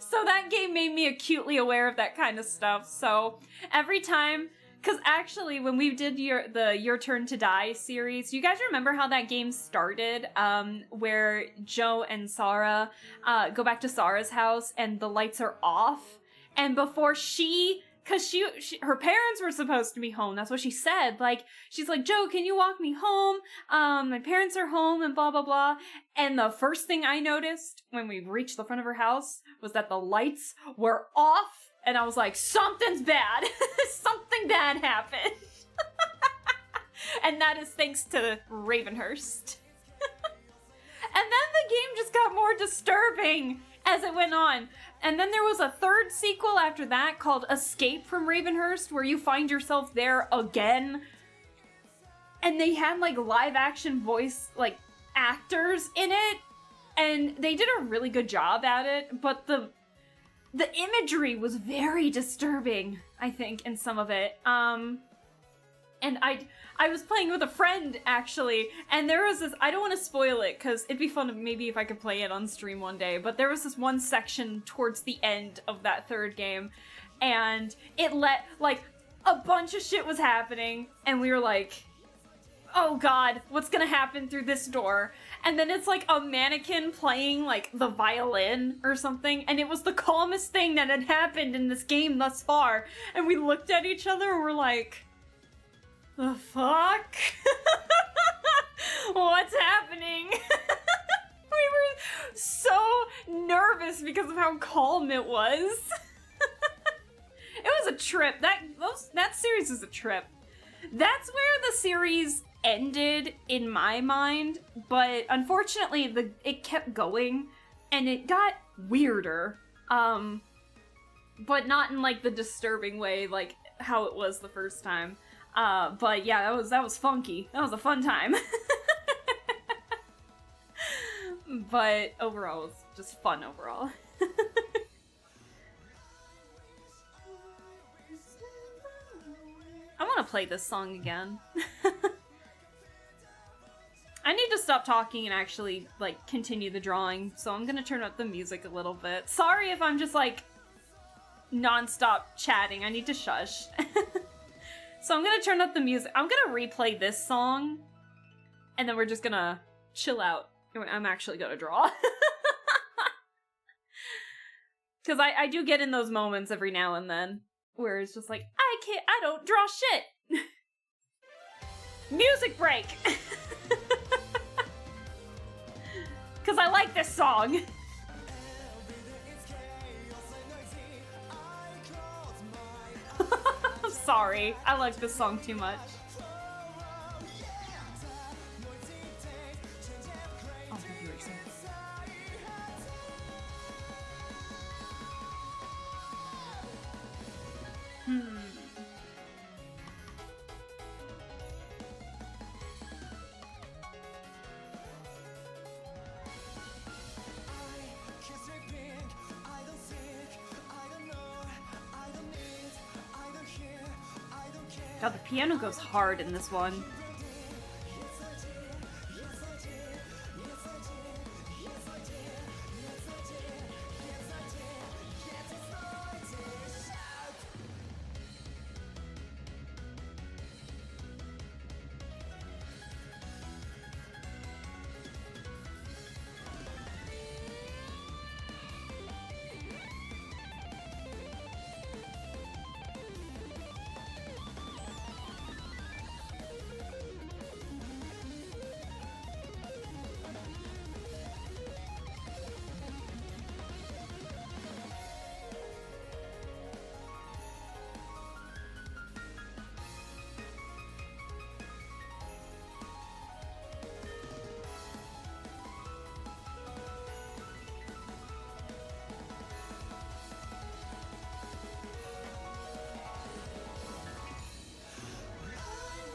So that game made me acutely aware of that kind of stuff. So every time, because actually when we did the Your Turn to Die series, you guys remember how that game started, where Joe and Sarah go back to Sarah's house and the lights are off, and before because her parents were supposed to be home. That's what she said. Like, she's like, Joe, can you walk me home? My parents are home and blah, blah, blah. And the first thing I noticed when we reached the front of her house was that the lights were off. And I was like, something's bad. Something bad happened. And that is thanks to Ravenhurst. And then the game just got more disturbing as it went on. And then there was a third sequel after that called Escape from Ravenhurst, where you find yourself there again. And they had, like, live action voice, like, actors in it. And they did a really good job at it, but the imagery was very disturbing, I think, in some of it. And I was playing with a friend, actually, and there was this, I don't want to spoil it, because it'd be fun maybe if I could play it on stream one day, but there was this one section towards the end of that third game, and it like, a bunch of shit was happening, and we were like, oh god, what's gonna happen through this door? And then it's like a mannequin playing, like, the violin or something, and it was the calmest thing that had happened in this game thus far, and we looked at each other and we're like, the fuck? What's happening? We were so nervous because of how calm it was. It was a trip. That series is a trip. That's where the series ended in my mind, but unfortunately it kept going and it got weirder. But not in like the disturbing way like how it was the first time. But yeah, that was funky. That was a fun time. But overall, it was just fun overall. I want to play this song again. I need to stop talking and actually, like, continue the drawing, so I'm gonna turn up the music a little bit. Sorry if I'm just, like, non-stop chatting. I need to shush. So I'm gonna turn up the music. I'm gonna replay this song, and then we're just gonna chill out. I'm actually gonna draw. Because I do get in those moments every now and then, where it's just like, I don't draw shit! Music break! Because I like this song. I'm sorry, I like this song too much. God, the piano goes hard in this one.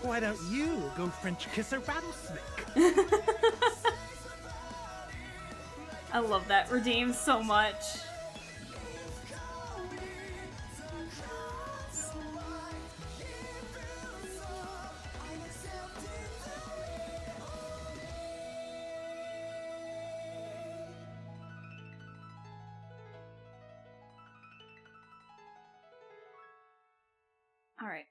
Why don't you go French kiss a rattlesnake? I love that redeem so much. All right.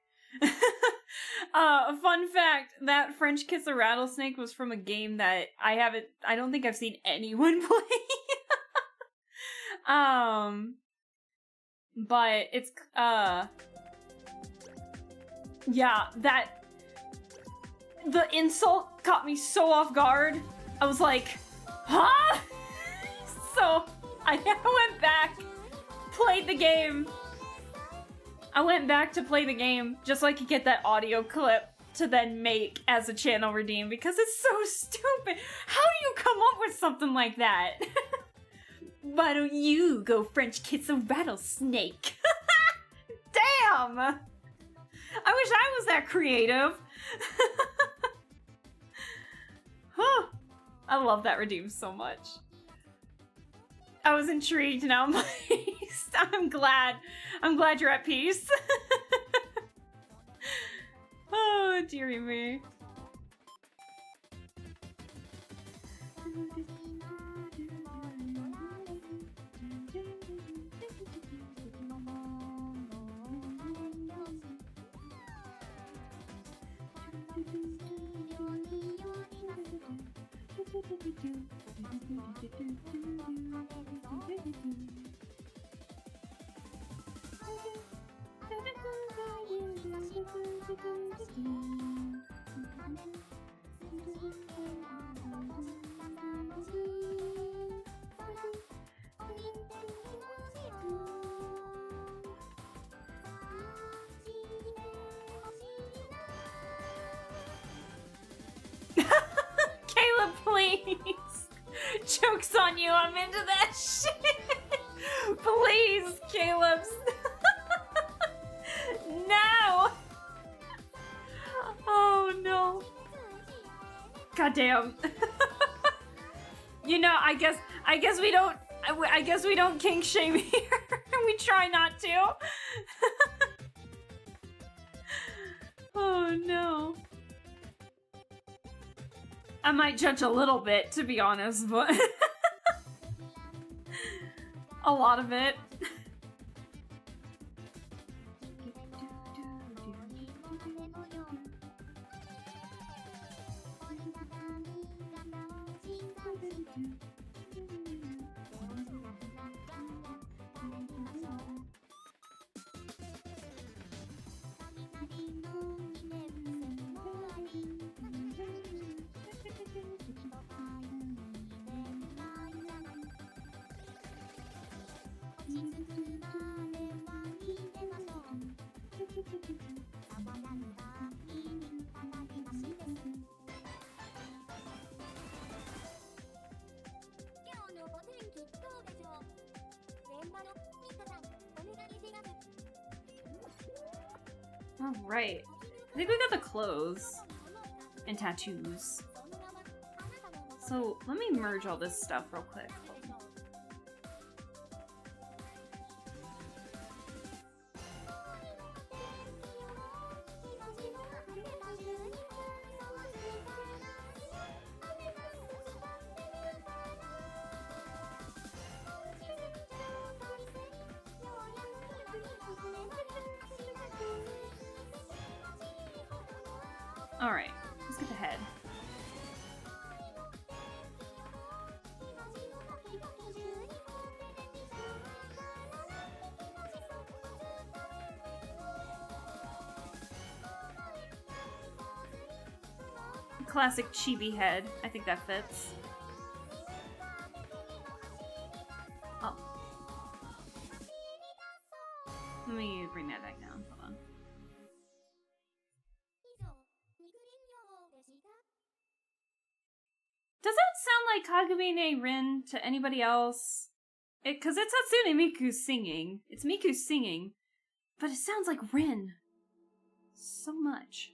Fun fact, that French Kiss a Rattlesnake was from a game that I don't think I've seen anyone play. But it's, yeah, the insult caught me so off guard. I was like, huh? So, I went back, played the game. I went back to play the game just so I could get that audio clip to then make as a channel redeem because it's so stupid. How do you come up with something like that? Why don't you go French kiss a rattlesnake? Damn! I wish I was that creative. Huh. I love that redeem so much. I was intrigued, now I'm pleased. I'm glad you're at peace. Oh, dearie me. on you. I'm into that shit. Please, Caleb. No. Oh no. Goddamn. You know, I guess we don't. I guess we don't kink shame here. We try not to. Oh no. I might judge a little bit, to be honest, but a lot of it. All right. I think we got the clothes and tattoos. So let me merge all this stuff real quick. All right, let's get the head. Classic chibi head. I think that fits. Oh. Let me bring that back down. Hold on. Does that sound like Kagami Rin to anybody else? Because it's Hatsune Miku singing. It's Miku singing. But it sounds like Rin. So much.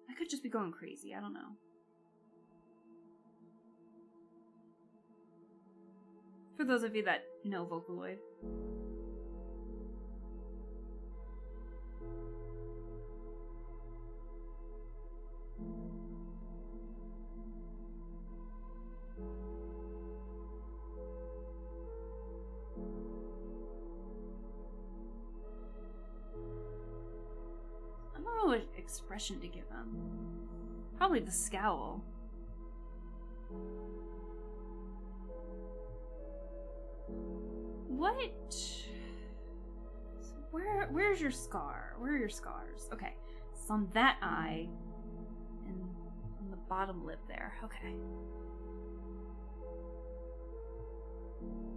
I could just be going crazy. I don't know. For those of you that know Vocaloid. I don't know what expression to give him. Probably the scowl. What? Where's your scar? Where are your scars? Okay, it's on that eye and on the bottom lip there. Okay.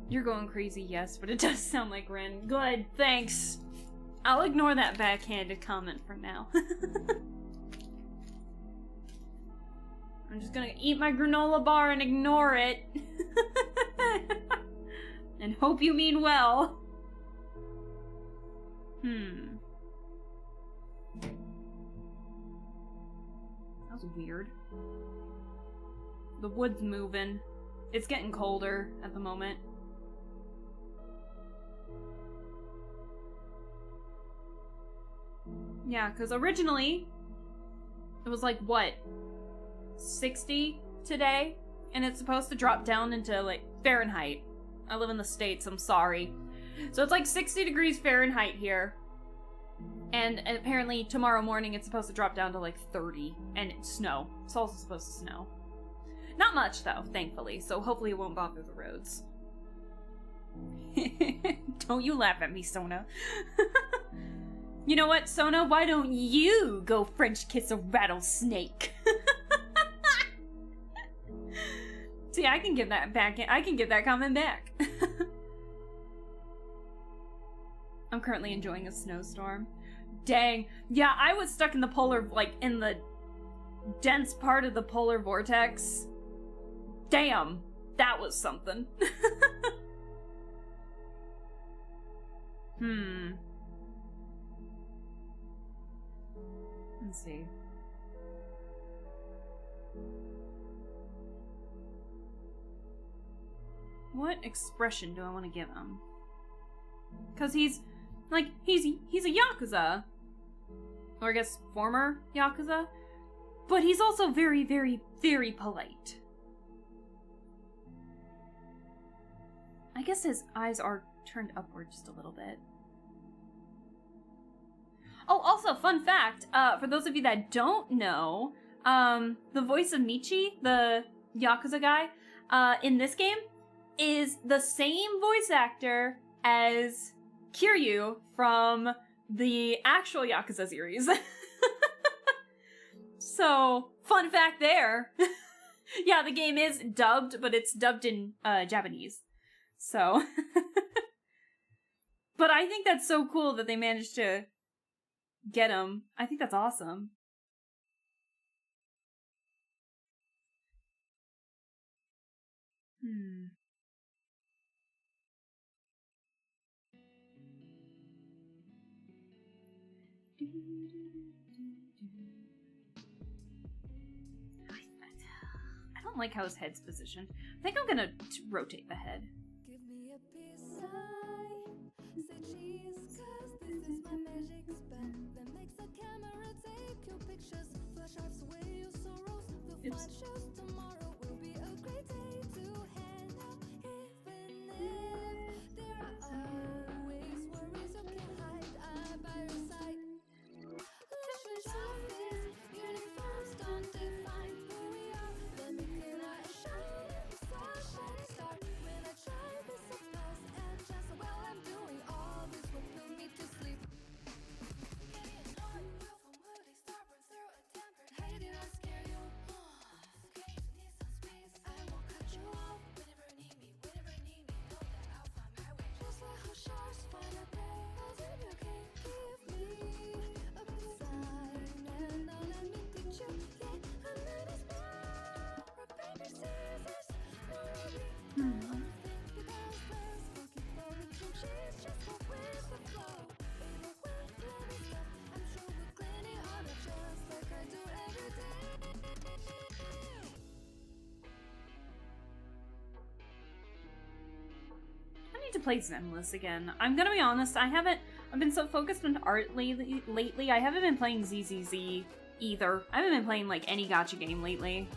You're going crazy, yes, but it does sound like Rin. Good, thanks. I'll ignore that backhanded comment for now. I'm just gonna eat my granola bar and ignore it. And hope you mean well. That was weird. The wood's moving. It's getting colder at the moment. Yeah, because originally it was like, what, 60 today? And it's supposed to drop down into, like, Fahrenheit. I live in the States, I'm sorry. So it's like 60 degrees Fahrenheit here. And apparently tomorrow morning it's supposed to drop down to like 30. And it's snow. It's also supposed to snow. Not much though, thankfully. So hopefully it won't bother the roads. Don't you laugh at me, Sona. You know what, Sona? Why don't you go French kiss a rattlesnake? See, I can give that back. I can give that comment back. I'm currently enjoying a snowstorm. Dang. Yeah, I was stuck in the polar, like, in the dense part of the polar vortex. Damn, that was something. Let's see. What expression do I want to give him? Because he's a Yakuza. Or I guess former Yakuza. But he's also very, very, very polite. I guess his eyes are turned upward just a little bit. Oh, also, fun fact, for those of you that don't know, the voice of Michi, the Yakuza guy, in this game, is the same voice actor as Kiryu from the actual Yakuza series. So, fun fact there. Yeah, the game is dubbed, but it's dubbed in Japanese. So. But I think that's so cool that they managed to get him. I think that's awesome. I don't like how his head's positioned. I think I'm gonna rotate the head. Give me a peace sign, say cheese, cause this is my magic spell that makes the camera take your pictures, flash drives away your sorrows. The fun shows tomorrow will be a great day to hang out, even if there are always worries you can hide. I'm by your side. Let's switch office, uniforms don't define who we are. Let me clear our shine, sunshine star. When I try this applause and just well I'm doing all this will put me to sleep. Getting annoyed, will from woody, stubborn, zero a temper. How did I scare you? Escape, need some space. I won't cut you off whenever you need me. Whenever you need me, know that I'll find my way. Just like how sharks find a prey. I'll do you okay? Give me a peace sign and now let me teach you. Yeah, I'm not as bad. Rock, paper, scissors. No worry. Overthink the best plans. Looking for it from cheese. Just go with the flow. Even when love is tough, I'm sure we'll clean it on a chest like I do every day. I need to play Zenless again. I'm gonna be honest, I've been so focused on art lately, I haven't been playing ZZZ either. I haven't been playing, like, any gacha game lately.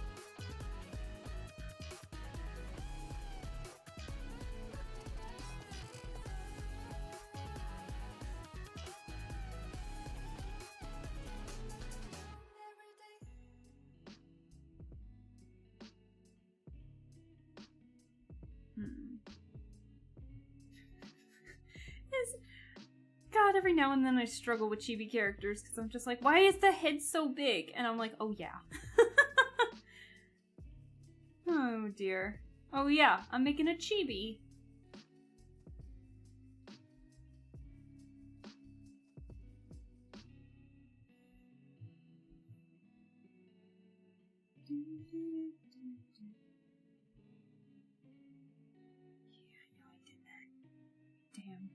God, every now and then I struggle with chibi characters because I'm just like, why is the head so big? And I'm like, oh yeah. Oh dear. Oh yeah, I'm making a chibi. Yeah, I know I did that. Damn.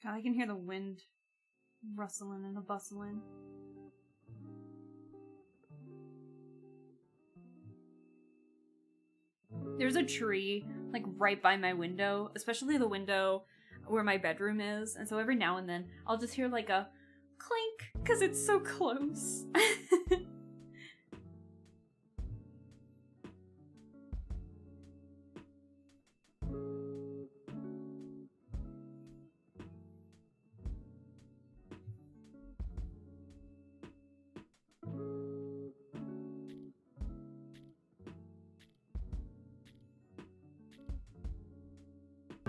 God, I can hear the wind rustling and a bustling. There's a tree, like, right by my window, especially the window where my bedroom is, and so every now and then I'll just hear, like, a clink, because it's so close.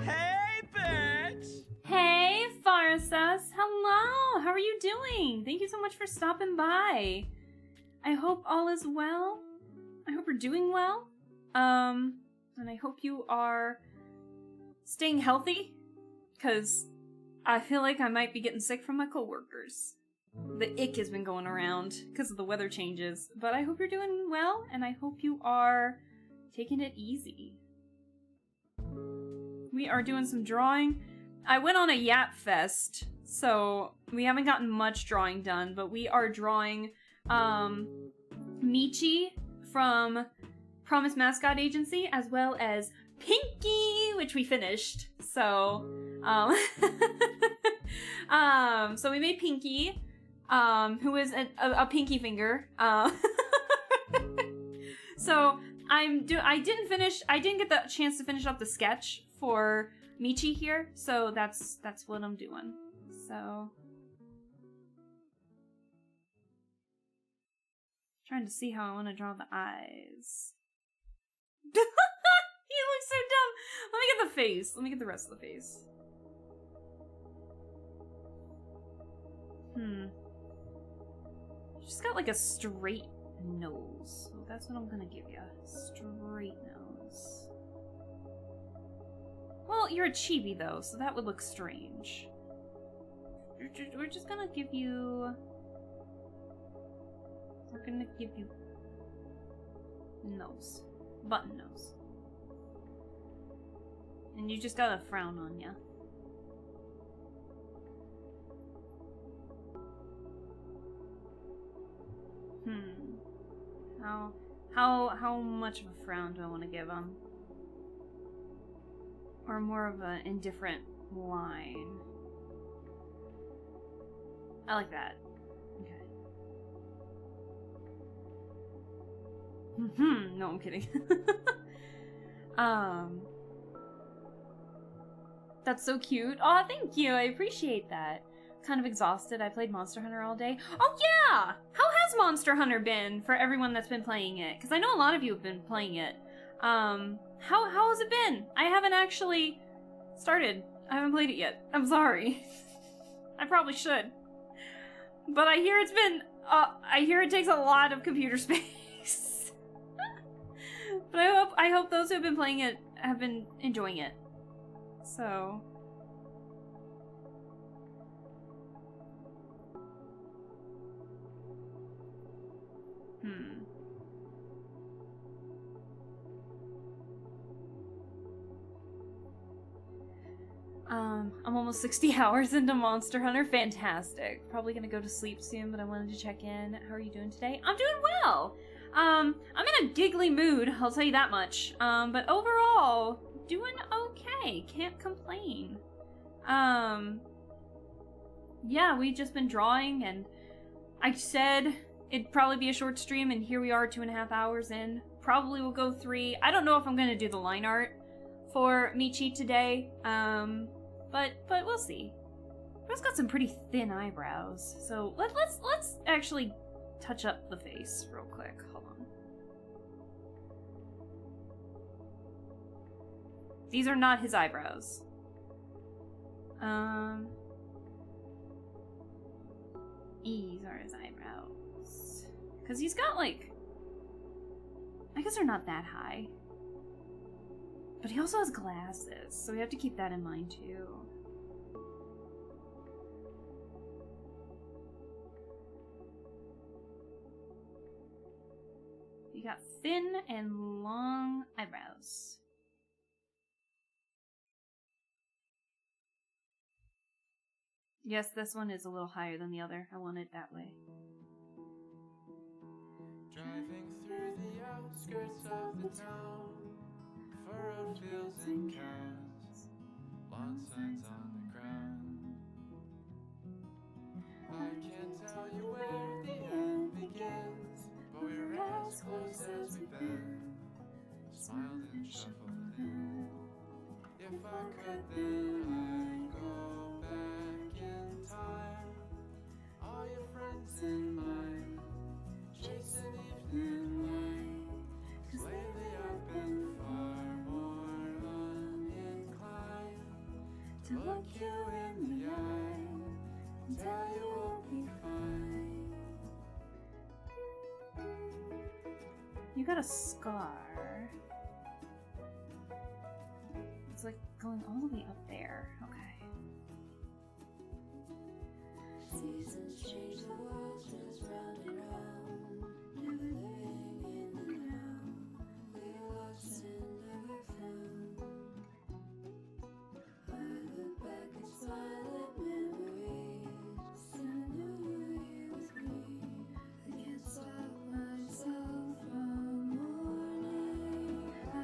Hey, bitch! Hey, Farsas! Hello! How are you doing? Thank you so much for stopping by. I hope all is well. I hope you're doing well. And I hope you are staying healthy, because I feel like I might be getting sick from my coworkers. The ick has been going around because of the weather changes, but I hope you're doing well, and I hope you are taking it easy. We are doing some drawing. I went on a Yap Fest, so we haven't gotten much drawing done, but we are drawing Michi from Promise Mascot Agency, as well as Pinky, which we finished. So, so we made Pinky, who is a pinky finger. So I didn't get the chance to finish up the sketch for Michi here, so that's what I'm doing. So, trying to see how I want to draw the eyes. He looks so dumb. Let me get the face. Let me get the rest of the face. She's got like a straight nose. So that's what I'm gonna give you. Straight nose. Well, you're a chibi though, so that would look strange. We're just gonna give you... We're gonna give you... nose. Button nose. And you just got a frown on ya. How much of a frown do I want to give him? Or more of an indifferent line? I like that. Okay. No, I'm kidding. That's so cute. Aw, thank you. I appreciate that. Kind of exhausted. I played Monster Hunter all day. Oh yeah! How has Monster Hunter been for everyone that's been playing it? Because I know a lot of you have been playing it. How has it been? I haven't actually started. I haven't played it yet. I'm sorry. I probably should. But I hear it's been, I hear it takes a lot of computer space. But I hope those who have been playing it have been enjoying it. So... I'm almost 60 hours into Monster Hunter. Fantastic. Probably gonna go to sleep soon, but I wanted to check in. How are you doing today? I'm doing well! I'm in a giggly mood, I'll tell you that much. But overall, doing okay. Can't complain. Yeah, we've just been drawing, and I said it'd probably be a short stream, and here we are 2.5 hours in. Probably will go 3. I don't know if I'm gonna do the line art for Michi today, but we'll see. Bro's got some pretty thin eyebrows, so let's actually touch up the face real quick. Hold on. These are not his eyebrows. These are his eyebrows. Because he's got, like... I guess they're not that high. But he also has glasses, so we have to keep that in mind, too. You got thin and long eyebrows. Yes, this one is a little higher than the other. I want it that way. Driving through the outskirts of the town, furrowed fields and cows, lawn signs on the ground. I can't tell you where the end begins, but we're as close as we've been. Smiled and shuffled in. If I could, then I'd go back in time. All your friends in mine, chasing evening light. 'Cause lately I've been far more uninclined to look you in the eye and tell you we'll be fine. You got a scar. It's like going all the way up there. Okay. Seasons change, the world turns round and round. Never living in the now. We lost and never found. I look back and smile at memories. I knew you here with me. I can't stop myself from mourning. I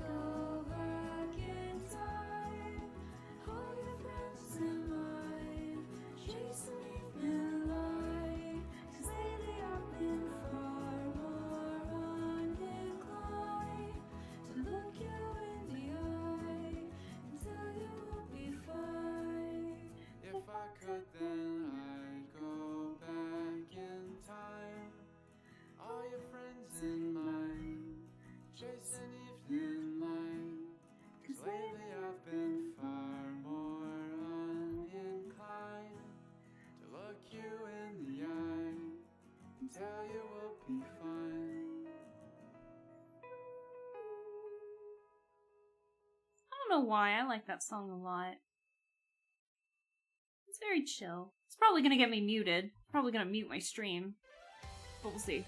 go back in time. All your friends and mine. Chasing evening light. 'Cause lately I've been far more uninclined to look you in the eye and tell you we'll be fine. If I could, then I'd go back in time. All your friends and mine, chasing evening light. 'Cause lately I've been far more uninclined to look you in the eye and tell you we'll be fine. I don't know why, I like that song a lot. It's very chill. It's probably gonna get me muted. Probably gonna mute my stream. But we'll see.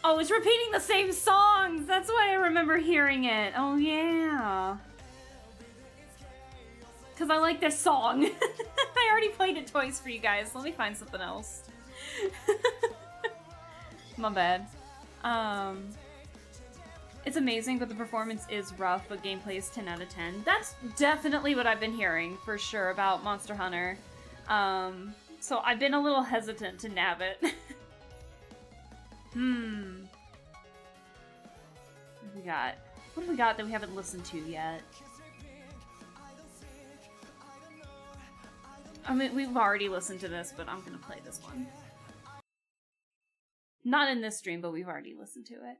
Oh, it's repeating the same songs! That's why I remember hearing it. Oh, yeah. Because I like this song. I already played it twice for you guys. Let me find something else. My bad. It's amazing, but the performance is rough, but gameplay is 10 out of 10. That's definitely what I've been hearing, for sure, about Monster Hunter. So I've been a little hesitant to nab it. What do we got? What do we got that we haven't listened to yet? I mean, we've already listened to this, but I'm gonna play this one. Not in this stream, but we've already listened to it.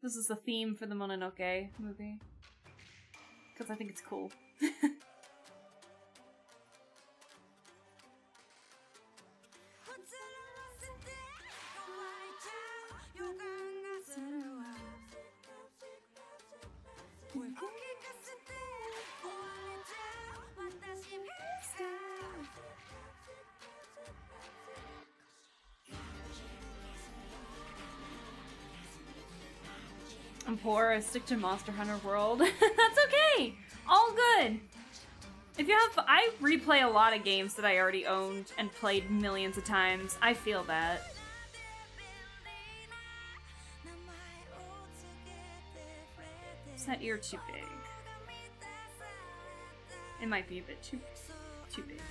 This is the theme for the Mononoke movie. Because I think it's cool. I'm poor, I stick to Monster Hunter World. That's okay! All good! If you have- I replay a lot of games that I already owned and played millions of times. I feel that. Is that ear too big? It might be a bit too big.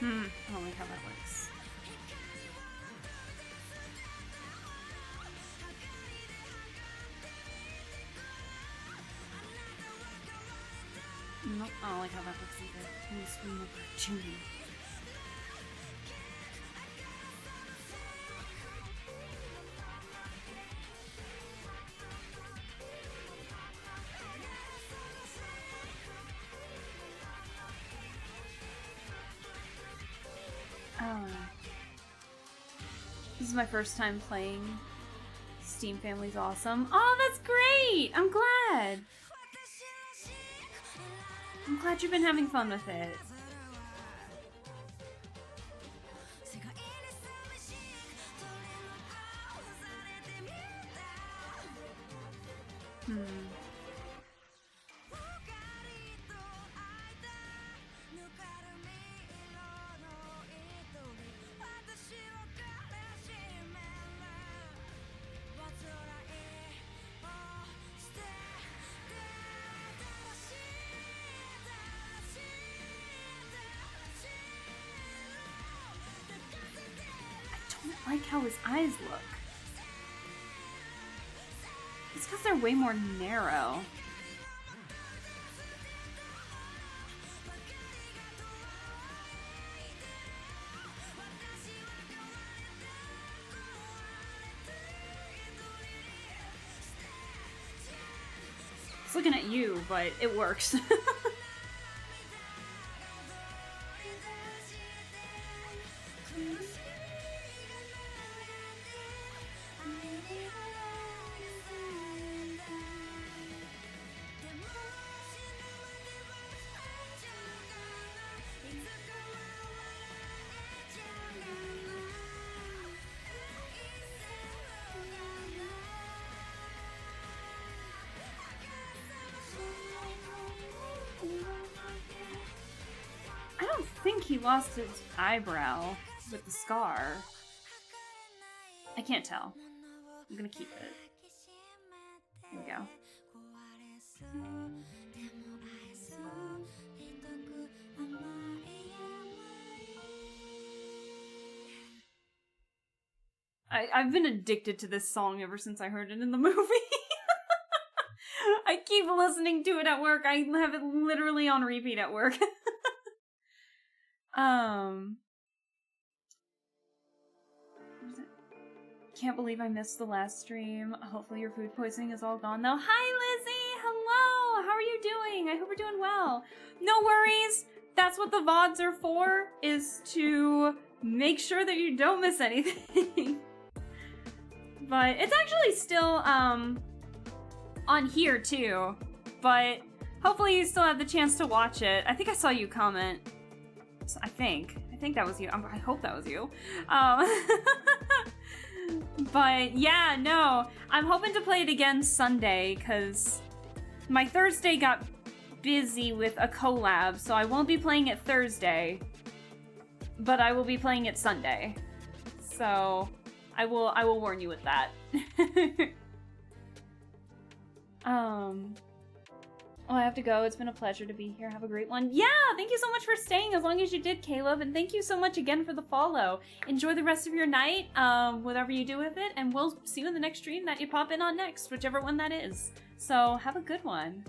I don't like how that works. Nope, I don't like how that looks either. Can you swing over Judy? This is my first time playing. Steam Family's awesome. Oh, that's great! I'm glad! I'm glad you've been having fun with it. I like how his eyes look. It's because they're way more narrow. looking at you, but it works. I don't think he lost his eyebrow with the scar. I can't tell. I'm gonna keep it. Here we go. I've been addicted to this song ever since I heard it in the movie. I keep listening to it at work. I have it literally on repeat at work. Can't believe I missed the last stream. Hopefully your food poisoning is all gone though. Hi Lizzie! Hello! How are you doing? I hope you're doing well. No worries! That's what the VODs are for, is to make sure that you don't miss anything. But it's actually still, on here too. But hopefully you still have the chance to watch it. I think I saw you comment. I think that was you. I hope that was you. But yeah, no. I'm hoping to play it again Sunday, because my Thursday got busy with a collab, so I won't be playing it Thursday. But I will be playing it Sunday. So I will warn you with that. Oh, I have to go. It's been a pleasure to be here. Have a great one. Yeah, thank you so much for staying as long as you did, Caleb. And thank you so much again for the follow. Enjoy the rest of your night, whatever you do with it. And we'll see you in the next stream that you pop in on next, whichever one that is. So have a good one.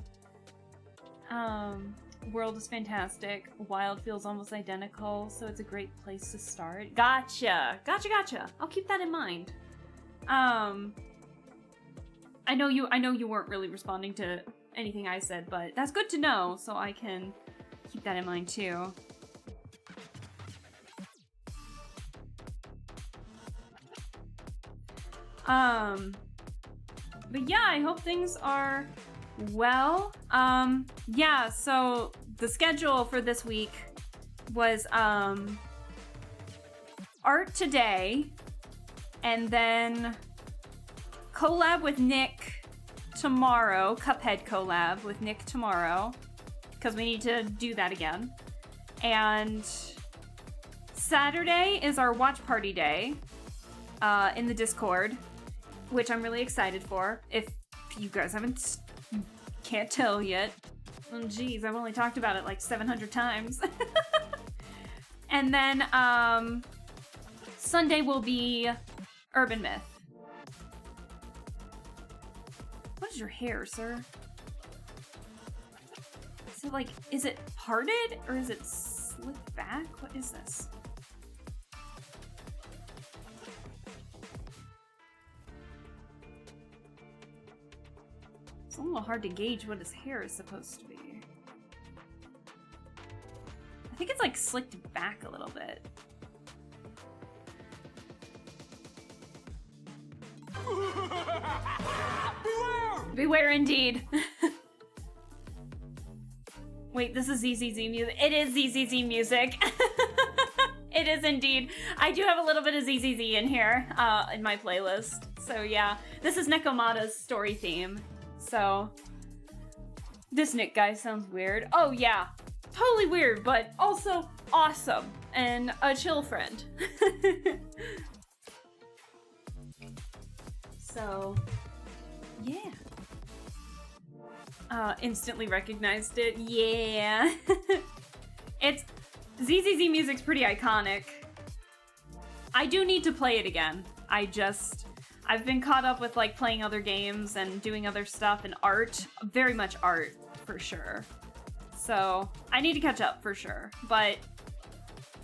World is fantastic. Wild feels almost identical, so it's a great place to start. Gotcha. I'll keep that in mind. I know you weren't really responding to anything I said, but that's good to know, so I can keep that in mind too. But yeah, I hope things are well. Yeah, so the schedule for this week was art today, and then collab with Nick tomorrow, Cuphead collab with Nick tomorrow, because we need to do that again. And Saturday is our watch party day in the Discord, which I'm really excited for. If you guys can't tell yet. Oh, geez, I've only talked about it like 700 times. And then Sunday will be Urban Myth. What is your hair, sir? Is it like, is it parted or is it slicked back? What is this? It's a little hard to gauge what his hair is supposed to be. I think it's like slicked back a little bit. Beware indeed. Wait, this is ZZZ music. It is ZZZ music. It is indeed. I do have a little bit of ZZZ in here, in my playlist. So yeah, this is Nekomata's story theme. So, this Nick guy sounds weird. Oh yeah, totally weird, but also awesome and a chill friend. So, yeah. Instantly recognized it. Yeah. It's ZZZ music's pretty iconic. I do need to play it again. I've been caught up with like playing other games and doing other stuff and art. Very much art, for sure. So, I need to catch up for sure. But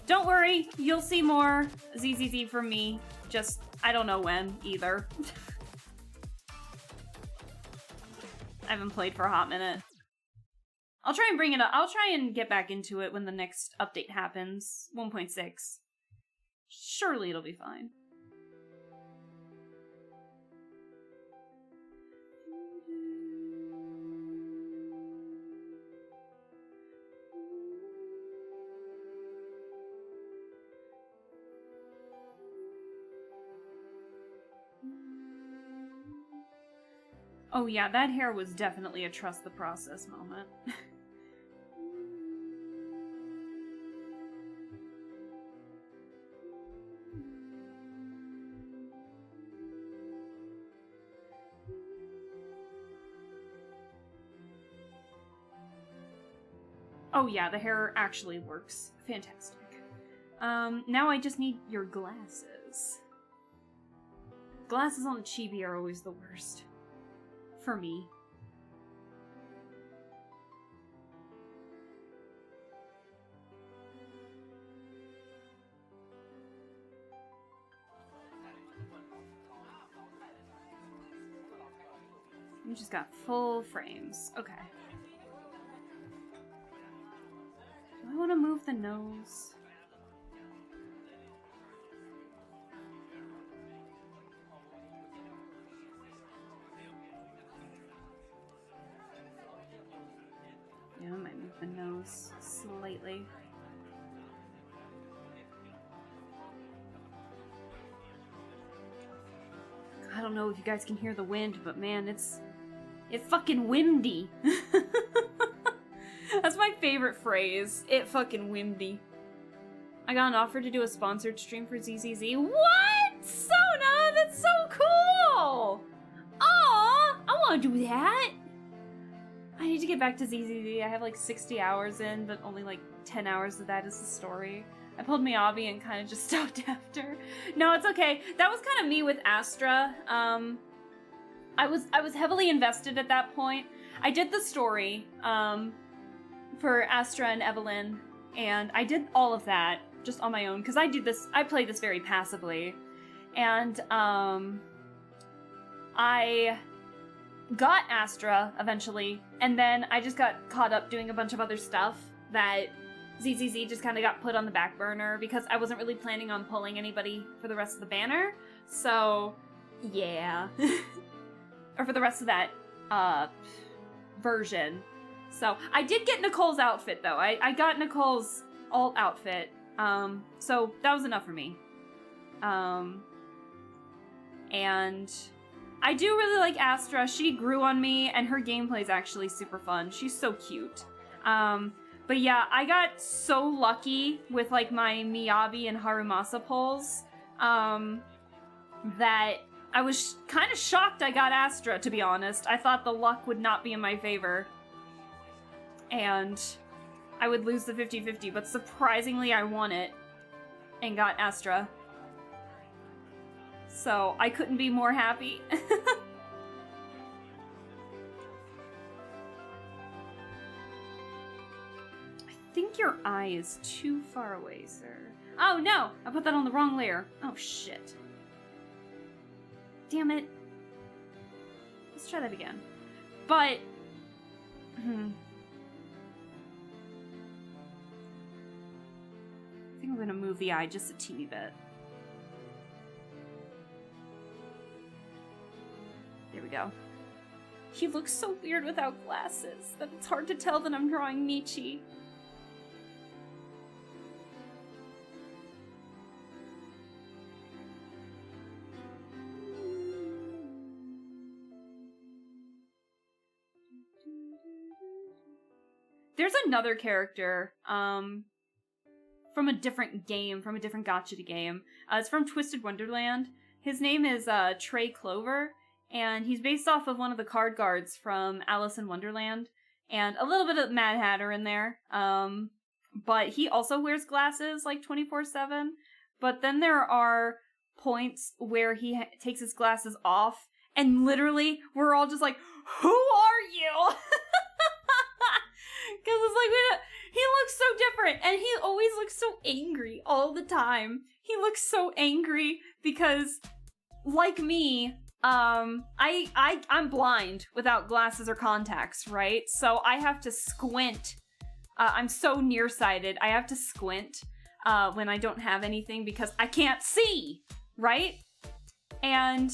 don't worry, you'll see more ZZZ from me. Just, I don't know when either. I haven't played for a hot minute. I'll try and bring it up. I'll try and get back into it when the next update happens. 1.6. Surely it'll be fine. Oh yeah, that hair was definitely a trust the process moment. Oh yeah, the hair actually works. Fantastic. Now I just need your glasses. Glasses on a chibi are always the worst. For me. We just got full frames. Okay. Do I want to move the nose? Yeah, I might move the nose slightly. I don't know if you guys can hear the wind, but man, it's fucking windy. That's my favorite phrase. It fucking windy. I got an offer to do a sponsored stream for ZZZ. What? Sona, that's so cool! Aw, I want to do that. I need to get back to ZZZ. I have like 60 hours in, but only like 10 hours of that is the story. I pulled Miyabi and kind of just stopped after. No, it's okay. That was kind of me with Astra. I was heavily invested at that point. I did the story for Astra and Evelyn, and I did all of that just on my own because I play this very passively, and I got Astra eventually, and then I just got caught up doing a bunch of other stuff that ZZZ just kind of got put on the back burner because I wasn't really planning on pulling anybody for the rest of the banner. So, yeah. Or for the rest of that version. So, I did get Nicole's outfit, though. I got Nicole's alt outfit. So, that was enough for me. And I do really like Astra. She grew on me, and her gameplay is actually super fun. She's so cute. But yeah, I got so lucky with like my Miyabi and Harumasa pulls that I was kind of shocked I got Astra, to be honest. I thought the luck would not be in my favor. And I would lose the 50-50, but surprisingly I won it and got Astra. So I couldn't be more happy. I think your eye is too far away, sir. Oh no! I put that on the wrong layer. Oh shit. Damn it. Let's try that again. But... I think I'm gonna move the eye just a teeny bit. There we go. He looks so weird without glasses that it's hard to tell that I'm drawing Michi. There's another character, from a different game, from a different gacha game. It's from Twisted Wonderland. His name is, Trey Clover, and he's based off of one of the card guards from Alice in Wonderland, and a little bit of Mad Hatter in there, but he also wears glasses, like, 24/7, but then there are points where he takes his glasses off, and literally, we're all just like, who are you? Because it's like, he looks so different, and he always looks so angry all the time. He looks so angry because, like me, I'm blind without glasses or contacts, right? So I have to squint. I'm so nearsighted. I have to squint when I don't have anything because I can't see, right? And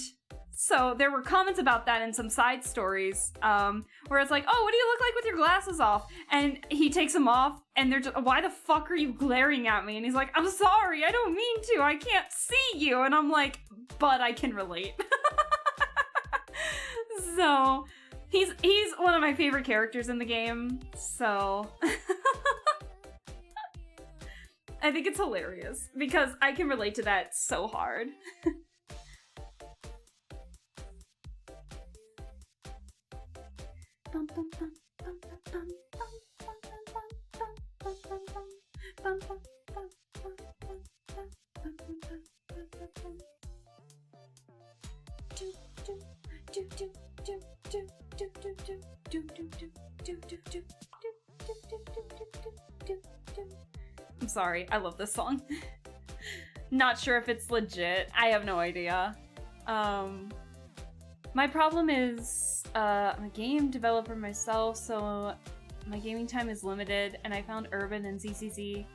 so there were comments about that in some side stories, where it's like, oh, what do you look like with your glasses off? And he takes them off, and they're just, why the fuck are you glaring at me? And he's like, I'm sorry, I don't mean to, I can't see you. And I'm like, but I can relate. So, he's one of my favorite characters in the game, so... I think it's hilarious, because I can relate to that so hard. I'm sorry, I love this song. Not sure if it's legit. I have no idea. My problem is, I'm a game developer myself, so my gaming time is limited, and I found Urban and ZZZ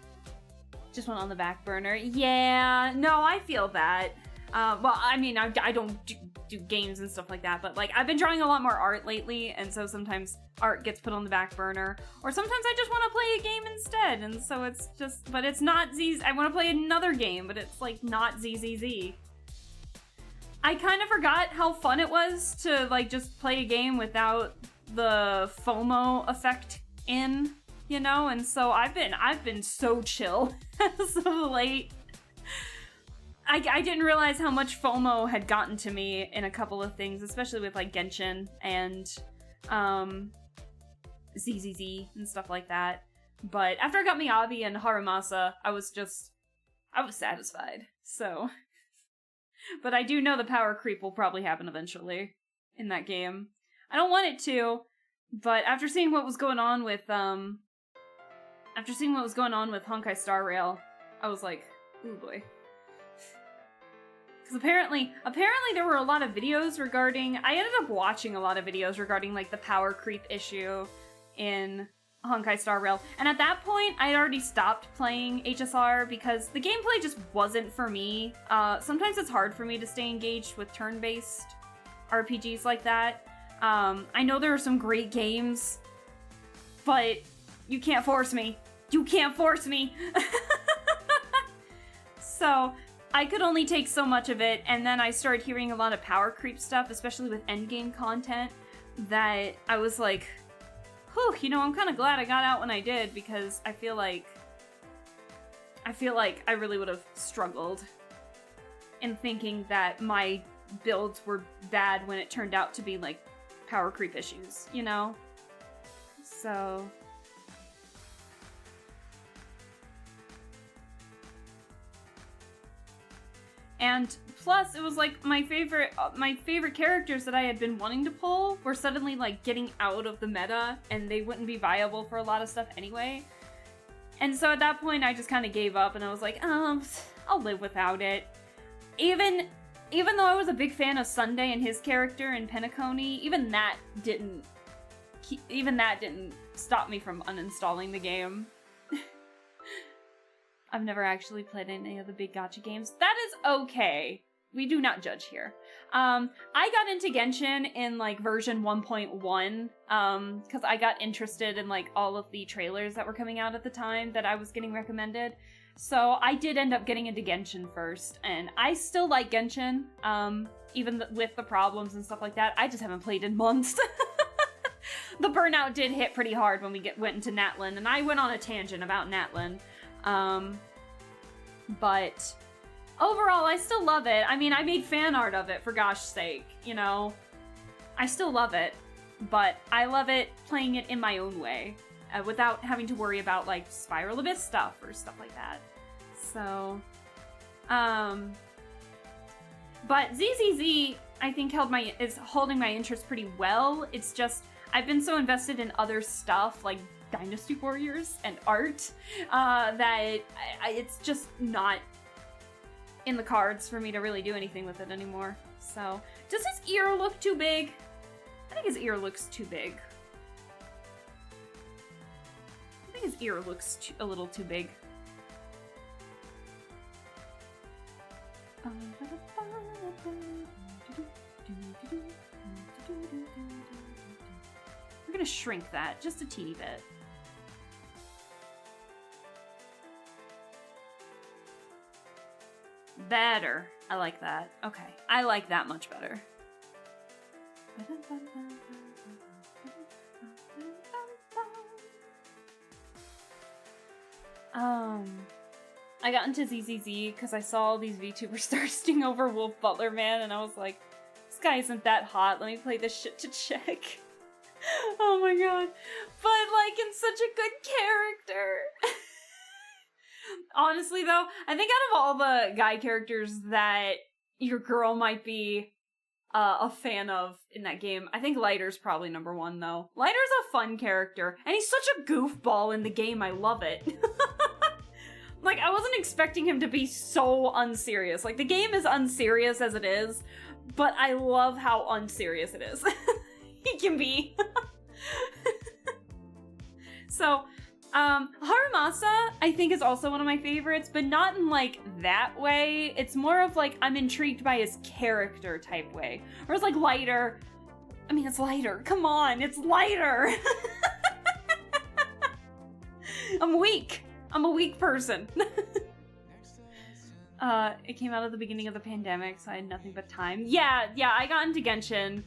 just went on the back burner. Yeah, no, I feel that. Well, I mean, I don't do games and stuff like that, but like I've been drawing a lot more art lately, and so sometimes art gets put on the back burner, or sometimes I just want to play a game instead, and so it's just, but it's not ZZ. I want to play another game, but it's like not ZZZ. I kind of forgot how fun it was to like just play a game without the FOMO effect in, you know, and so I've been so chill as of late. I didn't realize how much FOMO had gotten to me in a couple of things, especially with like Genshin and ZZZ and stuff like that. But after I got Miyabi and Harumasa, I was satisfied. So, but I do know the power creep will probably happen eventually in that game. I don't want it to, but after seeing what was going on with Honkai Star Rail, I was like, ooh boy. Because apparently there were a lot of videos regarding, I ended up watching a lot of videos regarding like the power creep issue in Honkai Star Rail. And at that point, I had already stopped playing HSR because the gameplay just wasn't for me. Sometimes it's hard for me to stay engaged with turn-based RPGs like that. I know there are some great games, but you can't force me. You can't force me! So, I could only take so much of it, and then I started hearing a lot of power creep stuff, especially with endgame content, that I was like, whew, you know, I'm kind of glad I got out when I did, because I feel like I really would have struggled in thinking that my builds were bad when it turned out to be, like, power creep issues, you know? So... And plus, it was like my favorite characters that I had been wanting to pull were suddenly like getting out of the meta, and they wouldn't be viable for a lot of stuff anyway. And so at that point, I just kind of gave up, and I was like, I'll live without it. Even though I was a big fan of Sunday and his character in Penacony, even that didn't stop me from uninstalling the game. I've never actually played any of the big gacha games. That is okay. We do not judge here. I got into Genshin in like version 1.1 because I got interested in like all of the trailers that were coming out at the time that I was getting recommended. So I did end up getting into Genshin first, and I still like Genshin, even with the problems and stuff like that. I just haven't played in months. The burnout did hit pretty hard when we went into Natlan, and I went on a tangent about Natlan. But overall, I still love it. I mean, I made fan art of it, for gosh sake, you know? I still love it, but I love it playing it in my own way, without having to worry about, like, Spiral Abyss stuff or stuff like that. So, but ZZZ, I think, is holding my interest pretty well. It's just, I've been so invested in other stuff, like Dynasty Warriors and art, that it's just not in the cards for me to really do anything with it anymore. So, does his ear look too big? I think his ear looks too big. I think his ear looks a little too big. We're gonna shrink that just a teeny bit. Better. I like that. Okay. I like that much better. I got into ZZZ because I saw all these VTubers thirsting over Wolf Butler Man, and I was like, this guy isn't that hot. Let me play this shit to check. Oh my god. But, like, in such a good character. Honestly, though, I think out of all the guy characters that your girl might be a fan of in that game, I think Lighter's probably number one, though. Lighter's a fun character, and he's such a goofball in the game. I love it. Like, I wasn't expecting him to be so unserious. Like, the game is unserious as it is, but I love how unserious it is. He can be. So, Harumasa, I think, is also one of my favorites, but not in, like, that way. It's more of, like, I'm intrigued by his character type way. Whereas, like, Lighter, I mean, it's Lighter. Come on, it's Lighter. I'm weak. I'm a weak person. It came out at the beginning of the pandemic, so I had nothing but time. Yeah, I got into Genshin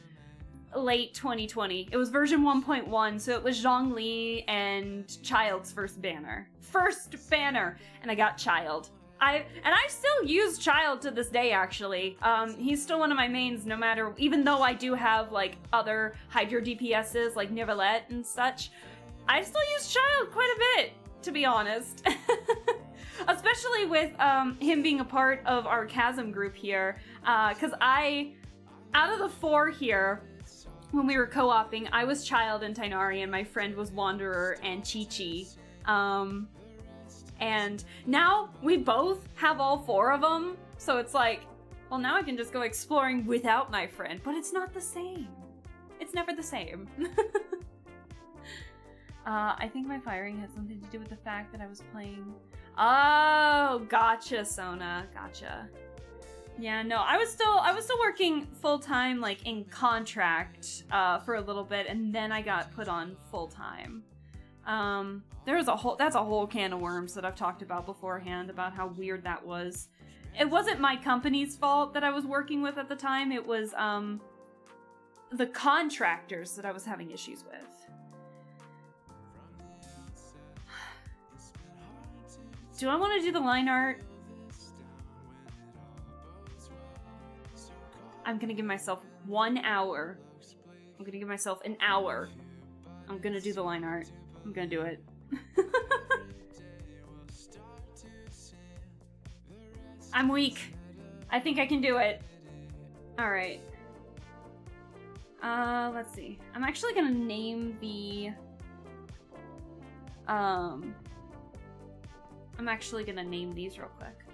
late 2020. It was version 1.1, so it was Zhongli and Child's first banner. And I got Child. I still use Child to this day, actually. He's still one of my mains, no matter, even though I do have, like, other Hydro DPSs, like Nivelette and such. I still use Child quite a bit, to be honest. Especially with him being a part of our Chasm group here, because out of the four here, when we were co-oping, I was Child and Tainari, and my friend was Wanderer and Chi-Chi. And now we both have all four of them, so it's like, well, now I can just go exploring without my friend, but it's not the same. It's never the same. I think my firing had something to do with the fact that I was playing... Oh, gotcha, Sona. Gotcha. Yeah, no, I was still working full-time, like, in contract, for a little bit, and then I got put on full-time. That's a whole can of worms that I've talked about beforehand, about how weird that was. It wasn't my company's fault that I was working with at the time, it was, the contractors that I was having issues with. Do I want to do the line art? I'm gonna give myself 1 hour. I'm gonna give myself an hour. I'm gonna do the line art. I'm gonna do it. I'm weak. I think I can do it. Alright. Let's see. I'm actually gonna name the... I'm actually gonna name these real quick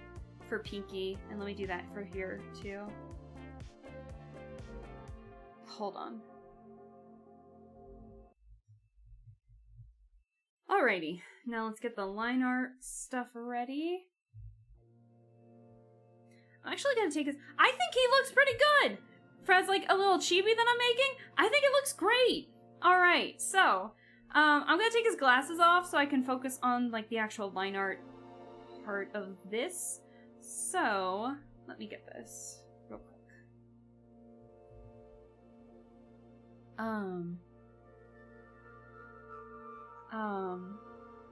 for Pinky, and let me do that for here too. Hold on. Alrighty, now let's get the line art stuff ready. I'm actually gonna take his... I think he looks pretty good! For as like a little chibi that I'm making, I think it looks great! Alright, so, I'm gonna take his glasses off so I can focus on like the actual line art part of this. So, let me get this real quick.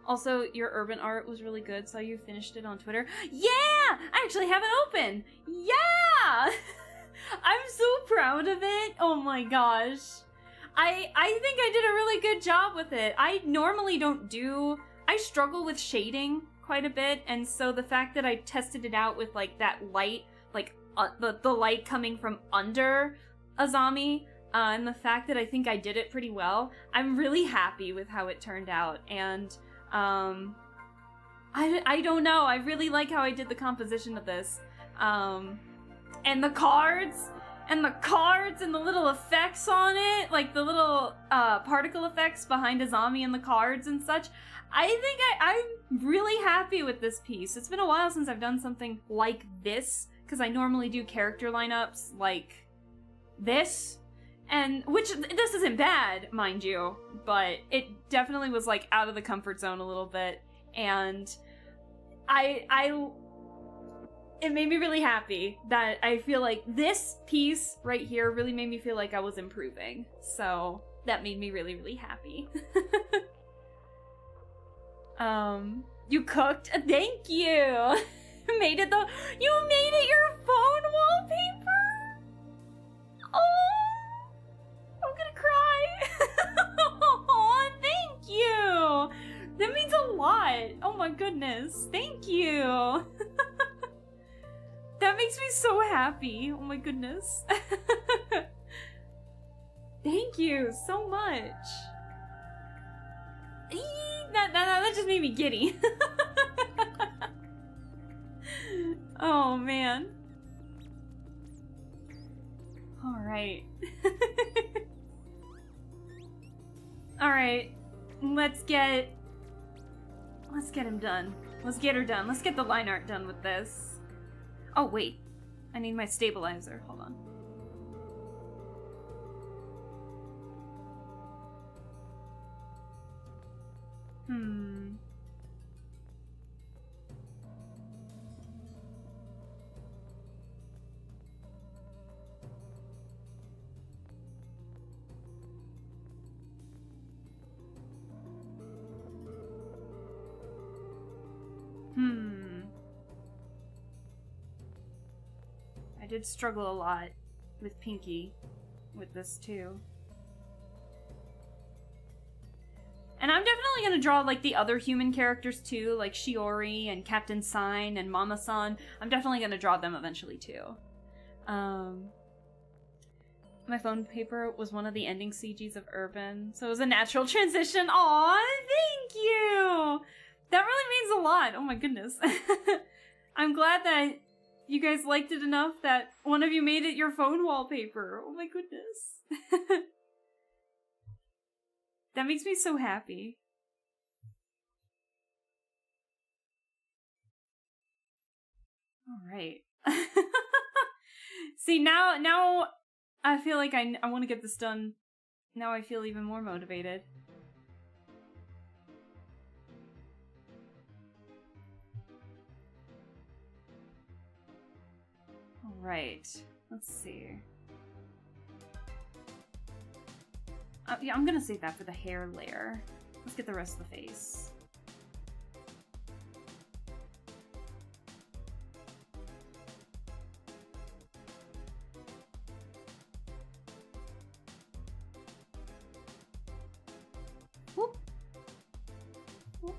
Also, your urban art was really good, so you finished it on Twitter. Yeah! I actually have it open! Yeah! I'm so proud of it! Oh my gosh. I think I did a really good job with it. I normally don't do... I struggle with shading quite a bit, and so the fact that I tested it out with like that light, like the light coming from under Azami, and the fact that I think I did it pretty well, I'm really happy with how it turned out. And I don't know, I really like how I did the composition of this. And the cards, And the cards and the little effects on it, like the little particle effects behind a zombie and the cards and such. I think I'm really happy with this piece. It's been a while since I've done something like this, because I normally do character lineups like this. And, which, this isn't bad, mind you, but it definitely was, like, out of the comfort zone a little bit, and it made me really happy that I feel like this piece right here really made me feel like I was improving, so that made me really, really happy. You cooked? Thank you! You made it your phone wallpaper? Oh! I'm gonna cry. Oh, thank you. That means a lot. Oh my goodness. Thank you. That makes me so happy. Oh my goodness. Thank you so much. That just made me giddy. Oh man. All right. All right. Let's get him done. Let's get her done. Let's get the line art done with this. Oh wait. I need my stabilizer. Hold on. I did struggle a lot with Pinky with this too. And I'm definitely gonna draw like the other human characters too, like Shiori and Captain Sign and Mama-san. I'm definitely gonna draw them eventually too. My phone paper was one of the ending CGs of Urban, so it was a natural transition. Aw, thank you! That really means a lot. Oh my goodness. I'm glad that you guys liked it enough that one of you made it your phone wallpaper. Oh my goodness. That makes me so happy. Alright. See, now I feel like I want to get this done. Now I feel even more motivated. Alright. Let's see. Yeah, I'm gonna save that for the hair layer. Let's get the rest of the face. Whoop. Whoop.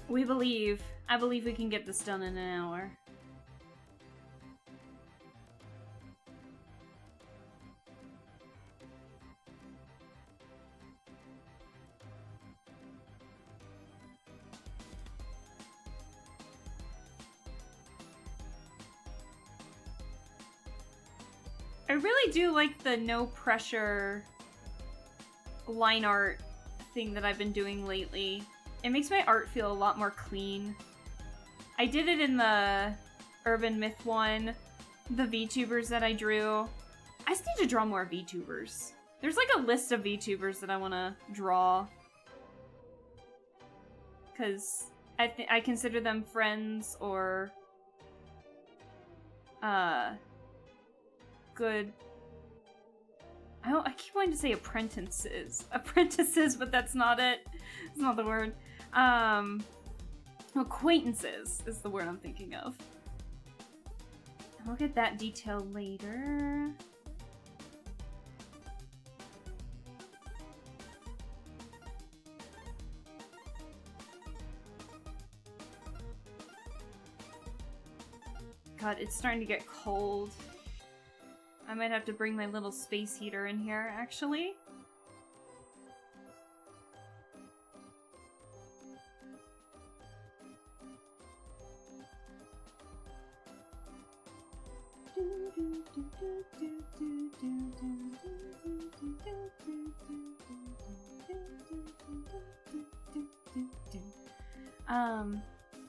We believe. I believe we can get this done in an hour. I really do like the no pressure line art thing that I've been doing lately. It makes my art feel a lot more clean. I did it in the Urban Myth one, the VTubers that I drew. I just need to draw more VTubers. There's like a list of VTubers that I want to draw. Because I consider them friends or good. I keep wanting to say apprentices, but that's not it. It's not the word. Acquaintances is the word I'm thinking of. And we'll get that detail later. God, it's starting to get cold. I might have to bring my little space heater in here, actually.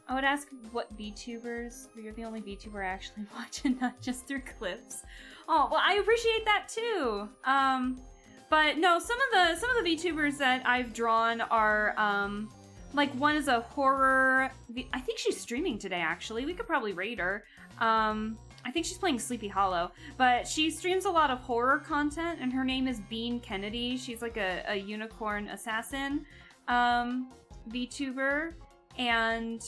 I would ask what VTubers, you're the only VTuber I actually watch and not just through clips. Oh, well, I appreciate that too. But no, some of the VTubers that I've drawn are, like one is a horror, I think she's streaming today actually, we could probably raid her. I think she's playing Sleepy Hollow, but she streams a lot of horror content and her name is Bean Kennedy. She's like a unicorn assassin, VTuber. And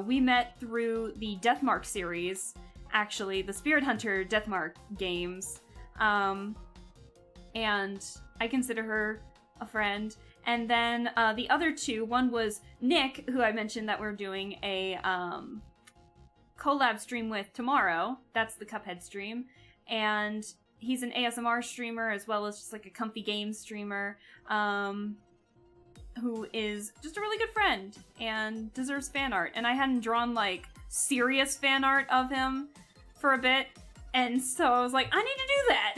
we met through the Deathmark series, actually, the Spirit Hunter Deathmark games. And I consider her a friend. And then the other two, one was Nick, who I mentioned that we're doing a collab stream with tomorrow. That's the Cuphead stream. And he's an ASMR streamer as well as just like a comfy game streamer. Who is just a really good friend and deserves fan art. And I hadn't drawn like serious fan art of him for a bit, and so I was like, I need to do that.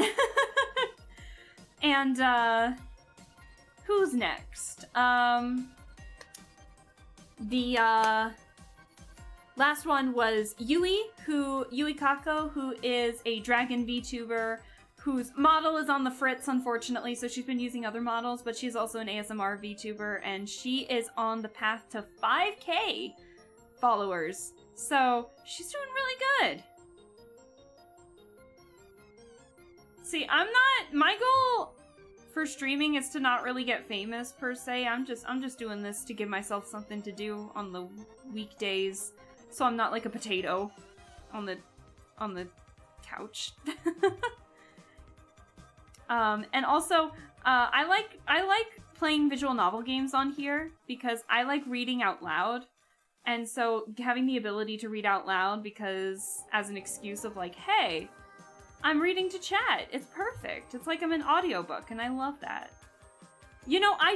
And who's next? The last one was Yui Kako, who is a dragon VTuber whose model is on the fritz, unfortunately, so she's been using other models, but she's also an ASMR VTuber, and she is on the path to 5K followers. So, she's doing really good. See, my goal for streaming is to not really get famous, per se. I'm just doing this to give myself something to do on the weekdays, so I'm not like a potato on the couch. And also, I like playing visual novel games on here because I like reading out loud. And so having the ability to read out loud because as an excuse of like, hey, I'm reading to chat. It's perfect. It's like I'm an audiobook and I love that. You know, I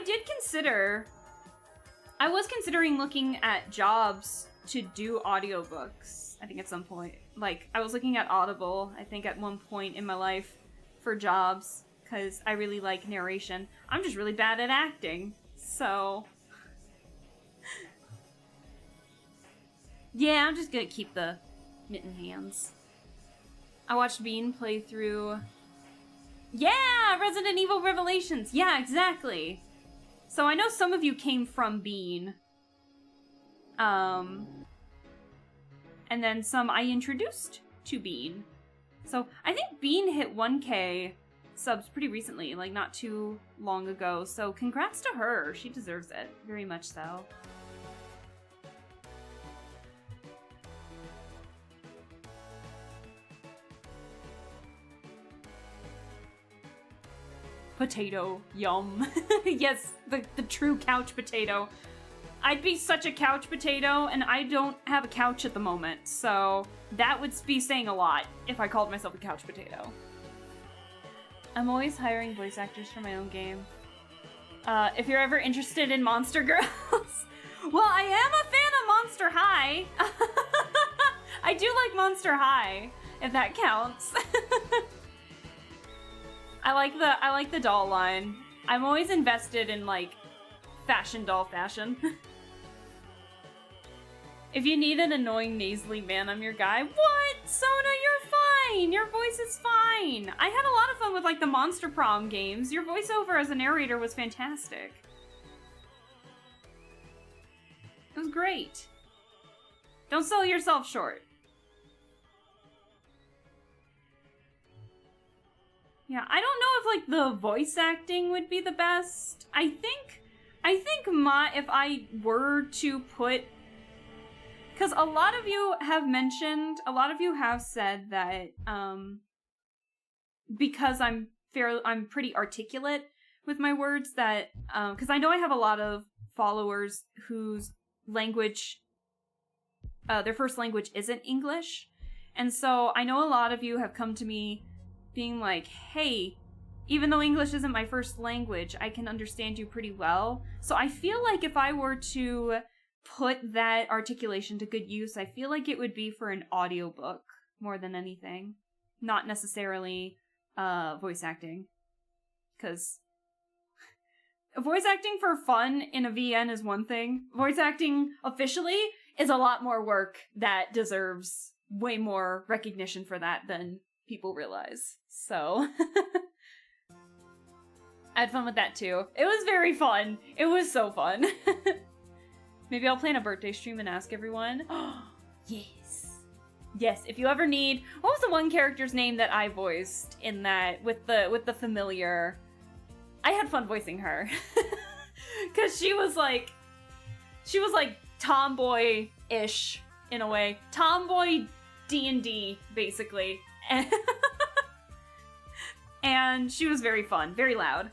was considering looking at jobs to do audiobooks, I think at some point. Like, I was looking at Audible, I think at one point in my life for jobs. Because I really like narration. I'm just really bad at acting, so... yeah, I'm just gonna keep the mitten hands. I watched Bean play through... yeah! Resident Evil Revelations! Yeah, exactly! So I know some of you came from Bean. And then some I introduced to Bean. So I think Bean hit 1K subs pretty recently, like not too long ago, so congrats to her. She deserves it, very much so. Potato, yum. Yes, the true couch potato. I'd be such a couch potato, and I don't have a couch at the moment, so that would be saying a lot if I called myself a couch potato. I'm always hiring voice actors for my own game. If you're ever interested in Monster Girls... well, I am a fan of Monster High. I do like Monster High, if that counts. I like the doll line. I'm always invested in, like, fashion doll fashion. If you need an annoying nasally man, I'm your guy. What? Sona, you're fine! Your voice is fine! I had a lot of fun with, like, the Monster Prom games. Your voiceover as a narrator was fantastic. It was great. Don't sell yourself short. Yeah, I don't know if, like, the voice acting would be the best. I think if I were to put... because a lot of you have said that, because I'm pretty articulate with my words, that, because I know I have a lot of followers whose language, their first language isn't English, and so I know a lot of you have come to me being like, hey, even though English isn't my first language, I can understand you pretty well. So I feel like if I were to put that articulation to good use, I feel like it would be for an audiobook more than anything. not necessarily voice acting. Because voice acting for fun in a VN is one thing. Voice acting officially is a lot more work that deserves way more recognition for that than people realize. So I had fun with that too. It was very fun. It was so fun. Maybe I'll plan a birthday stream and ask everyone. Yes. Yes, if you ever need... What was the one character's name that I voiced in that with the familiar? I had fun voicing her. Cause she was like tomboy-ish in a way. Tomboy D&D, basically. And she was very fun, very loud.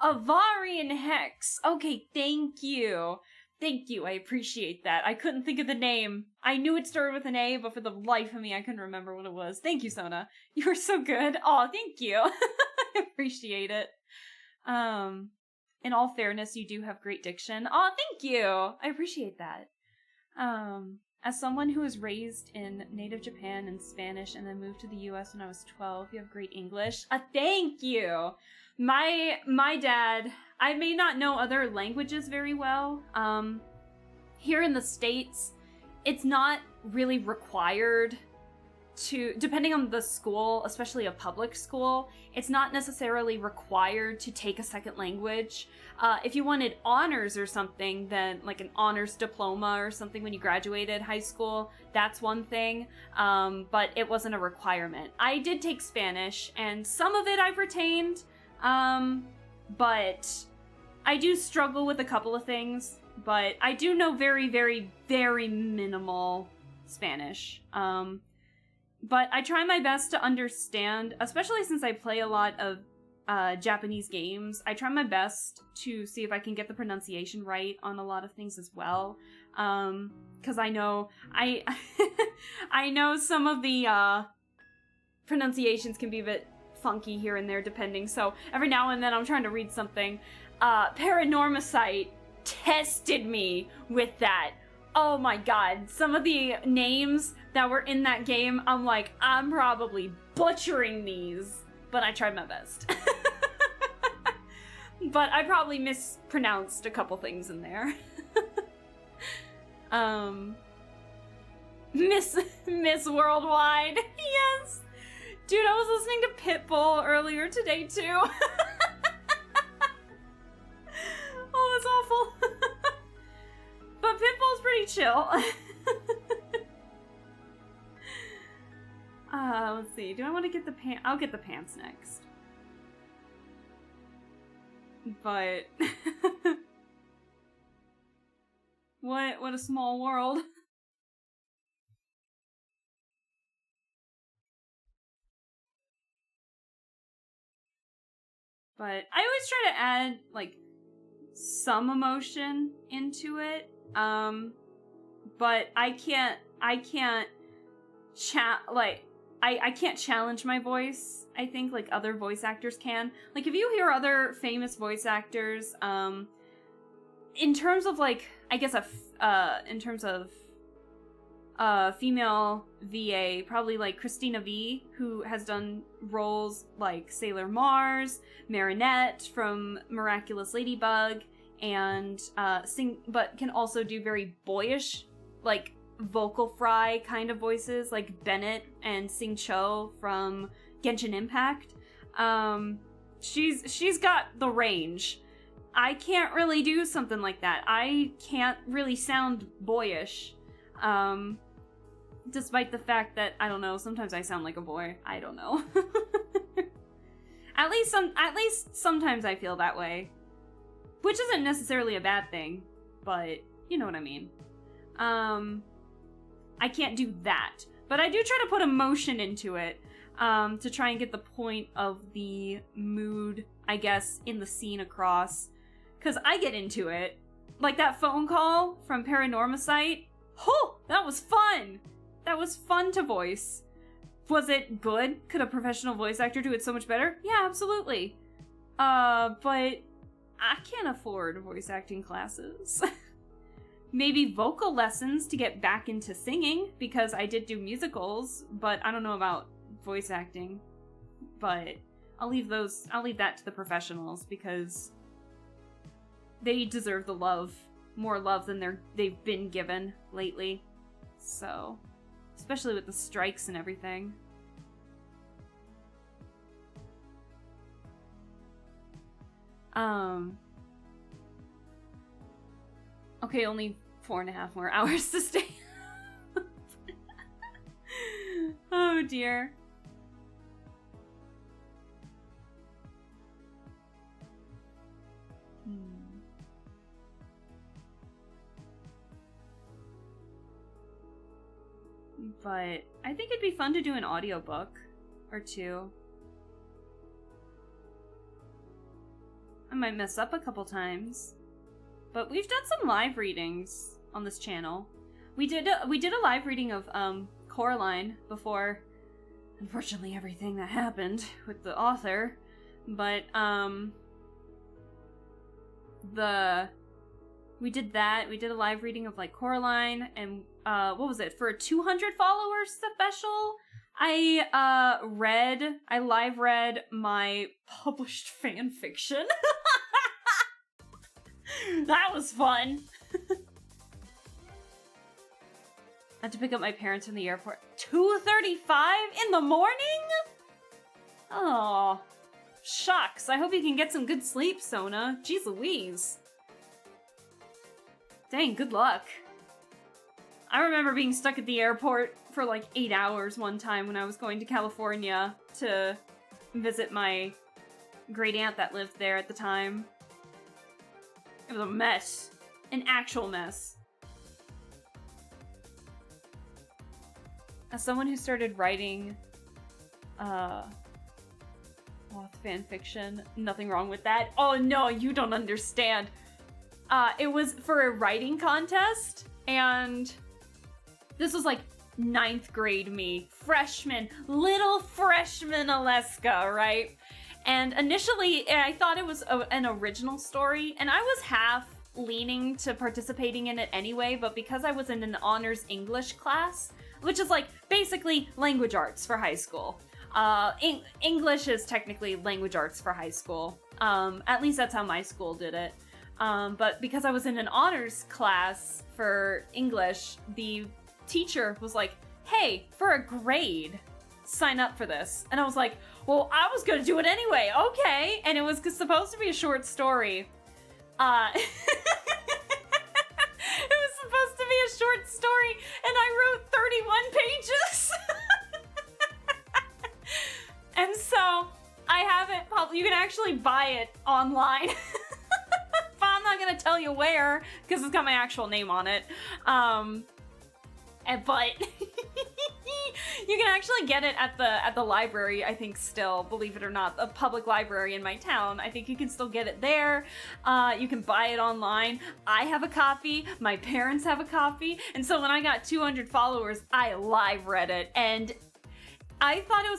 Avarian Hex. Okay, thank you. Thank you, I appreciate that. I couldn't think of the name. I knew it started with an A, but for the life of me, I couldn't remember what it was. Thank you, Sona. You were so good. Aw, thank you. I appreciate it. In all fairness, you do have great diction. Aw, thank you. I appreciate that. As someone who was raised in native Japan and Spanish and then moved to the US when I was 12, you have great English. Thank you. My dad, I may not know other languages very well. Here in the States, it's not really required to, depending on the school, especially a public school, it's not necessarily required to take a second language. If you wanted honors or something, then like an honors diploma or something when you graduated high school, that's one thing, but it wasn't a requirement. I did take Spanish, and some of it I've retained, but I do struggle with a couple of things, but I do know very, very, very minimal Spanish. But I try my best to understand, especially since I play a lot of Japanese games. I try my best to see if I can get the pronunciation right on a lot of things as well. Because I know I know some of the pronunciations can be a bit funky here and there depending. So every now and then I'm trying to read something. Paranormosite tested me with that. Oh my god, some of the names that were in that game, I'm like, I'm probably butchering these, but I tried my best. But I probably mispronounced a couple things in there. Miss Worldwide. Yes. Dude, I was listening to Pitbull earlier today too. Oh, that's awful. But Pitbull's pretty chill. Let's see. Do I want to get the pants? I'll get the pants next. But what a small world. But I always try to add like some emotion into it. But I can't I can't challenge my voice, I think, like other voice actors can. Like, if you hear other famous voice actors, in terms of, like, I guess in terms of female VA, probably, like, Christina V, who has done roles like Sailor Mars, Marinette from Miraculous Ladybug, and but can also do very boyish, like, vocal fry kind of voices, like Bennett and Sing Cho from Genshin Impact. She's got the range. I can't really do something like that. I can't really sound boyish, despite the fact that, I don't know, sometimes I sound like a boy. I don't know. At least sometimes I feel that way, which isn't necessarily a bad thing, but you know what I mean. I can't do that, but I do try to put emotion into it, to try and get the point of the mood, I guess, in the scene across, because I get into it. Like that phone call from Paranormacite. Oh, that was fun! That was fun to voice. Was it good? Could a professional voice actor do it so much better? Yeah, absolutely. But I can't afford voice acting classes. Maybe vocal lessons to get back into singing, because I did do musicals, but I don't know about voice acting. But I'll leave that to the professionals, because they deserve the love. More love than they've been given lately. So, especially with the strikes and everything. Okay, only 4.5 more hours to stay. Oh dear. But I think it'd be fun to do an audiobook or two. I might mess up a couple times. But we've done some live readings on this channel. We did a live reading of Coraline before, unfortunately, everything that happened with the author. But we did that. We did a live reading of like Coraline, and what was it, for a 200 followers special? I live read my published fan fiction. That was fun. I had to pick up my parents from the airport. 2:35 in the morning? Oh, shucks. I hope you can get some good sleep, Sona. Jeez Louise. Dang, good luck. I remember being stuck at the airport for like 8 hours one time when I was going to California to visit my great aunt that lived there at the time. It was a mess. An actual mess. As someone who started writing fanfiction, nothing wrong with that. Oh no, you don't understand. It was for a writing contest, and this was like 9th grade me. Freshman, little freshman Alaska, right? And initially, I thought it was an original story, and I was half leaning to participating in it anyway, but because I was in an honors English class, which is like basically language arts for high school, English is technically language arts for high school. At least that's how my school did it. But because I was in an honors class for English, the teacher was like, hey, for a grade, sign up for this. And I was like, well, I was gonna do it anyway, okay. And it was supposed to be a short story. It was supposed to be a short story, and I wrote 31 pages. And so I have it you can actually buy it online. But I'm not gonna tell you where, because it's got my actual name on it. But you can actually get it at the library, I think, still, believe it or not, a public library in my town. I think you can still get it there. You can buy it online. I have a copy, my parents have a copy, and so when I got 200 followers, I live read it, and I thought it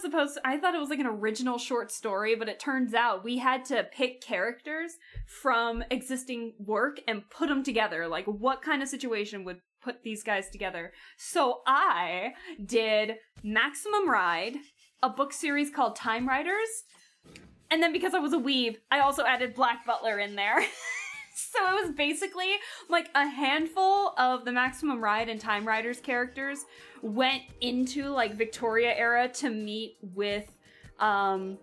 was like an original short story, but it turns out we had to pick characters from existing work and put them together. Like, what kind of situation would put these guys together? So I did Maximum Ride, a book series called Time Riders, and then because I was a weeb, I also added Black Butler in there. So it was basically like a handful of the Maximum Ride and Time Riders characters went into like Victoria era to meet with the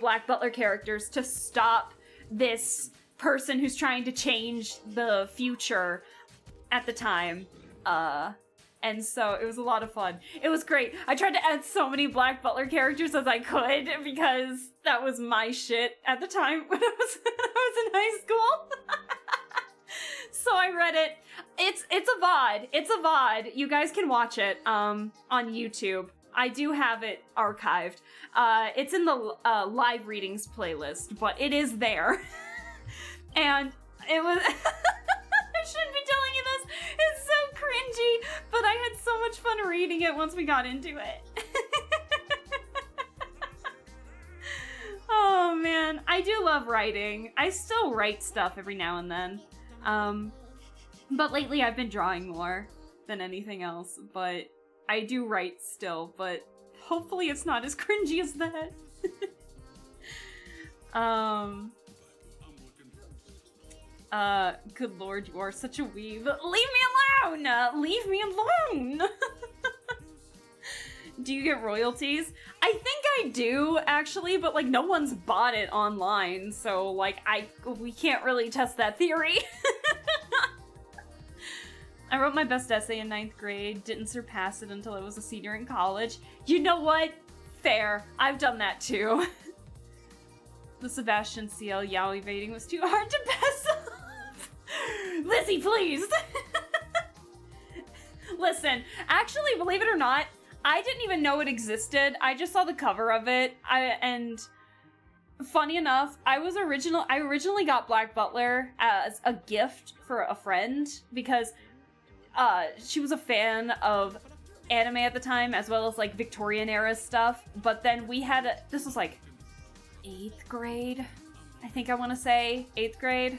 Black Butler characters to stop this person who's trying to change the future at the time. And so it was a lot of fun. It was great. I tried to add so many Black Butler characters as I could because that was my shit at the time when I was in high school. So I read it. It's a VOD. It's a VOD. You guys can watch it on YouTube. I do have it archived. It's in the live readings playlist, but it is there. And it was... I shouldn't be telling you this. It's so cringy, but I had so much fun reading it once we got into it. Oh man, I do love writing. I still write stuff every now and then. But lately I've been drawing more than anything else, but I do write still, but hopefully it's not as cringy as that. Good lord, you are such a weeb. Leave me alone! Leave me alone! Do you get royalties? I think I do, actually, but, like, no one's bought it online, so, like, we can't really test that theory. I wrote my best essay in 9th grade, didn't surpass it until I was a senior in college. You know what? Fair. I've done that, too. The Sebastian CL Yao evading was too hard to pass off. Lizzie, please! Listen, actually, believe it or not, I didn't even know it existed. I just saw the cover of it, and funny enough, I originally got Black Butler as a gift for a friend because she was a fan of anime at the time, as well as like Victorian era stuff. But then we had this was like 8th grade, I think I want to say 8th grade,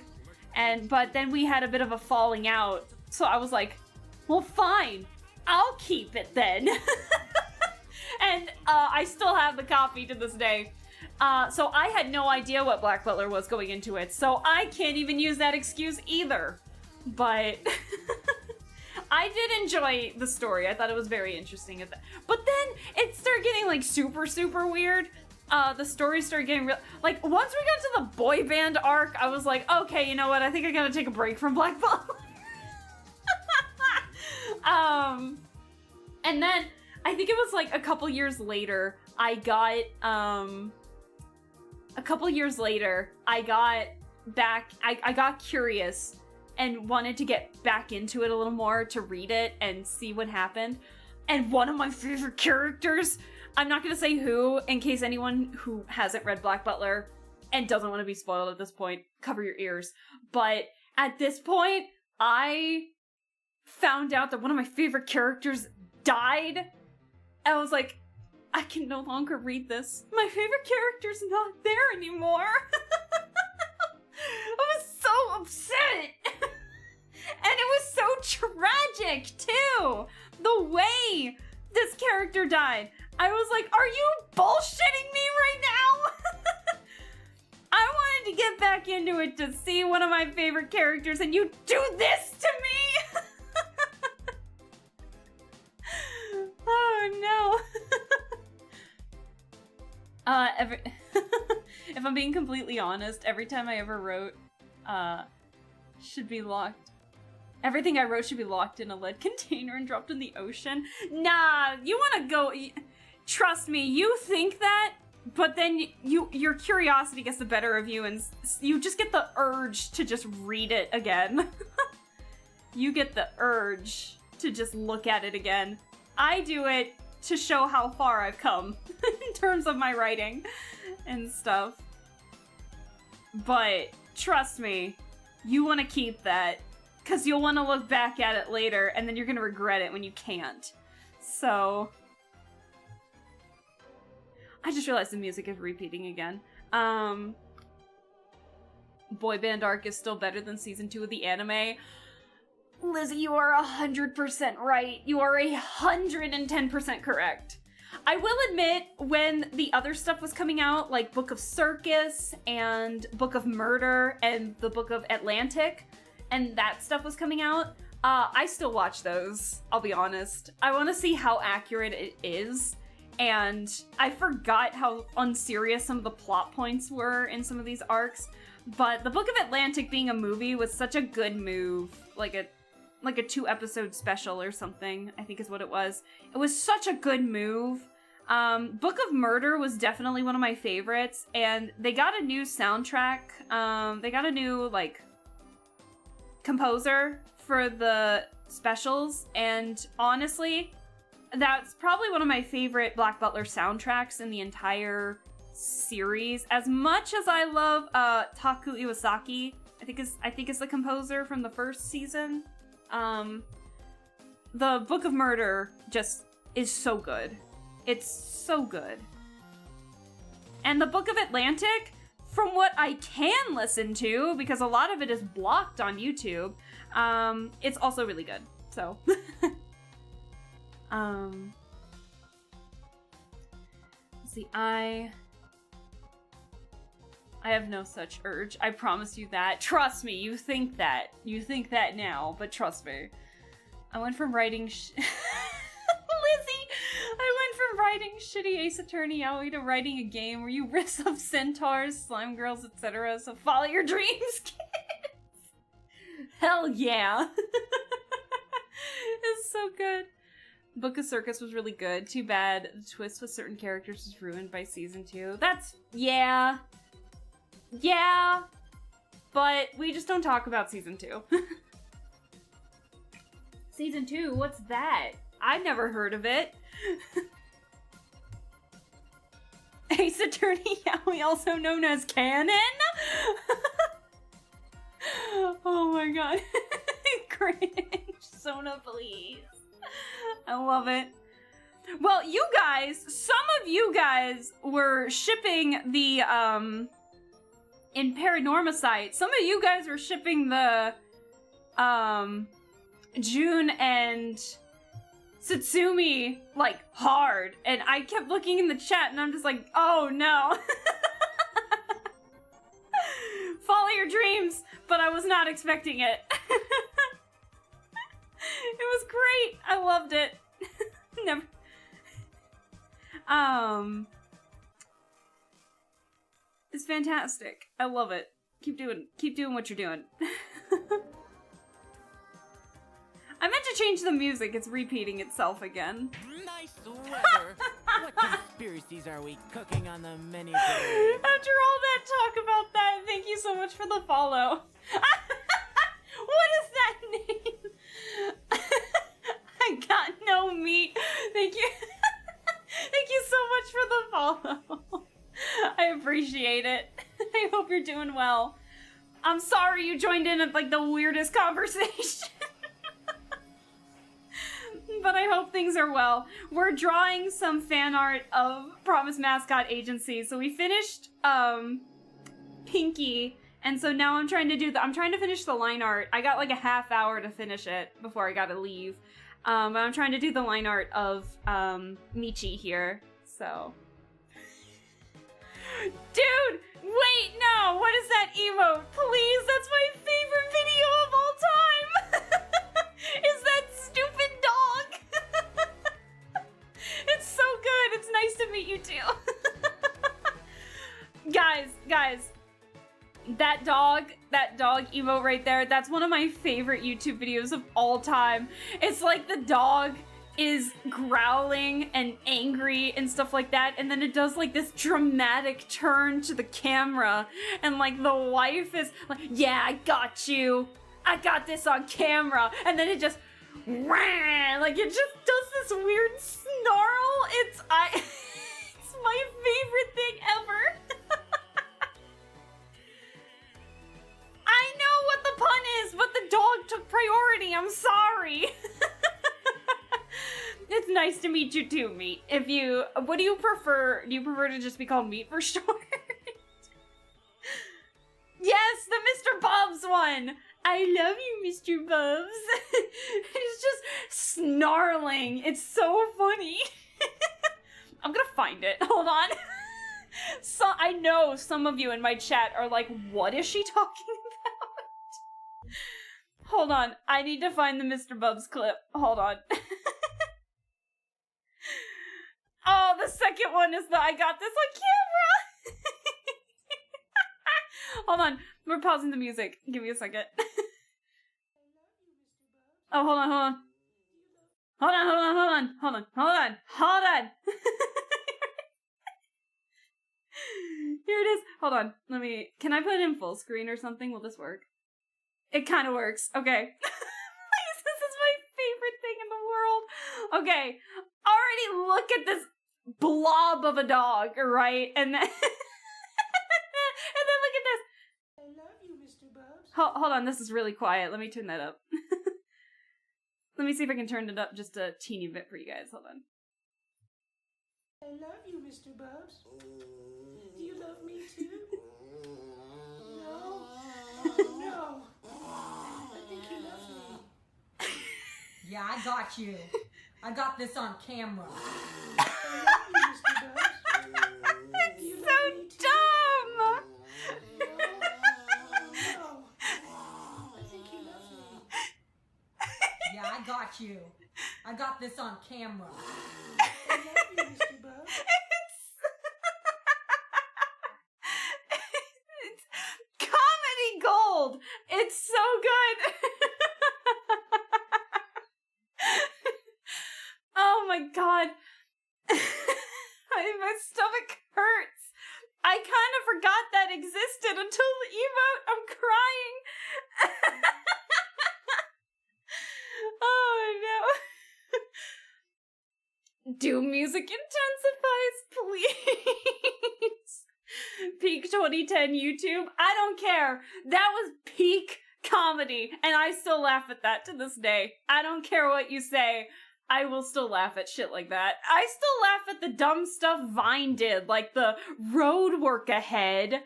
but then we had a bit of a falling out. So I was like, well, fine, I'll keep it then. And I still have the copy to this day. So I had no idea what Black Butler was going into it, so I can't even use that excuse either. But I did enjoy the story. I thought it was very interesting. But then it started getting like super, super weird. The story started getting real. Like, once we got to the boy band arc, I was like, okay, you know what? I think I gotta take a break from Black Butler. And then I think it was like a couple years later, I got back, I got curious and wanted to get back into it a little more to read it and see what happened. And one of my favorite characters, I'm not gonna say who, in case anyone who hasn't read Black Butler and doesn't want to be spoiled at this point, cover your ears. But at this point, I found out that one of my favorite characters died. I was like, I can no longer read this. My favorite character's not there anymore. I was so upset. And it was so tragic, too. The way this character died. I was like, are you bullshitting me right now? I wanted to get back into it to see one of my favorite characters, and you do this to me? Oh no. If I'm being completely honest, every time I ever wrote, should be locked. Everything I wrote should be locked in a lead container and dropped in the ocean. Nah, you wanna go... Trust me, you think that, but then your curiosity gets the better of you and you just get the urge to just read it again. You get the urge to just look at it again. I do it to show how far I've come in terms of my writing and stuff. But trust me, you want to keep that because you'll want to look back at it later and then you're going to regret it when you can't. So... I just realized the music is repeating again. Boy Band Arc is still better than season 2 of the anime. Lizzie, you are 100% right. You are 110% correct. I will admit, when the other stuff was coming out, like Book of Circus and Book of Murder and the Book of Atlantic, and that stuff was coming out, I still watch those, I'll be honest. I want to see how accurate it is. And I forgot how unserious some of the plot points were in some of these arcs. But the Book of Atlantic being a movie was such a good move. Like a 2-episode special or something, I think is what it was. It was such a good move. Book of Murder was definitely one of my favorites. And they got a new soundtrack. They got a new, like, composer for the specials. And honestly... that's probably one of my favorite Black Butler soundtracks in the entire series. As much as I love Taku Iwasaki, I think is the composer from the first season. The Book of Murder just is so good. It's so good. And the Book of Atlantic, from what I can listen to, because a lot of it is blocked on YouTube, it's also really good. So... let's see, I have no such urge. I promise you that. Trust me, you think that. You think that now, but trust me. I went from writing Lizzie! I went from writing shitty Ace Attorney yaoi to writing a game where you risk up centaurs, slime girls, etc. So follow your dreams, kids! Hell yeah! It's so good. Book of Circus was really good. Too bad the twist with certain characters was ruined by season 2. That's... yeah. Yeah. But we just don't talk about season 2. Season 2? What's that? I've never heard of it. Ace Attorney yaoi, also known as canon? Oh my god. Cringe. Sona, please. I love it. Well, you guys, some of you guys were shipping the, in Paranormicite, some of you guys were shipping the, June and Satsumi, like, hard. And I kept looking in the chat and I'm just like, oh no. Follow your dreams, but I was not expecting it. It was great. I loved it. Never. It's fantastic. I love it. Keep doing what you're doing. I meant to change the music. It's repeating itself again. Nice weather. What conspiracies are we cooking on the menu today? After all that talk about that, thank you so much for the follow. What does that mean? I got no meat. Thank you. Thank you so much for the follow. I appreciate it. I hope you're doing well. I'm sorry you joined in at like the weirdest conversation. But I hope things are well. We're drawing some fan art of Promise Mascot Agency. So we finished Pinky, and so now I'm trying to finish the line art. I got like a half hour to finish it before I gotta leave. But I'm trying to do the line art of Michi here, so. Dude, wait, no, what is that emote? Please, that's my favorite video of all time. Is that stupid dog? It's so good. It's nice to meet you too. Guys, that dog emote right there, that's one of my favorite YouTube videos of all time. It's like the dog is growling and angry and stuff like that, and then it does like this dramatic turn to the camera, and like the wife is like, yeah, I got you, I got this on camera, and then it just like it just does this weird snarl. It's my favorite thing ever. I know what the pun is, but the dog took priority. I'm sorry. It's nice to meet you too, Meat. What do you prefer? Do you prefer to just be called Meat for short? Yes, the Mr. Bubs one. I love you, Mr. Bubs. He's just snarling. It's so funny. I'm gonna find it. Hold on. So I know some of you in my chat are like, what is she talking about? Hold on. I need to find the Mr. Bubs clip. Hold on. Oh, the second one is the I got this on camera. Hold on. We're pausing the music. Give me a second. Oh, hold on. Hold on. Here it is. Hold on. Can I put it in full screen or something? Will this work? It kind of works. Okay. Please, this is my favorite thing in the world. Okay. Already look at this blob of a dog, right? And then, and then look at this. I love you, Mr. Bubs. Hold on, this is really quiet. Let me turn that up. Let me see if I can turn it up just a teeny bit for you guys. Hold on. I love you, Mr. Bubs. Do you love me too? No? Oh, no. I think he loves me. Yeah, I got you. I got this on camera. I love you, Mr. Bubs. Do you love me too? Dumb! No. I think he loves me. Yeah, I got you. I got this on camera. I love you, Mr. Bubs. It's comedy gold! It's so good! Oh my god. My stomach hurts. I kind of forgot that existed until the emote. I'm crying. Oh no. Do music intensifies, please. Peak 2010 YouTube. I don't care. That was peak comedy, and I still laugh at that to this day. I don't care what you say. I will still laugh at shit like that. I still laugh at the dumb stuff Vine did, like the road work ahead.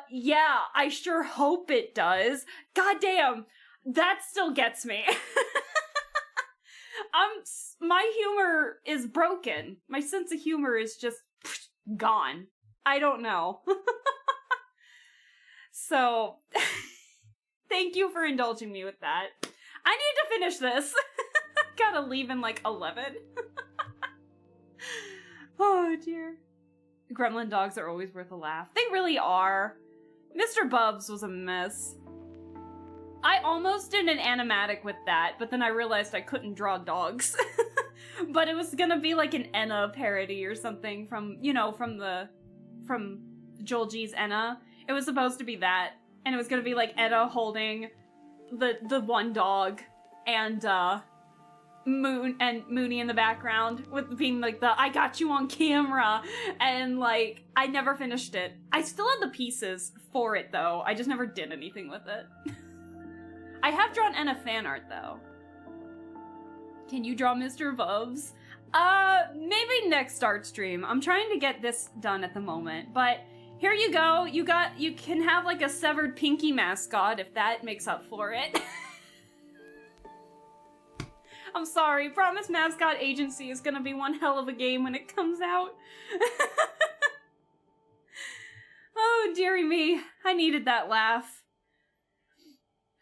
Yeah, I sure hope it does. Goddamn, that still gets me. My humor is broken. My sense of humor is just gone. I don't know. So, thank you for indulging me with that. I need to finish this. Gotta leave in like 11. Oh dear. Gremlin dogs are always worth a laugh. They really are. Mr. Bubs was a mess. I almost did an animatic with that, but then I realized I couldn't draw dogs. But it was gonna be like an Enna parody or something from Joel G's Enna. It was supposed to be that, and it was gonna be like Enna holding the one dog, and Mooney in the background with being like the I got you on camera, and like I never finished it. I still had the pieces for it though. I just never did anything with it. I have drawn Enna fan art though. Can you draw Mr. Bubs? Maybe next art stream. I'm trying to get this done at the moment, but here you go. You can have like a severed pinky mascot if that makes up for it. I'm sorry. Promise Mascot Agency is gonna be one hell of a game when it comes out. Oh, dearie me. I needed that laugh.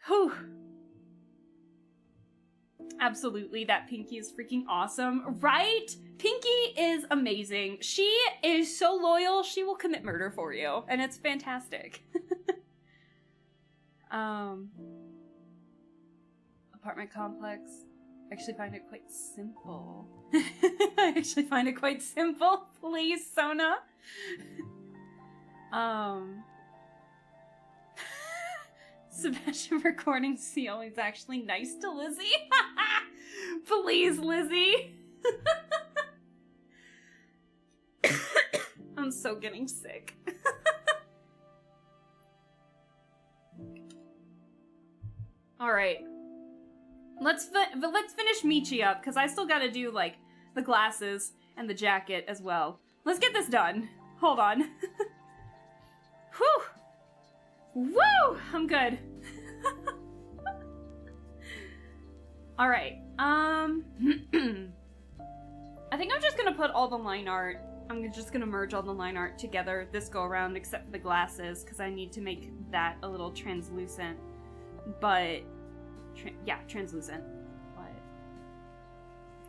Whew. Absolutely, that Pinky is freaking awesome, right? Pinky is amazing. She is so loyal, she will commit murder for you, and it's fantastic. Apartment complex. I actually find it quite simple. I actually find it quite simple. Please, Sona. Sebastian recording seal is actually nice to Lizzie. Please, Lizzie. I'm so getting sick. All right. Let's finish Michi up, because I still gotta do, like, the glasses and the jacket as well. Let's get this done. Hold on. Whew! Woo! I'm good. Alright, I think I'm just gonna put all the line art, I'm just gonna merge all the line art together this go around, except for the glasses, because I need to make that a little translucent. But, yeah, translucent. But,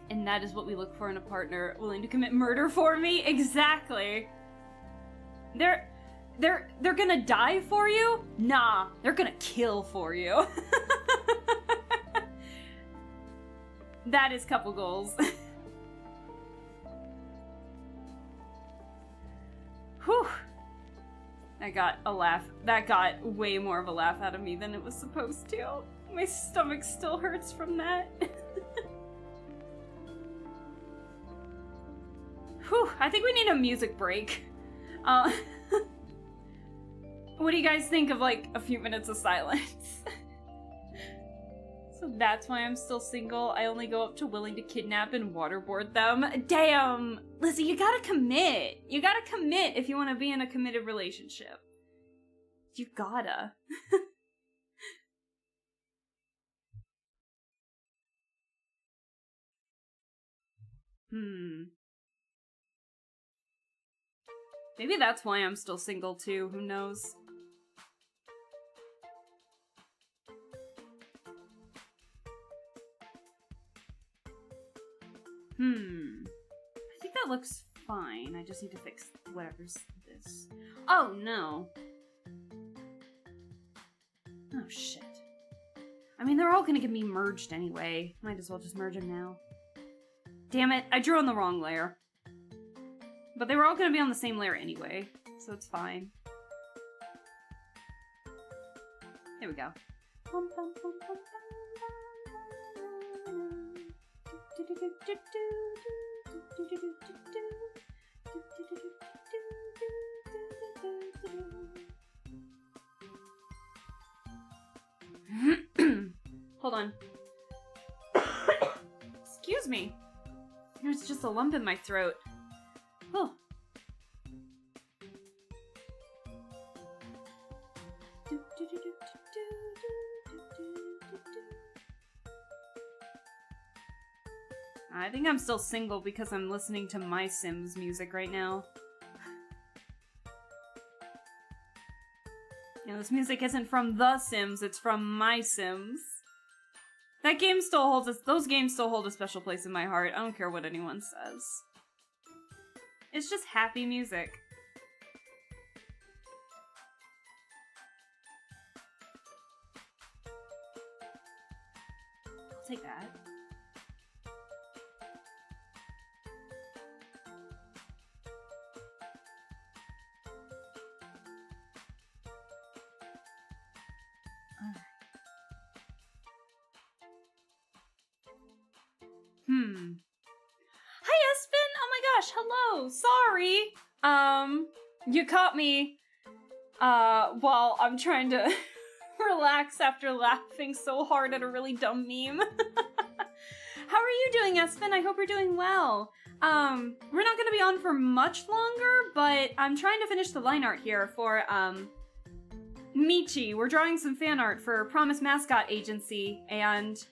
and that is what we look for in a partner, willing to commit murder for me? Exactly! They're gonna die for you? Nah, they're gonna kill for you. That is couple goals. Whew. That got a laugh. That got way more of a laugh out of me than it was supposed to. My stomach still hurts from that. Whew, I think we need a music break. What do you guys think of, like, a few minutes of silence? So that's why I'm still single. I only go up to willing to kidnap and waterboard them. Damn! Lizzie, you gotta commit. You gotta commit if you want to be in a committed relationship. You gotta. Maybe that's why I'm still single too, who knows? I think that looks fine. I just need to fix whatever's this. Oh no! Oh shit. I mean, they're all gonna get me merged anyway. Might as well just merge them now. Damn it, I drew on the wrong layer. But they were all gonna be on the same layer anyway, so it's fine. There we go. Hold on. Excuse me. There's just a lump in my throat. Oh. I think I'm still single because I'm listening to my Sims music right now. You know, this music isn't from The Sims, it's from my Sims. That game still holds those games still hold a special place in my heart. I don't care what anyone says. It's just happy music. I'll take that. Hi, Espen! Oh my gosh, hello! Sorry! You caught me, while I'm trying to relax after laughing so hard at a really dumb meme. How are you doing, Espen? I hope you're doing well. We're not gonna be on for much longer, but I'm trying to finish the line art here for, Michi. We're drawing some fan art for Promise Mascot Agency, and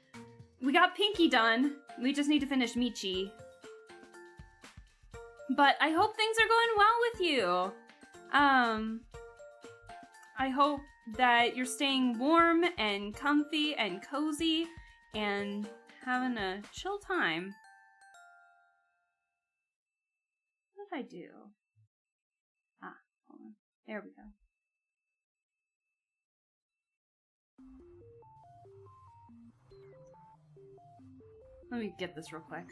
We got Pinky done. We just need to finish Michi. But I hope things are going well with you. I hope that you're staying warm and comfy and cozy and having a chill time. What did I do? Ah, hold on. There we go. Let me get this real quick.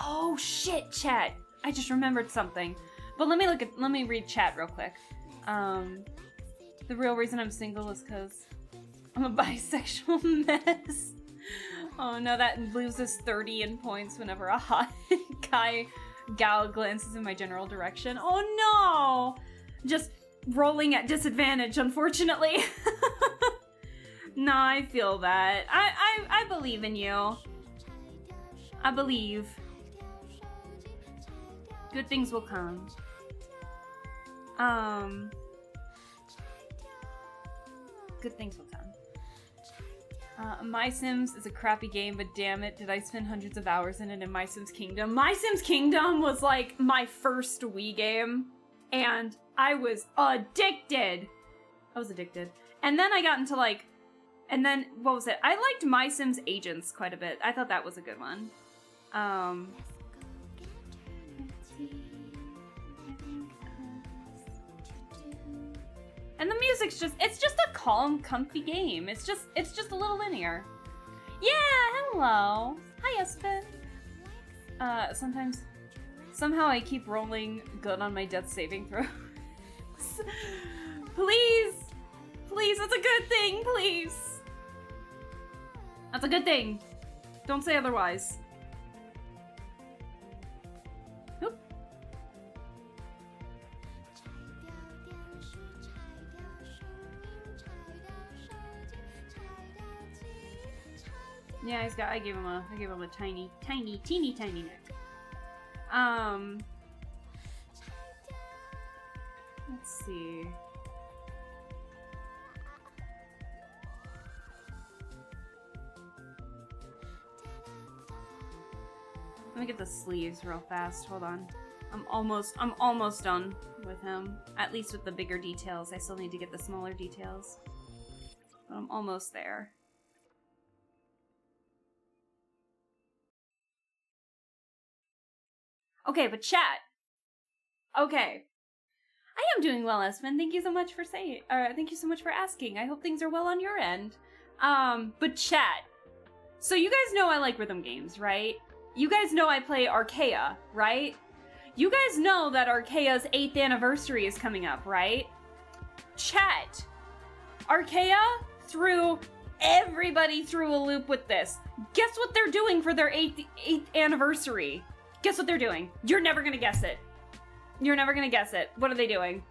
Oh shit, chat! I just remembered something. But let me read chat real quick. The real reason I'm single is because I'm a bisexual mess. Oh no, that loses 30 in points whenever a hot gal glances in my general direction. Oh no! Just rolling at disadvantage, unfortunately. No, I feel that. I believe in you. I believe. Good things will come. Good things will come. My Sims is a crappy game, but damn it, did I spend hundreds of hours in it in My Sims Kingdom. My Sims Kingdom was like my first Wii game, and I was addicted. I was addicted. And then I got into like, and then, what was it? I liked My Sims Agents quite a bit. I thought that was a good one. And the music's it's just a calm, comfy game. It's just a little linear. Yeah, hello. Hi, Espen. Somehow I keep rolling good on my death saving throws. Please, that's a good thing, please. That's a good thing. Don't say otherwise. Oop. Yeah, I gave him a teeny neck. Let's see. Let me get the sleeves real fast. Hold on. I'm almost done with him. At least with the bigger details. I still need to get the smaller details. But I'm almost there. Okay, but chat. Okay. I am doing well, Espen. Thank you so much for thank you so much for asking. I hope things are well on your end. But chat. So you guys know I like rhythm games, right? You guys know I play Archaea, right? You guys know that Archaea's 8th anniversary is coming up, right? Chat. Archaea threw everybody through a loop with this. Guess what they're doing for their 8th anniversary? Guess what they're doing? You're never gonna guess it. You're never gonna guess it. What are they doing?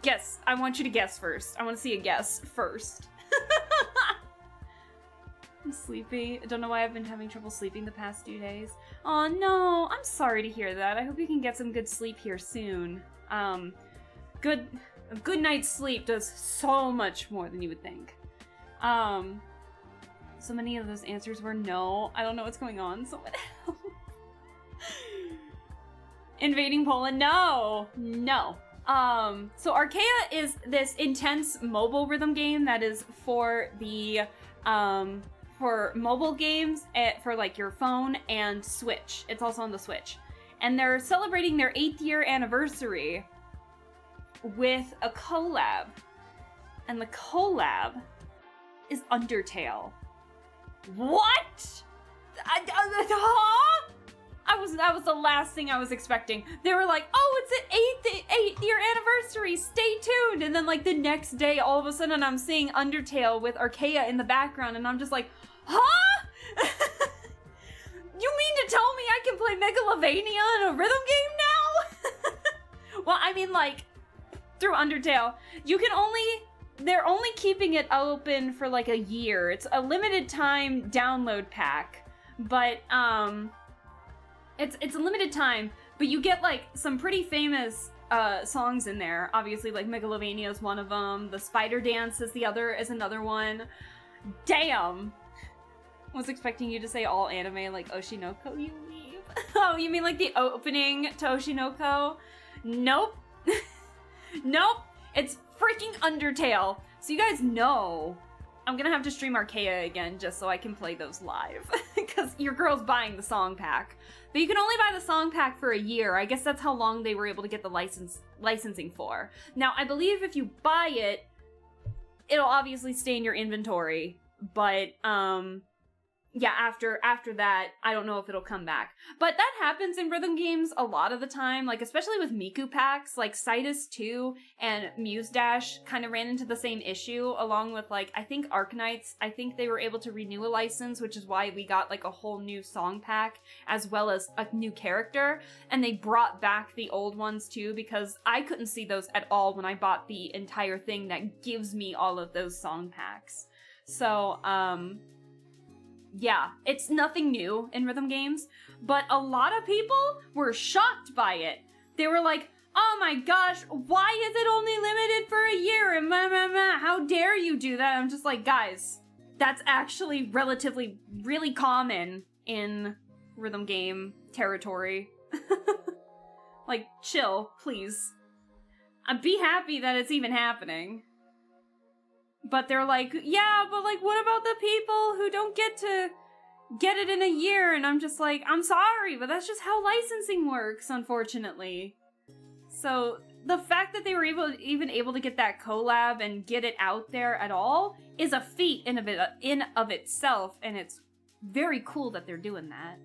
Guess. I want you to guess first. I want to see a guess first. I'm sleepy. I don't know why I've been having trouble sleeping the past few days. Oh no, I'm sorry to hear that. I hope you can get some good sleep here soon. A good night's sleep does so much more than you would think. So many of those answers were no. I don't know what's going on. Someone help. Invading Poland? No. So Archaea is this intense mobile rhythm game that is for the, for mobile games, for like your phone and Switch. It's also on the Switch. And they're celebrating their 8th year anniversary with a collab. And the collab is Undertale. What? Huh? That was the last thing I was expecting. They were like, oh, it's an 8th year anniversary, stay tuned. And then like the next day, all of a sudden I'm seeing Undertale with Archaea in the background and I'm just like, huh? You mean to tell me I can play Megalovania in a rhythm game now? Well, I mean like, through Undertale, they're only keeping it open for like a year. It's a limited time download pack, but, it's a limited time, but you get like some pretty famous songs in there. Obviously, like Megalovania is one of them. The Spider Dance is another one. Damn! Was expecting you to say all anime like Oshinoko, you leave. Oh, you mean like the opening to Oshinoko? Nope. Nope. It's freaking Undertale. So you guys know I'm gonna have to stream Archaea again just so I can play those live. Because your girl's buying the song pack. But you can only buy the song pack for a year. I guess that's how long they were able to get the licensing for. Now, I believe if you buy it, it'll obviously stay in your inventory. But, yeah, after that, I don't know if it'll come back. But that happens in rhythm games a lot of the time, like especially with Miku packs, like Citus 2 and Muse Dash kind of ran into the same issue, along with like, I think Arknights, I think they were able to renew a license, which is why we got like a whole new song pack, as well as a new character, and they brought back the old ones too, because I couldn't see those at all when I bought the entire thing that gives me all of those song packs. So, yeah, it's nothing new in rhythm games, but a lot of people were shocked by it. They were like, oh my gosh, why is it only limited for a year? And how dare you do that? I'm just like, guys, that's actually relatively really common in rhythm game territory. Like, chill, please. Be happy that it's even happening. But they're like, yeah, but like, what about the people who don't get to get it in a year? And I'm just like, I'm sorry, but that's just how licensing works, unfortunately. So the fact that they were even able to get that collab and get it out there at all is a feat in of itself, and it's very cool that they're doing that.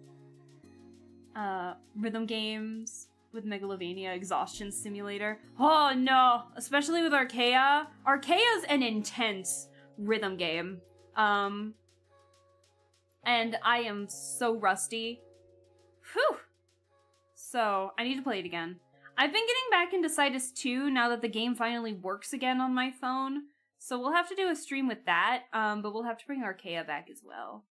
Rhythm games with Megalovania, Exhaustion Simulator. Oh no, especially with Archaea. Archaea's an intense rhythm game. And I am so rusty. Whew. So, I need to play it again. I've been getting back into Citus 2 now that the game finally works again on my phone. So we'll have to do a stream with that, but we'll have to bring Archaea back as well.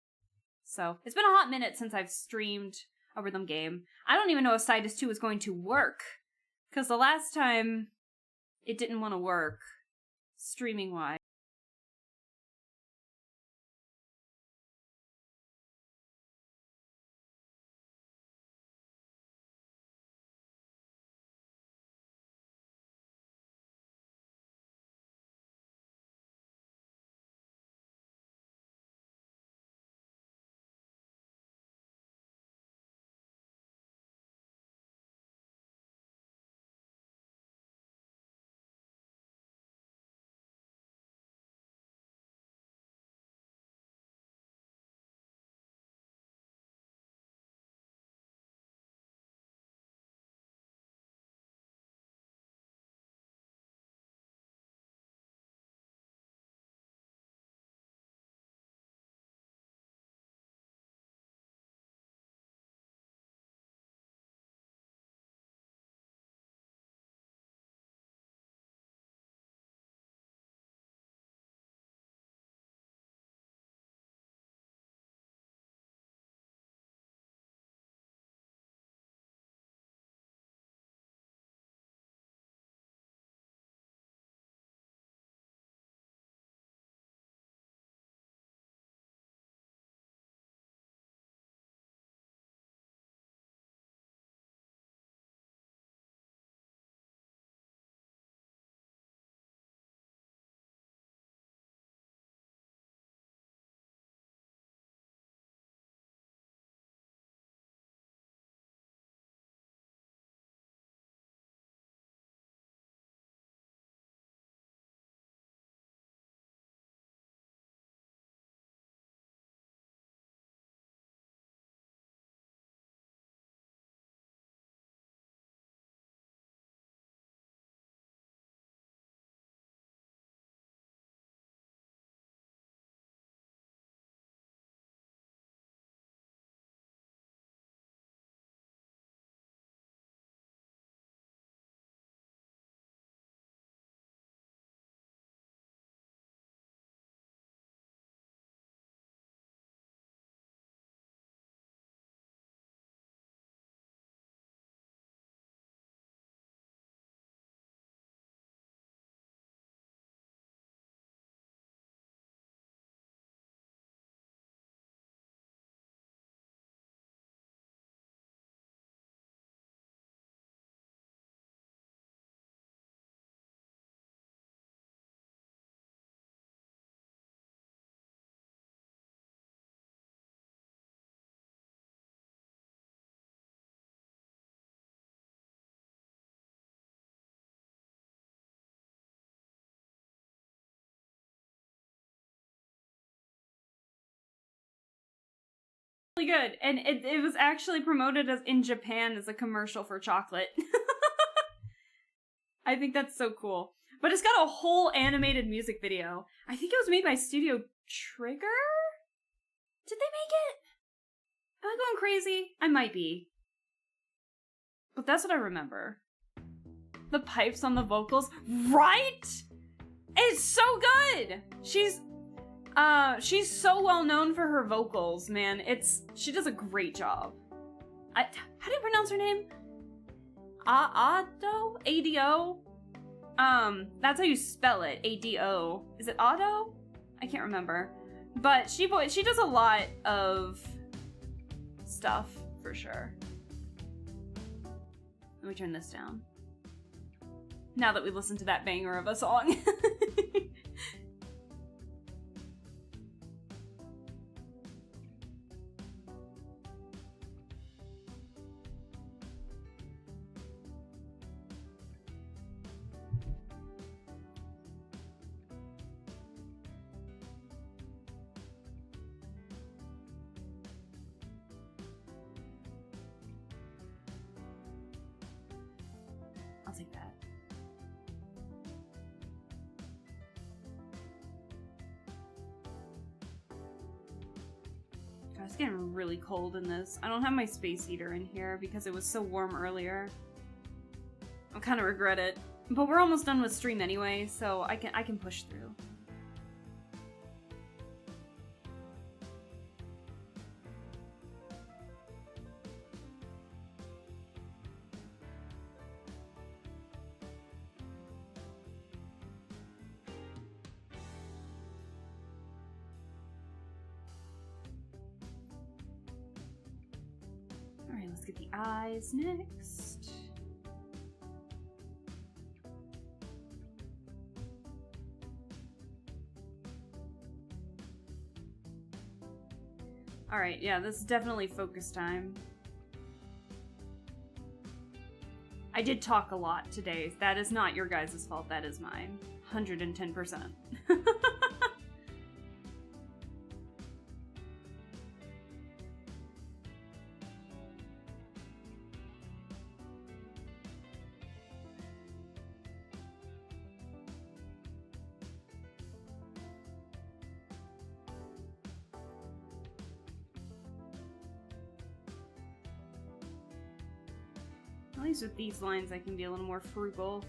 So, it's been a hot minute since I've streamed a rhythm game. I don't even know if Citus 2 is going to work, because the last time it didn't want to work, streaming-wise. really good. And it was actually promoted as in Japan as a commercial for chocolate. I think that's so cool. But it's got a whole animated music video. I think it was made by Studio Trigger? Did they make it? Am I going crazy? I might be. But that's what I remember. The pipes on the vocals, right? It's so good! She's so well known for her vocals, man. She does a great job. How do you pronounce her name? Ado? A-D-O? That's how you spell it. A-D-O. Is it Ado? I can't remember. But she does a lot of stuff, for sure. Let me turn this down. Now that we listened to that banger of a song. I'll take that. God, it's getting really cold in this. I don't have my space heater in here because it was so warm earlier. I kind of regret it. But we're almost done with stream anyway, so I can push through. Alright, let's get the eyes next. Alright, yeah, this is definitely focus time. I did talk a lot today. That is not your guys' fault, that is mine. 110%. At least with these lines I can be a little more frugal.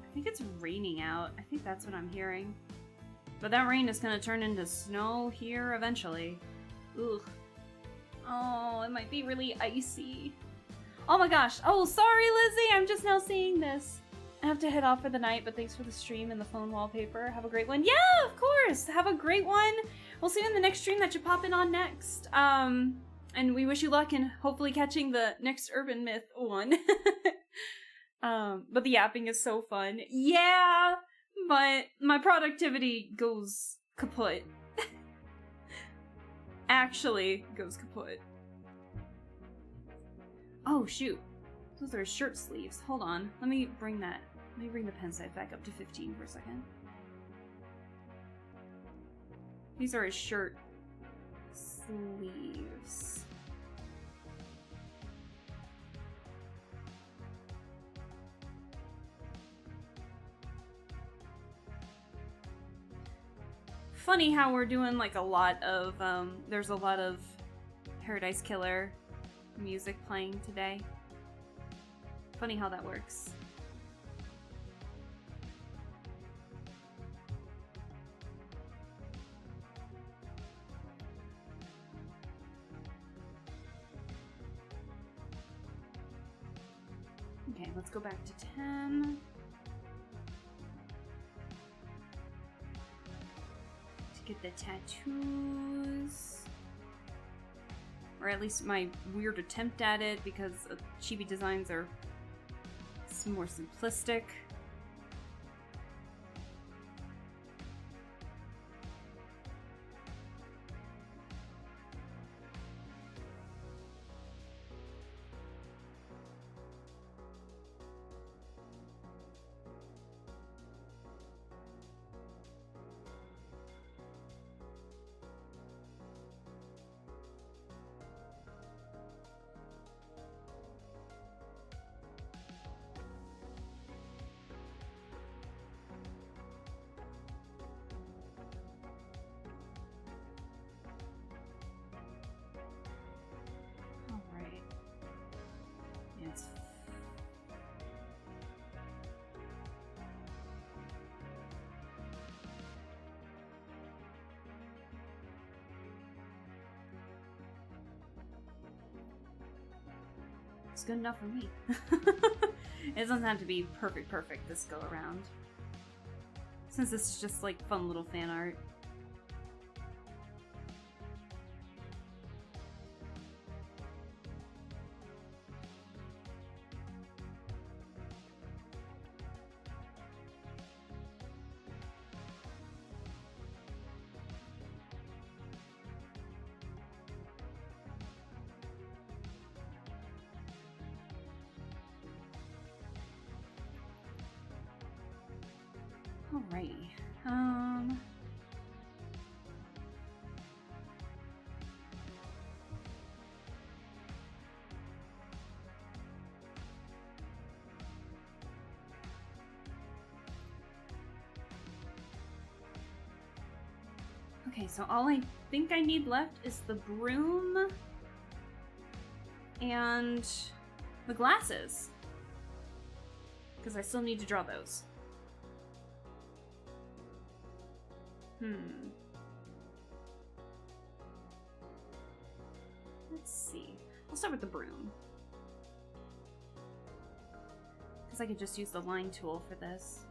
I think it's raining out. I think that's what I'm hearing. But that rain is gonna turn into snow here eventually. Ugh. Oh, it might be really icy. Oh my gosh. Oh, sorry, Lizzie. I'm just now seeing this. I have to head off for the night, but thanks for the stream and the phone wallpaper. Have a great one. Yeah, of course. Have a great one. We'll see you in the next stream that you pop in on next. And we wish you luck in hopefully catching the next Urban Myth one. But the yapping is so fun. Yeah, but my productivity goes kaput. Actually goes kaput. Oh shoot, those are shirt sleeves. Hold on, let me bring the pen size back up to 15 for a second. These are his shirt sleeves. Funny how we're doing like a lot of, there's a lot of Paradise Killer music playing today. Funny how that works. Okay, let's go back to 10. To get the tattoos. Or at least my weird attempt at it, because chibi designs are more simplistic. It's good enough for me. It doesn't have to be perfect this go around. Since this is just like fun little fan art. Alrighty. Okay, so all I think I need left is the broom and the glasses. Because I still need to draw those. Let's see. I'll start with the broom. Because I could just use the line tool for this.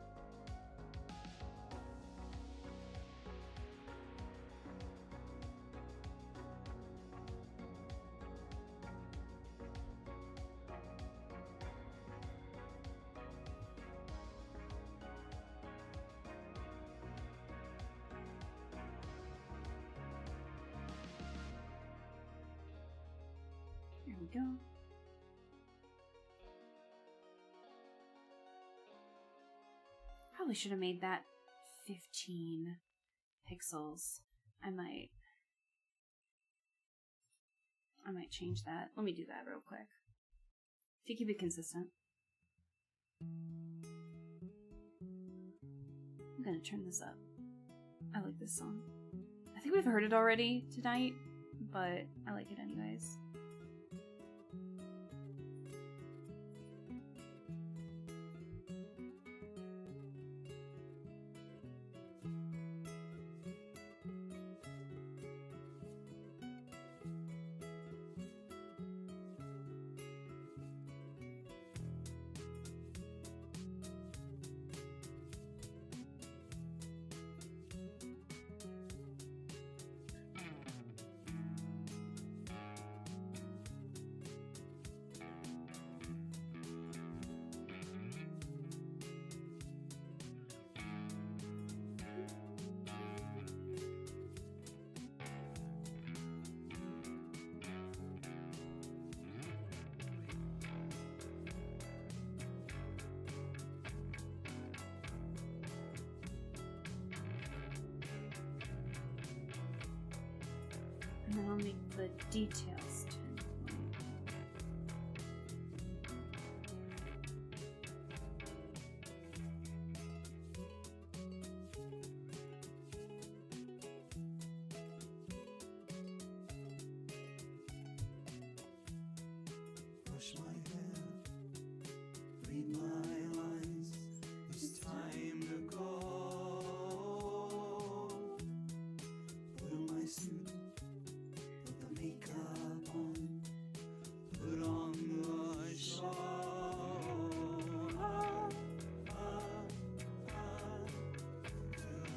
There we go. Probably should have made that 15 pixels. I might change that. Let me do that real quick. If you keep it consistent. I'm gonna turn this up. I like this song. I think we've heard it already tonight, but I like it anyways. And then I'll make the details 10. Brush my hair, read my lines. It's time to go. Put on my suit. Put the makeup on, put on the show.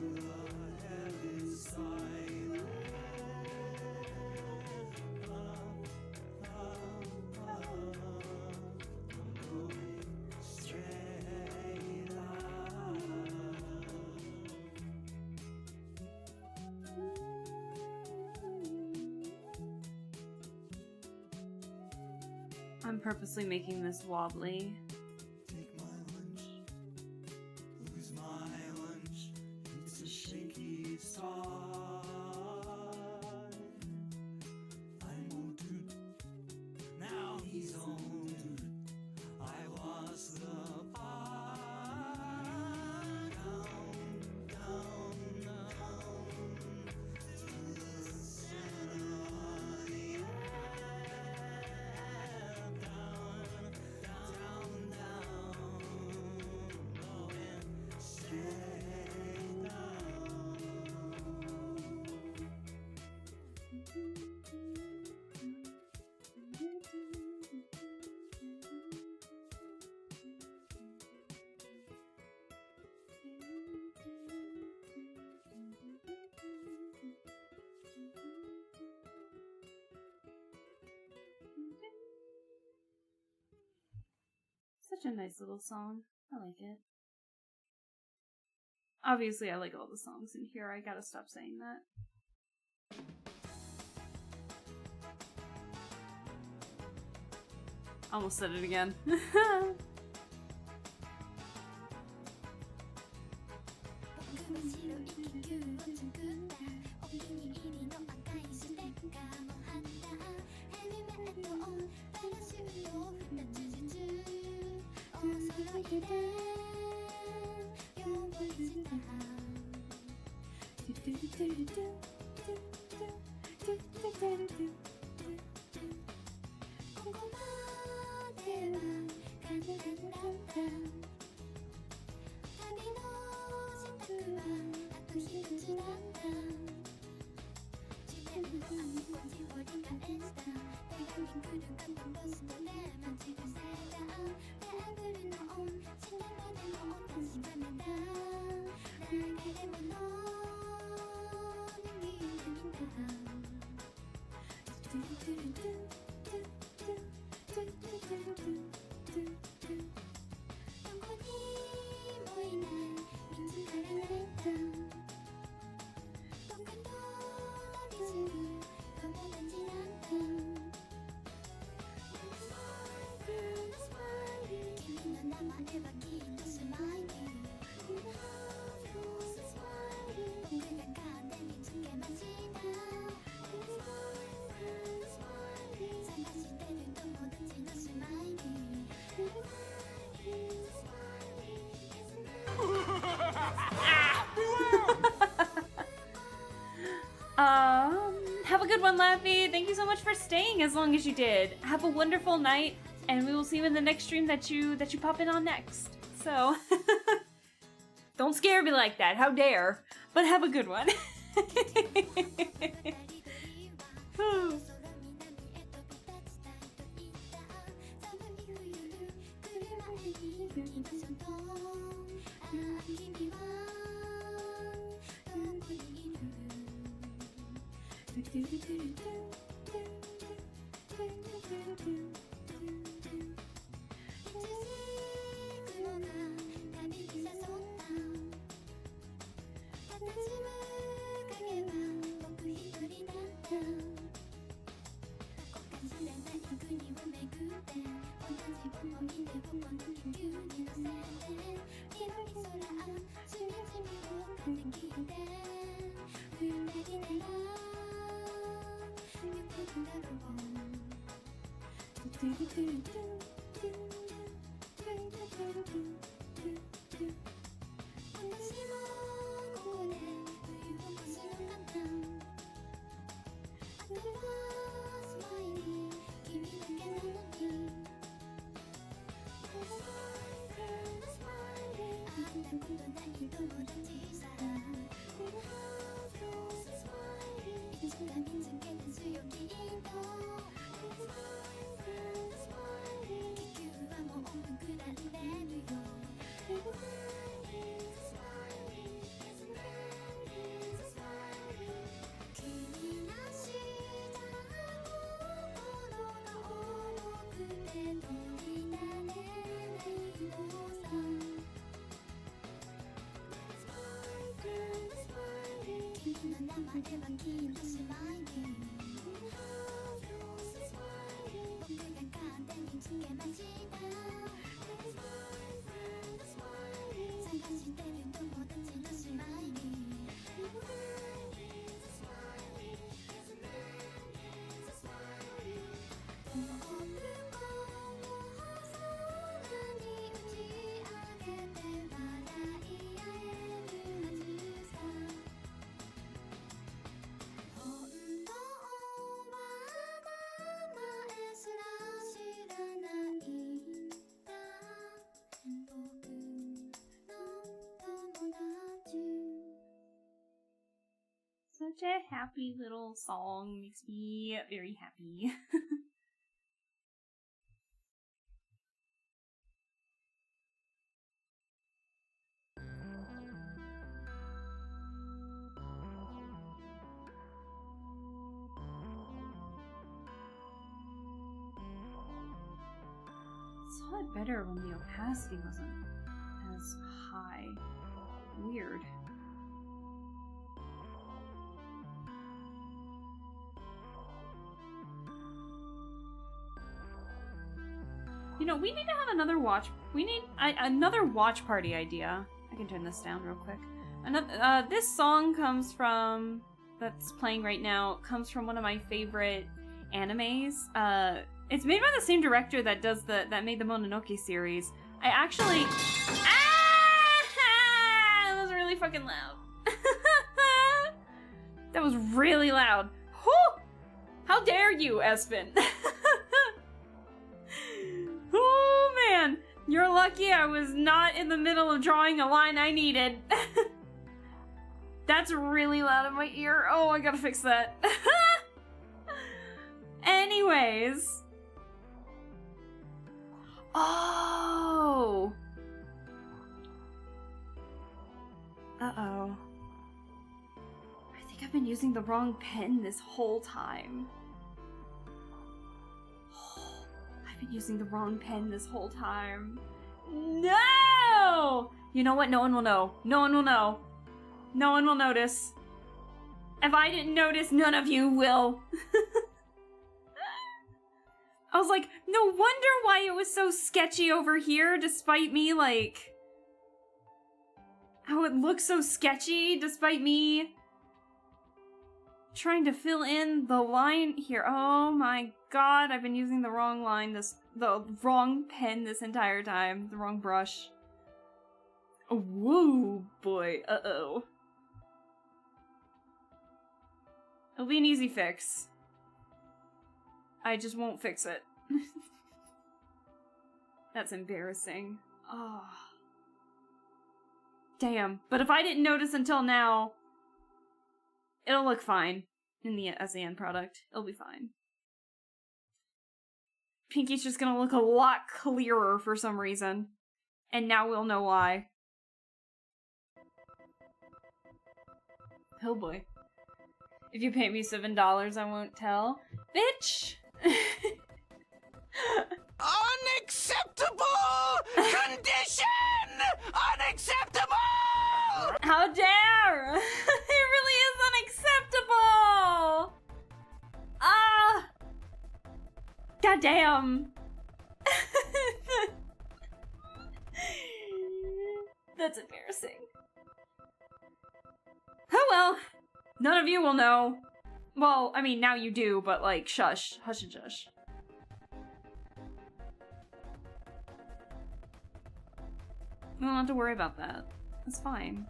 Till the heavy silence. I'm going straight up. I'm purposely making this wobbly. Take my lunch, lose my lunch. It's a shaky start. I'm on dude, now he's on dude. I was the part. Down, down, down to the center of the earth. Down, down, Such a nice little song. I like it. Obviously, I like all the songs in here. I gotta stop saying that. Almost said it again. Have a good one, Laffy. Thank you so much for staying as long as you did. Have a wonderful night, and we will see you in the next stream that you pop in on next. So, don't scare me like that. How dare? But have a good one. Such a happy little song. Makes me very happy. it better when the opacity wasn't as high. Weird. You know, we need to have another watch. We need another watch party idea. I can turn this down real quick. Another. This song comes from that's playing right now. Comes from one of my favorite animes. It's made by the same director that does that made the Mononoke series. I actually. That was really fucking loud. That was really loud. Whew! How dare you, Espen? Oh man, you're lucky I was not in the middle of drawing a line I needed. That's really loud in my ear. Oh, I gotta fix that. Anyways. Oh. Uh-oh. I think I've been using the wrong pen this whole time. I've been using the wrong pen this whole time. No! You know what? No one will know. No one will know. No one will notice. If I didn't notice, none of you will. I was like, no wonder why it was so sketchy over here, despite me, like... how it looks so sketchy, despite me... trying to fill in the line here. Oh my god, I've been using the wrong line the wrong pen this entire time. The wrong brush. Oh, whoa, boy. Uh-oh. It'll be an easy fix. I just won't fix it. That's embarrassing. Oh. Damn. But if I didn't notice until now, it'll look fine as the end product. It'll be fine. Pinky's just gonna look a lot clearer for some reason. And now we'll know why. Oh boy. If you pay me $7, I won't tell. Bitch! Unacceptable condition! Unacceptable! How dare! It really is unacceptable! Ah! Goddamn! That's embarrassing. Oh well. None of you will know. Well, I mean, now you do, but like, shush. Hush and shush. We don't have to worry about that. That's fine.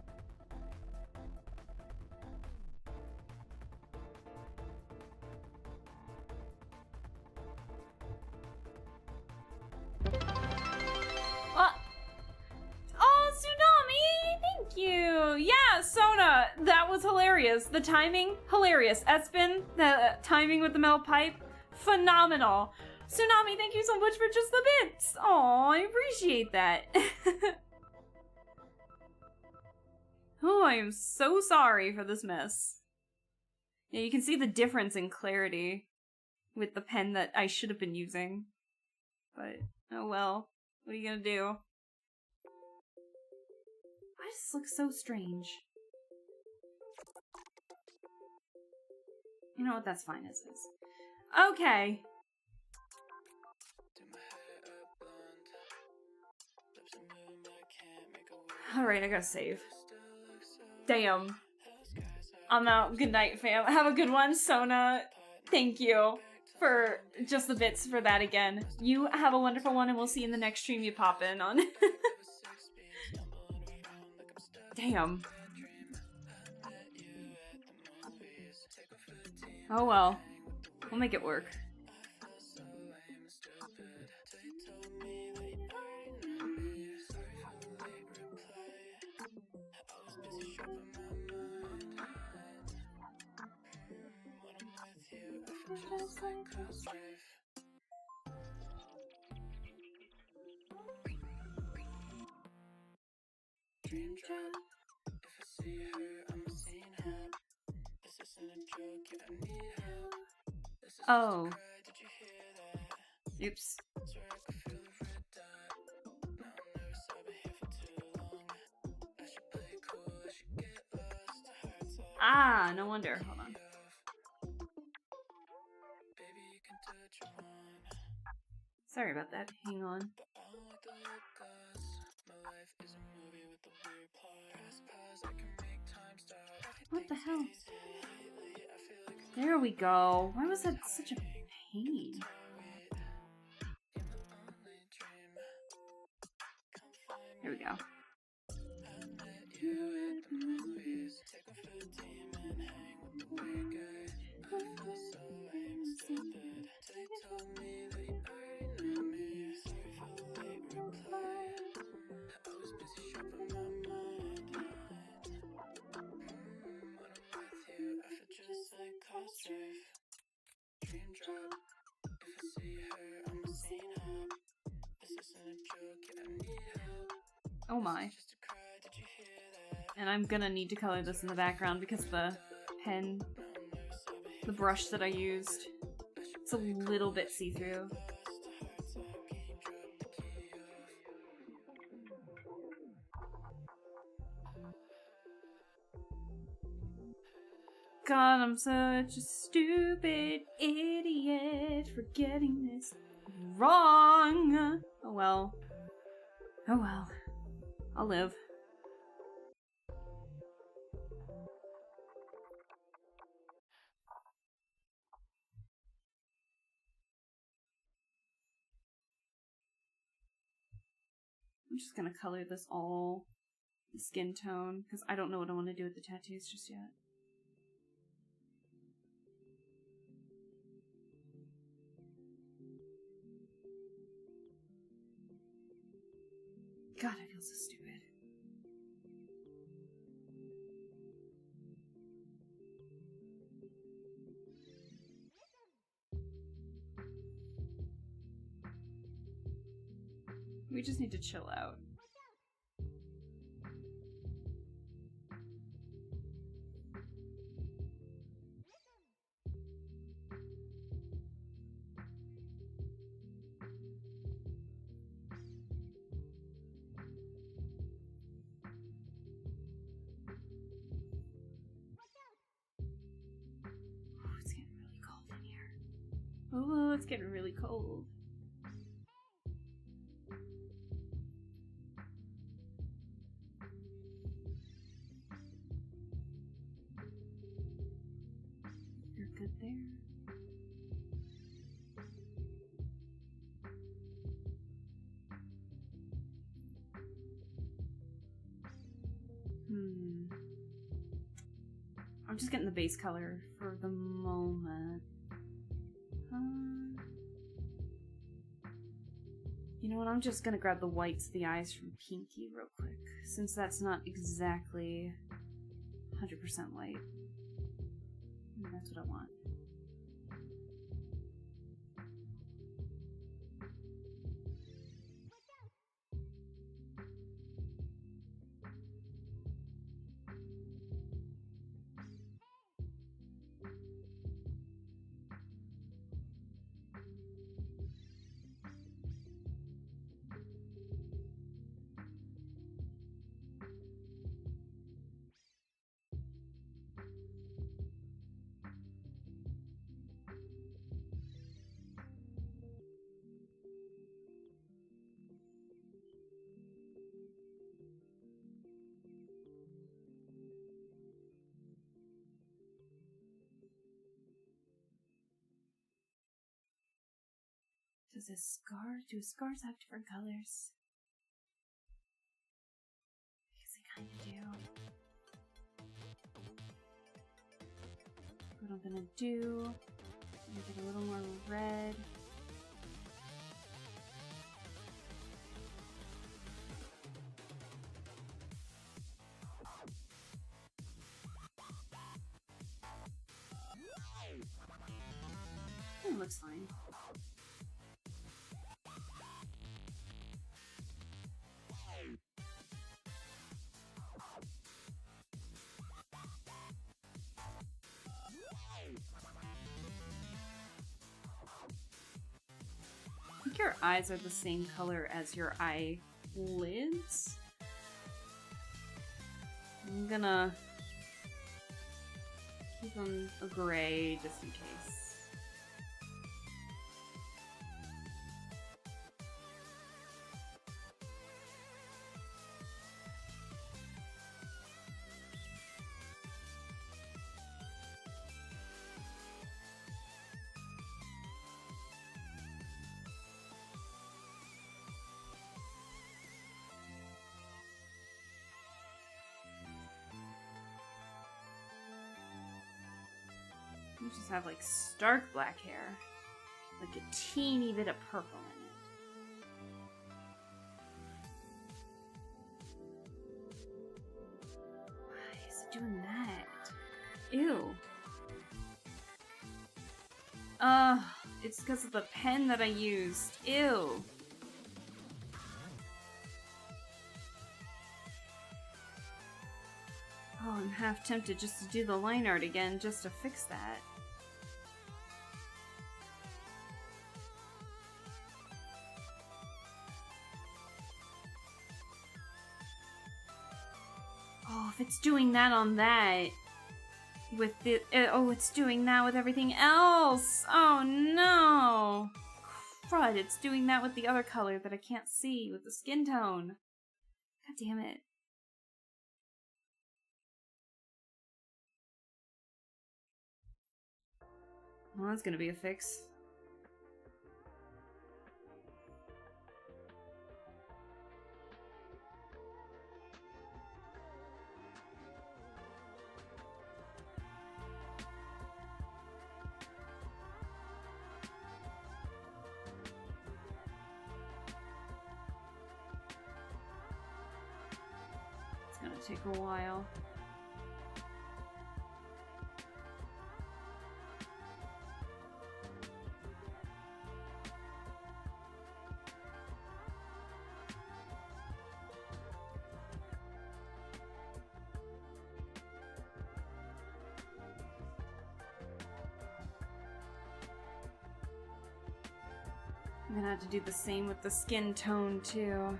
Oh, Tsunami! Thank you! Yeah, Sona! That was hilarious. The timing, hilarious. Espen, the timing with the metal pipe, phenomenal. Tsunami, thank you so much for just the bits! Aw, I appreciate that. Oh, I am so sorry for this mess. Yeah, you can see the difference in clarity with the pen that I should have been using. But, oh well. What are you gonna do? Why does this look so strange? You know what? That's fine as is. Okay. Alright, I gotta save. Damn. I'm out. Good night, fam. Have a good one, Sona. Thank you for just the bits for that again. You have a wonderful one, and we'll see you in the next stream you pop in on. Damn. Oh well. We'll make it work. Oh. Oops. Ah, no wonder. Hold on. Sorry about that. Hang on. What the hell? There we go. Why was that such a pain? There we go. Oh my. And I'm gonna need to color this in the background because the brush that I used, it's a little bit see-through. God, I'm such a stupid idiot for getting this wrong. Oh well. Oh well. I'll live. I'm just gonna color this all the skin tone because I don't know what I want to do with the tattoos just yet. God, I feel so stupid. We just need to chill out. Oh, it's getting really cold in here. Oh, it's getting really cold. You're good there. I'm just getting the base color for the moment. You know what? I'm just gonna grab the whites of the eyes from Pinky real quick, since that's not exactly 100% white. And that's what I want. Do scars have different colors? Because they kind of do. What I'm gonna do, make it a little more red. It looks fine. I think your eyes are the same color as your eyelids. I'm gonna give them a gray just in case. You just have like stark black hair, like a teeny bit of purple in it. Why is it doing that? Ew. It's because of the pen that I used. Ew. Oh, I'm half tempted just to do the line art again, just to fix that. Oh, if it's doing that on that, with the, oh, it's doing that with everything else! Oh no! Crud, it's doing that with the other color that I can't see, with the skin tone. God damn it. Well, that's gonna be a fix. It's gonna take a while. I'm gonna have to do the same with the skin tone too.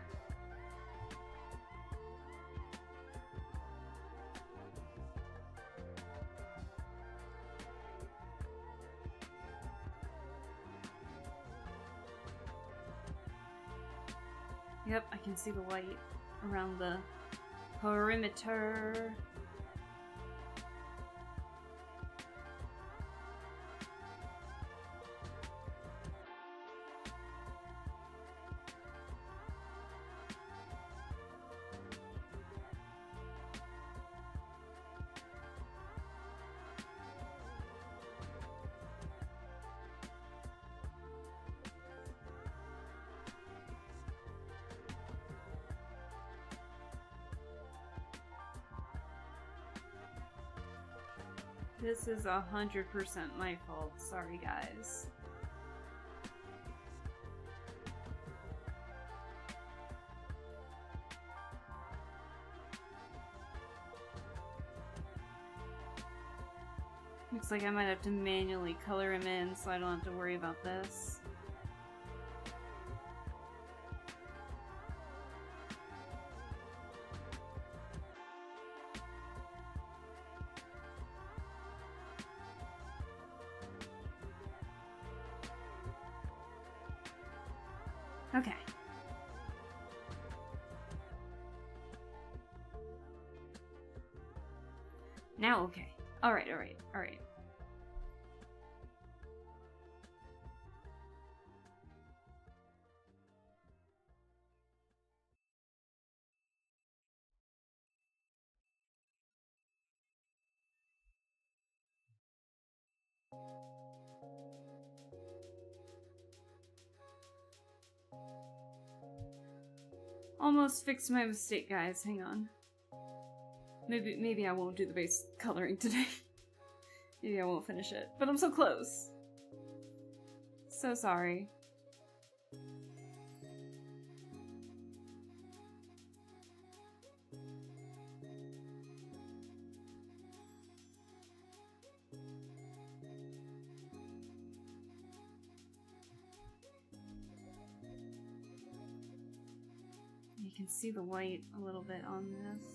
Yep, I can see the light around the perimeter. This is 100% my fault. Sorry, guys. Looks like I might have to manually color him in so I don't have to worry about this. Okay. Now, okay. Alright, alright, alright. Almost fixed my mistake, guys. Hang on. Maybe I won't do the base coloring today. Maybe I won't finish it. But I'm so close. So sorry. You can see the white a little bit on this.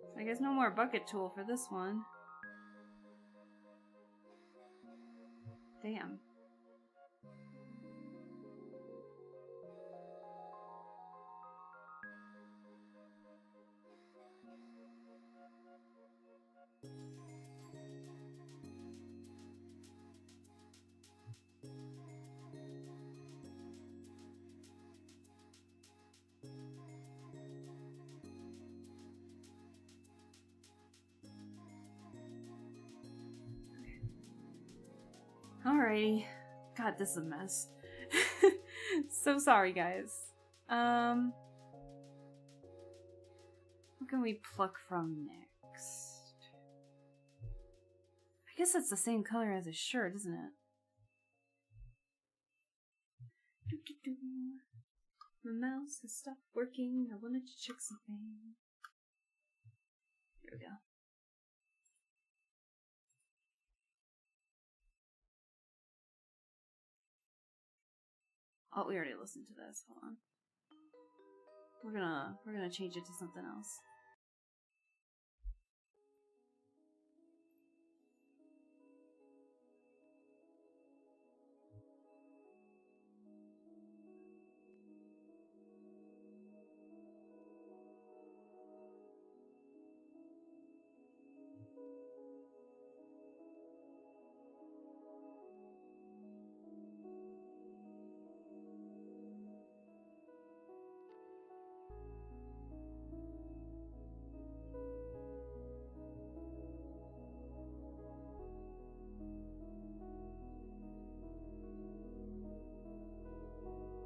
So I guess no more bucket tool for this one. Damn. Alrighty. God, this is a mess. So sorry, guys. What can we pluck from next? I guess that's the same color as his shirt, isn't it? Doo-doo-doo. My mouse has stopped working. I wanted to check something. Here we go. Oh, we already listened to this. Hold on. We're gonna change it to something else.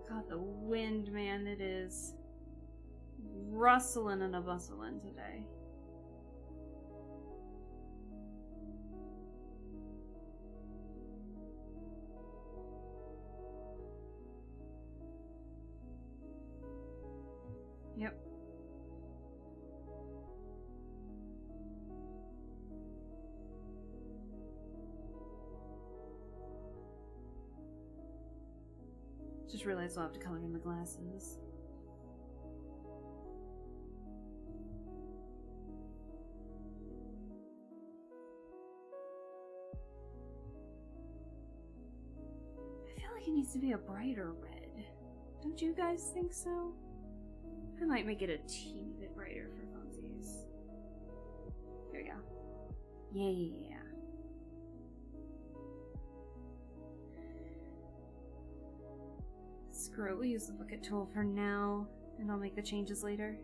God, the wind, man, it is rustling and a bustling today. Yep. Just realized I'll have to color in the glasses. I feel like it needs to be a brighter red. Don't you guys think so? I might make it a teeny bit brighter for funsies. There we go. Yeah. Screw it, we'll use the bucket tool for now, and I'll make the changes later.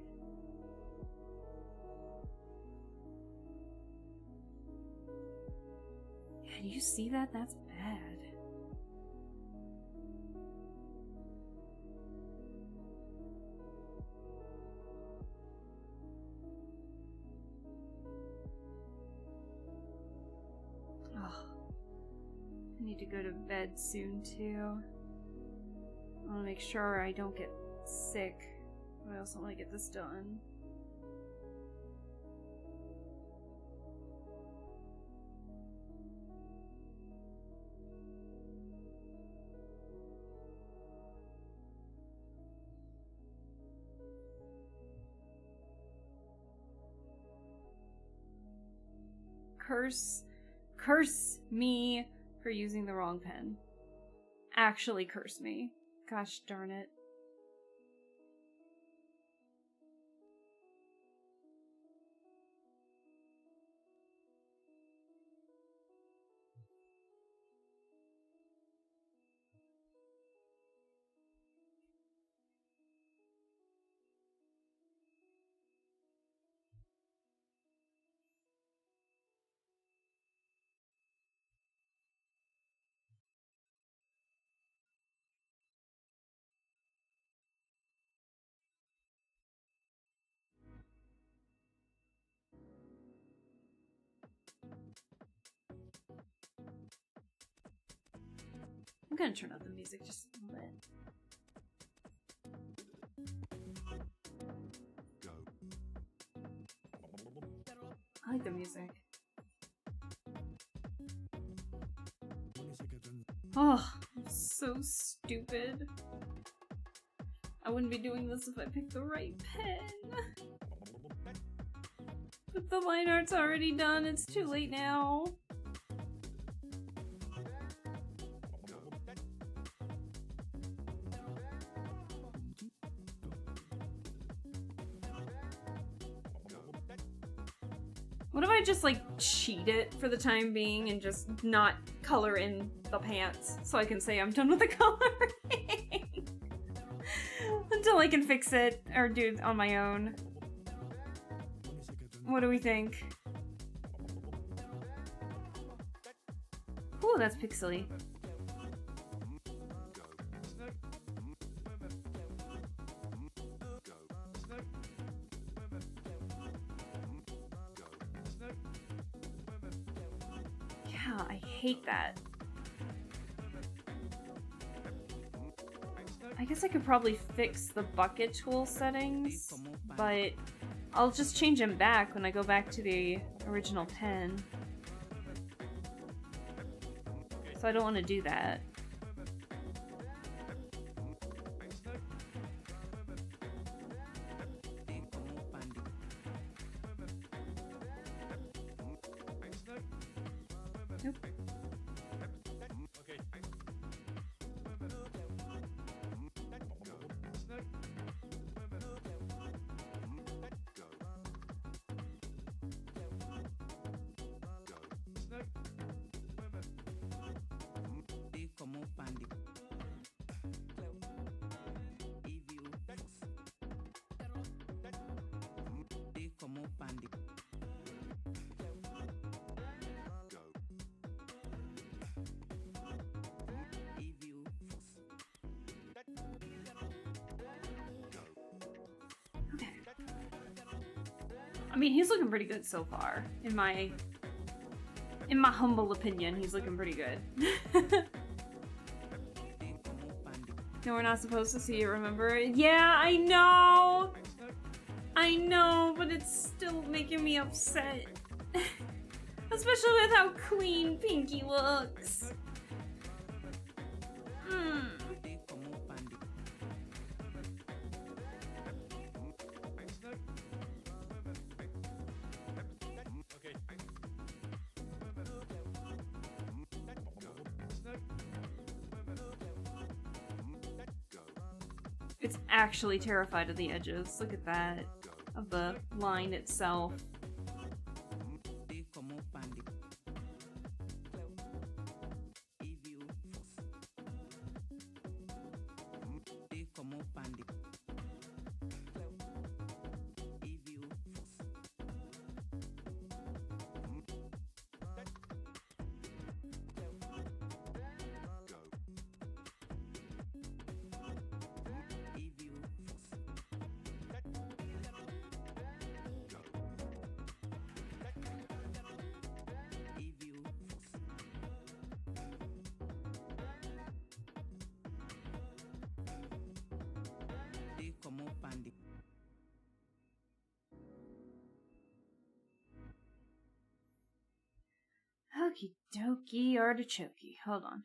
Yeah, do you see that? That's bad. Oh, I need to go to bed soon too. I want to make sure I don't get sick, but I also want to get this done. Curse me for using the wrong pen. Actually curse me. Gosh darn it. I'm gonna turn up the music just a little bit. I like the music. Oh, I'm so stupid. I wouldn't be doing this if I picked the right pen. But the line art's already done. It's too late now. What if I just like cheat it for the time being and just not color in the pants so I can say I'm done with the coloring until I can fix it or do it on my own? What do we think? Ooh, that's pixely. Yeah, I hate that. I guess I could probably fix the bucket tool settings, but I'll just change them back when I go back to the original pen. So I don't want to do that. Nope. Okay. I mean, he's looking pretty good so far. In my humble opinion, he's looking pretty good. No, we're not supposed to see it, remember? Yeah, I know! I know, but it's still making me upset. Especially with how clean Pinky looks. It's actually terrified of the edges. Look at that. Of the line itself. Okie dokie artichoke. Hold on.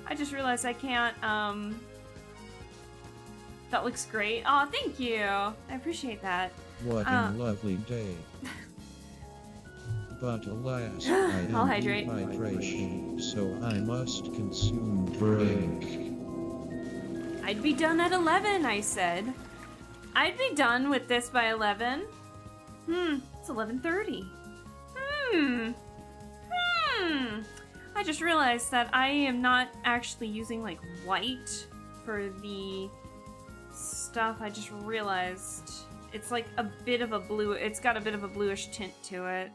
I just realized I can't, that looks great. Aw, thank you! I appreciate that. What a lovely day. But alas, I am I'll hydrate. dehydration, so I must consume drink. I'd be done at 11, I said. I'd be done with this by 11. It's 11:30. I just realized that I am not actually using, like, white for the stuff. I just realized it's like a bit of a blue, it's got a bit of a bluish tint to it.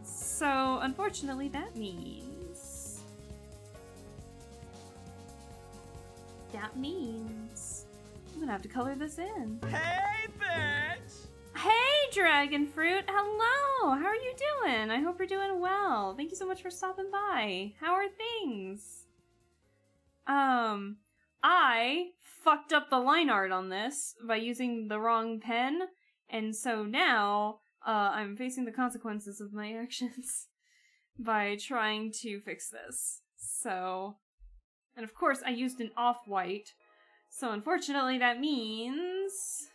So, unfortunately, that means I'm gonna have to color this in. Hey, bitch! Hey, Dragon Fruit! Hello! How are you doing? I hope you're doing well. Thank you so much for stopping by. How are things? I fucked up the line art on this by using the wrong pen, and so now, I'm facing the consequences of my actions by trying to fix this. So, and of course I used an off-white, so unfortunately that means...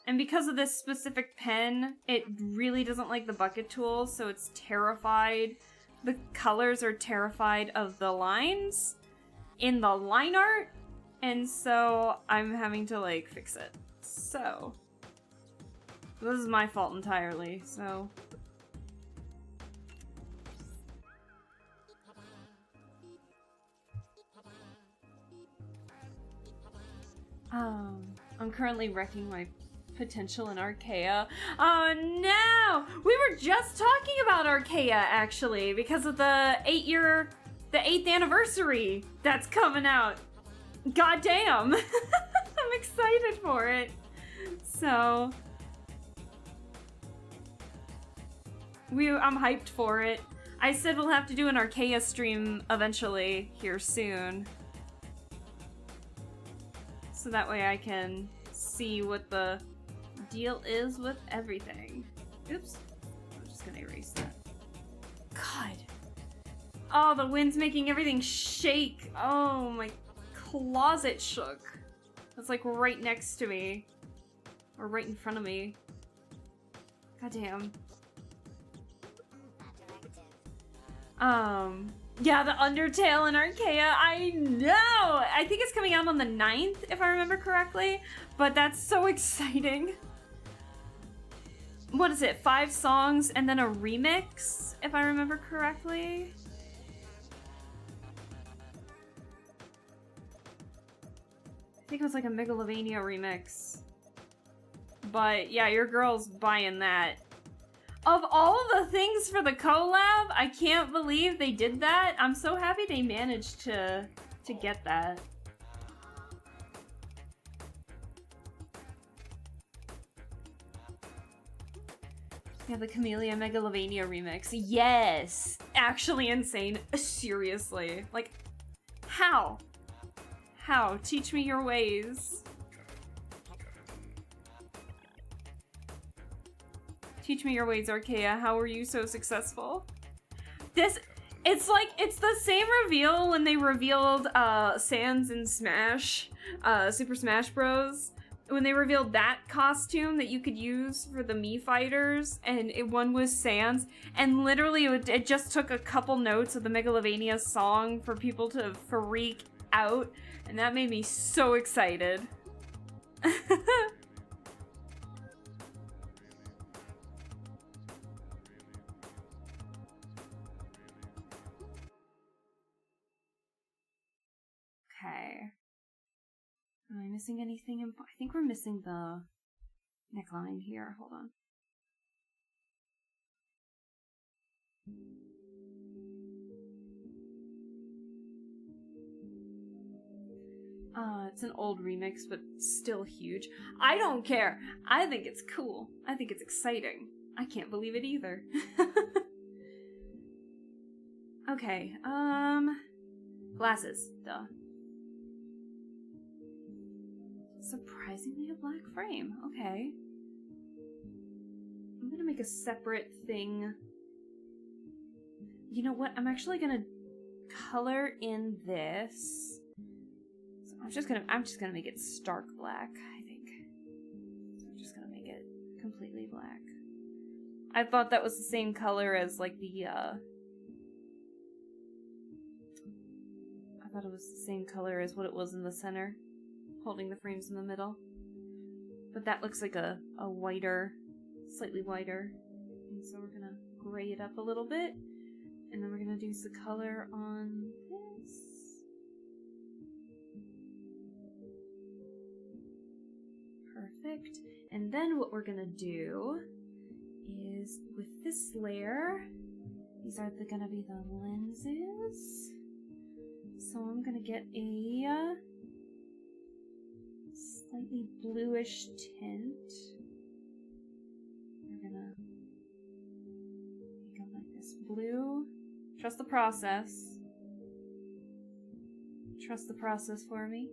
And because of this specific pen, it really doesn't like the bucket tool, so it's terrified. The colors are terrified of the lines in the line art, and so I'm having to, like, fix it. So, this is my fault entirely, so... I'm currently wrecking my potential in Archaea. Oh no! We were just talking about Archaea, actually, because of the 8th anniversary that's coming out. Goddamn! I'm excited for it. So... I'm hyped for it. I said we'll have to do an Archaea stream eventually, here soon. So that way I can see what the deal is with everything. Oops. I'm just gonna erase that. God. Oh, the wind's making everything shake. Oh, my closet shook. That's like right next to me. Or right in front of me. Goddamn. Yeah, the Undertale in Archaea, I know! I think it's coming out on the 9th, if I remember correctly, but that's so exciting. What is it, 5 songs and then a remix, if I remember correctly? I think it was like a Megalovania remix. But yeah, your girl's buying that. Of all the things for the collab, I can't believe they did that. I'm so happy they managed to get that. Yeah, the Camellia Megalovania remix. Yes! Actually insane. Seriously. Like, how? How? Teach me your ways. Teach me your ways, Archaea. How were you so successful? It's like, it's the same reveal when they revealed Sans in Smash, Super Smash Bros. When they revealed that costume that you could use for the Mii fighters, and one was Sans, and literally it just took a couple notes of the Megalovania song for people to freak out, and that made me so excited. Okay. Am I missing anything? I think we're missing the neckline here. Hold on. It's an old remix, but still huge. I don't care. I think it's cool. I think it's exciting. I can't believe it either. Okay, glasses, duh. Surprisingly a black frame. Okay. I'm gonna make a separate thing. You know what? I'm actually gonna color in this. So I'm just gonna make it stark black, I think. So I'm just gonna make it completely black. I thought that was the same color as like the I thought it was the same color as what it was in the center, holding the frames in the middle. But that looks like a whiter, slightly whiter. And so we're gonna gray it up a little bit. And then we're gonna do some color on this. Perfect. And then what we're gonna do is with this layer, these are gonna be the lenses. So I'm gonna get a slightly bluish tint. We're gonna make them like this blue. Trust the process. Trust the process for me.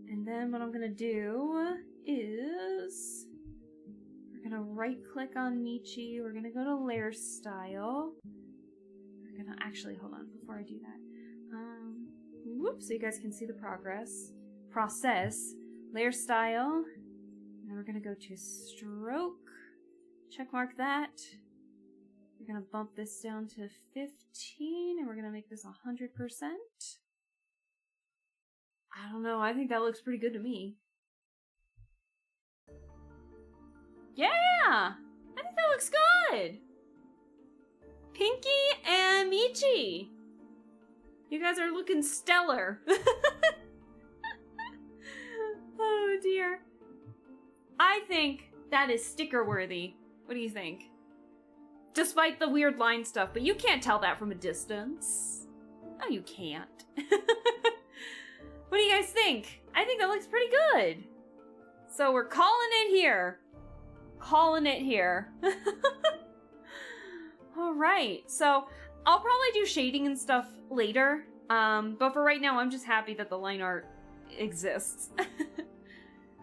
And then what I'm gonna do is we're gonna right click on Michi, we're gonna go to layer style. We're gonna actually hold on before I do that. Whoops, so you guys can see the process. Layer style. And then we're gonna go to stroke. Check mark that. We're gonna bump this down to 15 and we're gonna make this 100%. I don't know, I think that looks pretty good to me. Yeah! I think that looks good! Pinky and Michi! You guys are looking stellar. Oh dear. I think that is sticker worthy. What do you think? Despite the weird line stuff, but you can't tell that from a distance. No, you can't. What do you guys think? I think that looks pretty good. So we're calling it here. Calling it here. Alright, so I'll probably do shading and stuff later. But for right now, I'm just happy that the line art exists.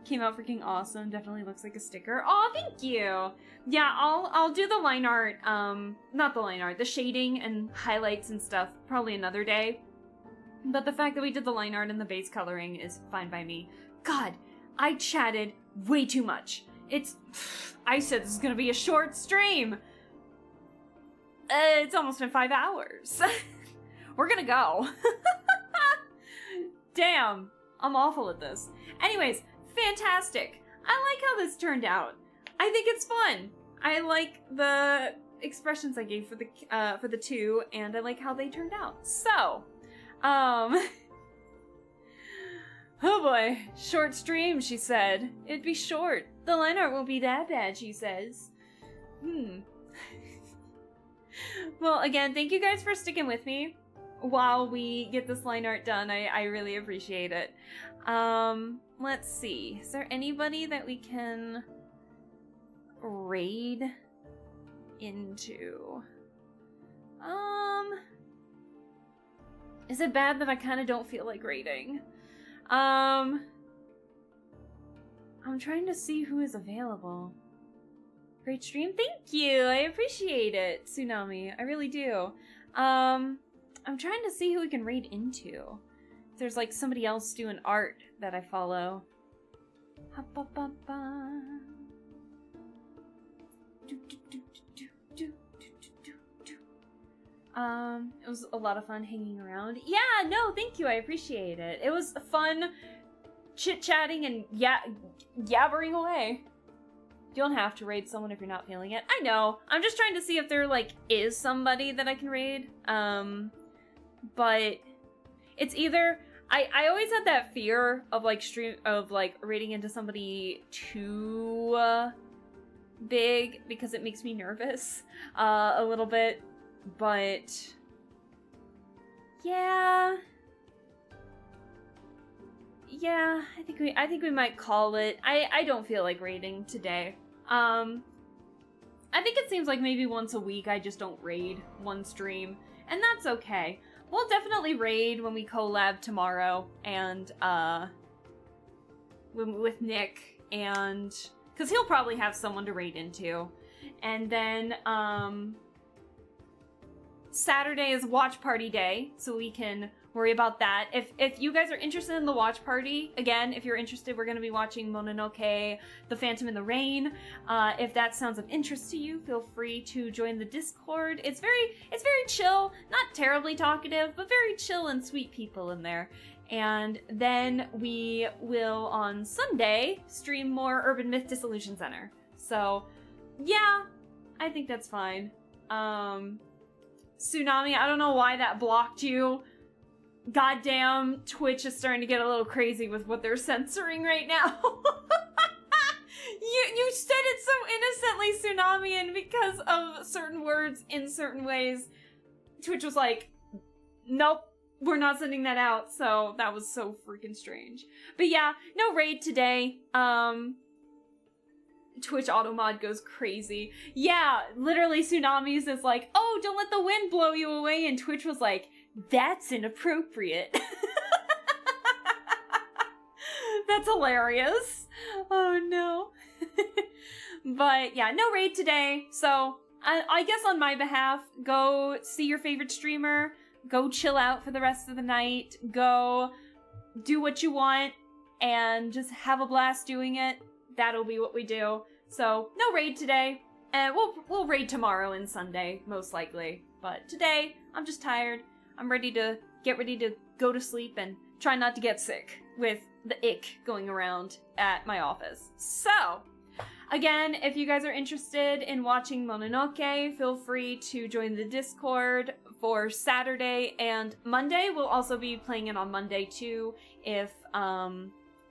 Came out freaking awesome. Definitely looks like a sticker. Oh, thank you. Yeah, I'll do the line art. Not the line art, the shading and highlights and stuff probably another day. But the fact that we did the line art and the base coloring is fine by me. God, I chatted way too much. I said this is gonna be a short stream. It's almost been 5 hours. We're gonna go. Damn, I'm awful at this. Anyways, fantastic. I like how this turned out. I think it's fun. I like the expressions I gave for the two, and I like how they turned out. So, oh boy, short stream, she said. It'd be short. The line art won't be that bad, she says. Well, again, thank you guys for sticking with me while we get this line art done. I really appreciate it. Let's see. Is there anybody that we can raid into? Is it bad that I kind of don't feel like raiding? I'm trying to see who is available. Great stream. Thank you. I appreciate it, Tsunami. I really do. I'm trying to see who we can raid into. If there's like somebody else doing art that I follow. It was a lot of fun hanging around. Yeah, no, thank you. I appreciate it. It was fun chit-chatting and yabbering away. You don't have to raid someone if you're not feeling it. I know. I'm just trying to see if there, like, is somebody that I can raid. But it's either... I always had that fear of, like, raiding into somebody too big because it makes me nervous a little bit. But... yeah... yeah, I think we might call it. I don't feel like raiding today. I think it seems like maybe once a week I just don't raid one stream, and that's okay. We'll definitely raid when we collab tomorrow, and with Nick, and because he'll probably have someone to raid into, and then Saturday is watch party day, so we can worry about that. If you guys are interested in the watch party, again, if you're interested, we're going to be watching Mononoke, The Phantom in the Rain. If that sounds of interest to you, feel free to join the Discord. It's very chill, not terribly talkative, but very chill and sweet people in there. And then we will, on Sunday, stream more Urban Myth Dissolution Center. So, yeah, I think that's fine. Tsunami, I don't know why that blocked you. Goddamn, Twitch is starting to get a little crazy with what they're censoring right now. You said it so innocently, Tsunami, and because of certain words in certain ways, Twitch was like, nope, we're not sending that out. So that was so freaking strange. But yeah, no raid today. Twitch automod goes crazy. Yeah, literally Tsunamis is like, oh, don't let the wind blow you away, and Twitch was like, that's inappropriate. That's hilarious. Oh no. But yeah, no raid today. So I guess on my behalf, go see your favorite streamer. Go chill out for the rest of the night. Go do what you want and just have a blast doing it. That'll be what we do. So no raid today. And we'll raid tomorrow and Sunday, most likely. But today, I'm just tired. I'm ready to go to sleep and try not to get sick with the ick going around at my office. So, Again, if you guys are interested in watching Mononoke, feel free to join the Discord for Saturday and Monday. We'll also be playing it on Monday too if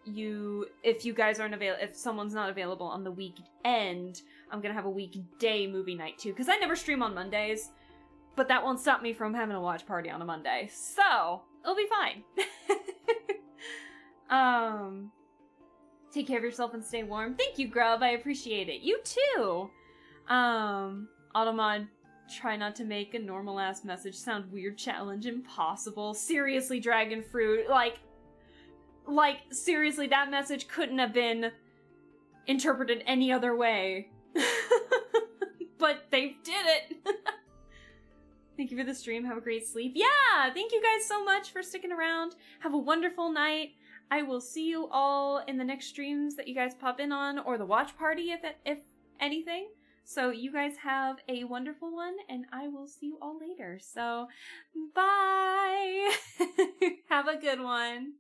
you guys aren't available, if someone's not available on the weekend. I'm gonna have a weekday movie night too, because I never stream on Mondays, but that won't stop me from having a watch party on a Monday, so it'll be fine. Take care of yourself and stay warm. Thank you, Grub. I appreciate it. You too. Automod, try not to make a normal ass message sound weird. Challenge impossible. Seriously, Dragon Fruit. Like seriously, that message couldn't have been interpreted any other way. But they did it. Thank you for the stream. Have a great sleep. Yeah, thank you guys so much for sticking around. Have a wonderful night. I will see you all in the next streams that you guys pop in on, or the watch party if anything. So you guys have a wonderful one, and I will see you all later. So, bye! Have a good one.